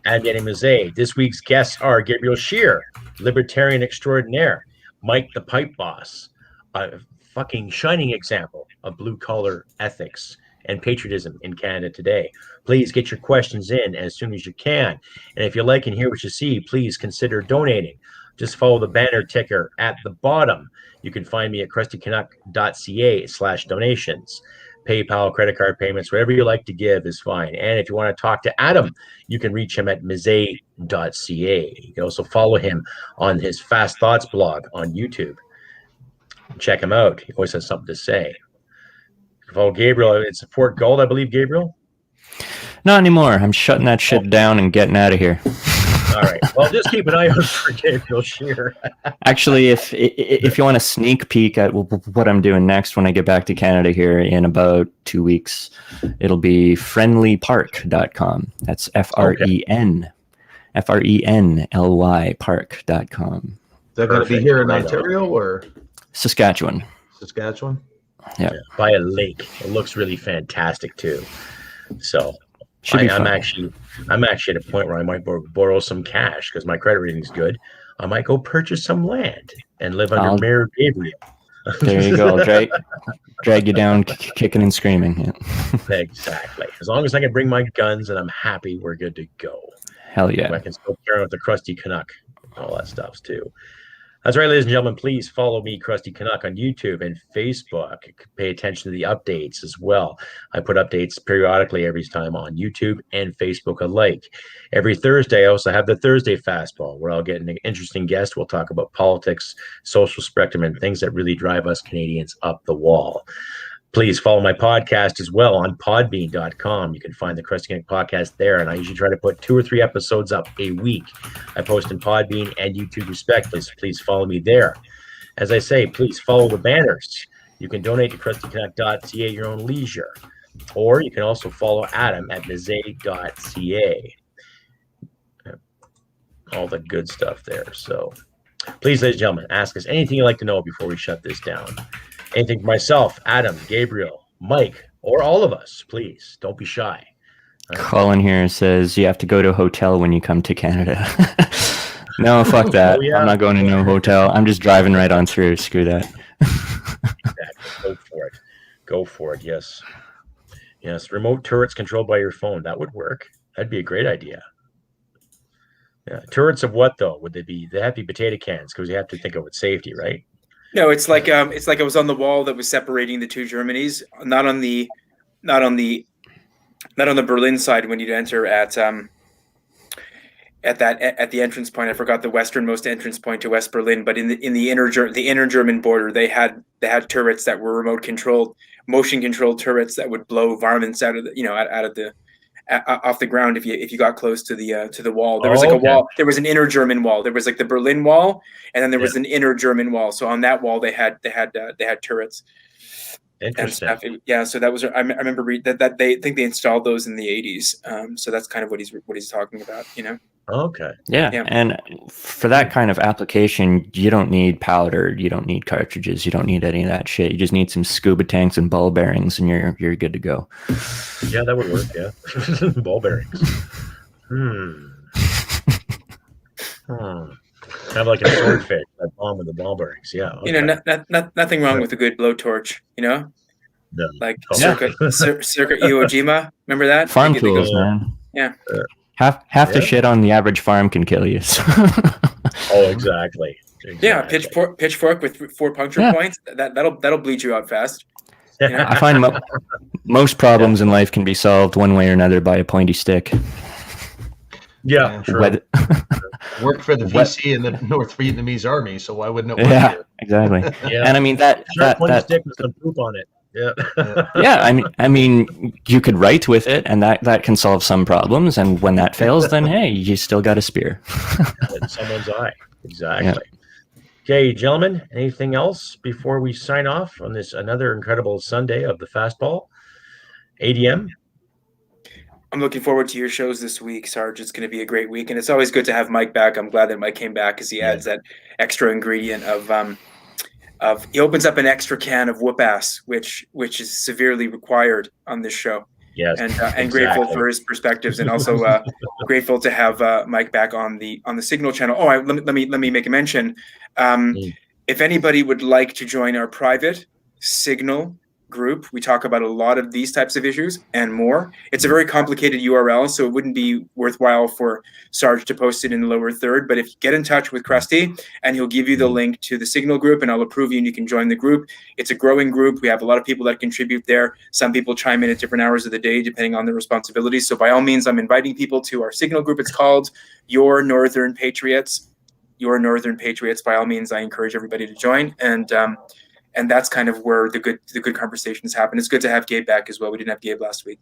and ADM mezei. This week's guests are Gabriel Scheer, libertarian extraordinaire, Mike the Pipe Boss, a fucking shining example of blue-collar ethics and patriotism in Canada today. Please get your questions in as soon as you can. And if you like and hear what you see, please consider donating. Just follow the banner ticker at the bottom. You can find me at crustycanuck.ca/donations. PayPal, credit card payments, whatever you like to give is fine. And if you want to talk to Adam, you can reach him at mezei.ca. You can also follow him on his Fast Thoughts blog on YouTube. Check him out. He always has something to say. Follow Gabriel at Support Gold, I believe, Gabriel? Not anymore. I'm shutting that shit down and getting out of here. All right. Well, just keep an eye out for Gabriel Scheer. Actually, if you want a sneak peek at what I'm doing next when I get back to Canada here in about 2 weeks, it'll be friendlypark.com. That's FRENLY park.com. Is that going to be here in Ontario or Saskatchewan? Yeah. By a lake. It looks really fantastic too. So I'm actually at a point where I might borrow some cash because my credit rating is good. I might go purchase some land and live under Mayor Gabriel. There you go. Drag you down, kicking and screaming. Yeah. Exactly. As long as I can bring my guns and I'm happy, we're good to go. Hell yeah. I can still carry with the Crusty Canuck and all that stuff too. That's right, ladies and gentlemen. Please follow me, Crusty Canuck, on YouTube and Facebook. Pay attention to the updates as well. I put updates periodically every time on YouTube and Facebook alike. Every Thursday, I also have the Thursday Fastball, where I'll get an interesting guest. We'll talk about politics, social spectrum, and things that really drive us Canadians up the wall. Please follow my podcast as well on podbean.com. You can find the Crusty Canuck podcast there, and I usually try to put 2 or 3 episodes up a week. I post in Podbean and YouTube respectively, so please follow me there. As I say, please follow the banners. You can donate to crustycanuck.ca at your own leisure, or you can also follow Adam at mezei.ca. All the good stuff there. So please, ladies and gentlemen, ask us anything you'd like to know before we shut this down. Anything for myself, Adam, Gabriel, Mike, or all of us, please don't be shy. Colin here says you have to go to a hotel when you come to Canada. No, fuck that. Oh, yeah. I'm not going to no hotel. I'm just driving right on through. Screw that. Exactly. Go for it. Yes. Remote turrets controlled by your phone. That would work. That'd be a great idea. Yeah. Turrets of what though? Would they be? They have to be potato cans because you have to think of it safety, right? No, it's like it was on the wall that was separating the two Germanys, not on the Berlin side when you'd enter at the entrance point. I forgot the westernmost entrance point to West Berlin, but in the inner German border, they had turrets that were motion controlled turrets that would blow varmints out of the off the ground if you got close to the wall. There was a wall. There was an inner German wall. There was like the Berlin wall, and then there was an inner German wall. So on that wall, they had turrets. Interesting. And stuff. Yeah, so that was. I remember that they think they installed those in the 80s. So that's kind of what he's talking about. Okay. Yeah. And for that kind of application, you don't need powder, you don't need cartridges, you don't need any of that shit. You just need some scuba tanks and ball bearings, and you're good to go. Yeah, that would work. Yeah, ball bearings. Kind of like a swordfish, that bomb with the ball bearings. Yeah. Okay. Nothing wrong with a good blowtorch. No. Like Circuit Iwo Jima. Remember that? Farm tools, man. Yeah. Half the shit on the average farm can kill you. So. Oh, exactly. Yeah, pitchfork with 4 puncture points. That'll bleed you out fast. I find most problems in life can be solved one way or another by a pointy stick. Yeah, true. Worked for the VC in the North Vietnamese army, so why wouldn't it work? Yeah, here? exactly. Yeah. And I mean that stick with some poop on it. Yeah. Yeah, I mean, you could write with it, and that can solve some problems. And when that fails, then hey, you still got a spear. In someone's eye. Exactly. Yeah. Okay, gentlemen, anything else before we sign off on this another incredible Sunday of the Fastball? ADM? I'm looking forward to your shows this week, Sarge. It's going to be a great week, and it's always good to have Mike back. I'm glad that Mike came back because he adds that extra ingredient of he opens up an extra can of whoop ass, which is severely required on this show. Yes, and exactly. Grateful for his perspectives, and also grateful to have Mike back on the Signal channel. Oh, let me make a mention. If anybody would like to join our private Signal group, we talk about a lot of these types of issues and more. It's a very complicated URL, so it wouldn't be worthwhile for Sarge to post it in the lower third. But if you get in touch with Crusty, and he'll give you the link to the Signal group, and I'll approve you, and you can join the group. It's a growing group. We have a lot of people that contribute there. Some people chime in at different hours of the day, depending on their responsibilities. So by all means, I'm inviting people to our Signal group. It's called Your Northern Patriots. Your Northern Patriots. By all means, I encourage everybody to join. And that's kind of where the good conversations happen. It's good to have Gabe back as well. We didn't have Gabe last week.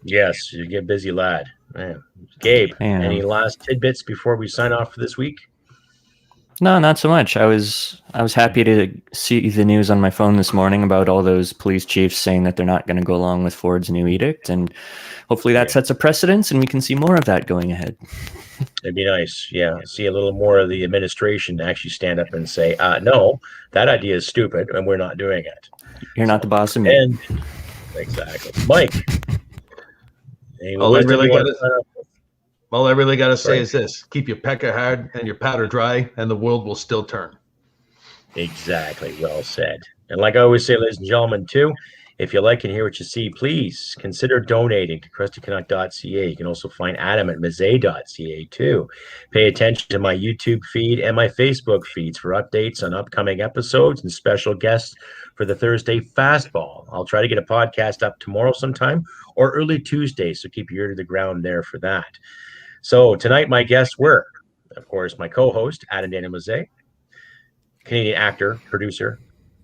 Yes, you get busy, lad. Man. Gabe, any last tidbits before we sign off for this week? No, not so much. I was happy to see the news on my phone this morning about all those police chiefs saying that they're not going to go along with Ford's new edict, and hopefully that sets a precedence, and we can see more of that going ahead. It'd be nice, yeah. See a little more of the administration actually stand up and say, no, that idea is stupid, and we're not doing it. You're not the boss of me. Exactly. Mike. All I really got to say is this: keep your pecker hard and your powder dry, and the world will still turn. Exactly. Well said. And like I always say, ladies and gentlemen, too, if you like and hear what you see, please consider donating to CrustyCanuck.ca. You can also find Adam at mezei.ca too. Pay attention to my YouTube feed and my Facebook feeds for updates on upcoming episodes and special guests for the Thursday Fastball. I'll try to get a podcast up tomorrow sometime or early Tuesday, so keep your ear to the ground there for that. So tonight my guests were, of course, my co-host, Adam Mezei, Canadian actor, producer,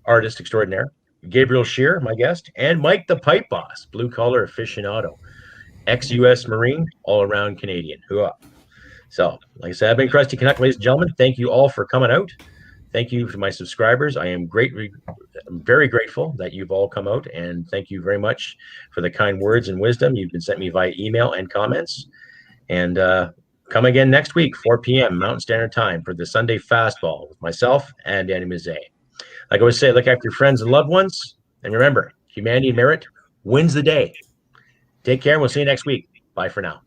artist extraordinaire, Gabriel Scheer, my guest, and Mike the Pipe Boss, blue-collar aficionado, ex-U.S. Marine, all-around Canadian. Hooah. So, like I said, I've been Crusty Canuck, ladies and gentlemen. Thank you all for coming out. Thank you to my subscribers. I am very grateful that you've all come out, and thank you very much for the kind words and wisdom you've been sent me via email and comments. And come again next week, 4 p.m. Mountain Standard Time for the Sunday Fastball with myself and Danny Mezei. Like I always say, look after your friends and loved ones. And remember, humanity and merit wins the day. Take care, and we'll see you next week. Bye for now.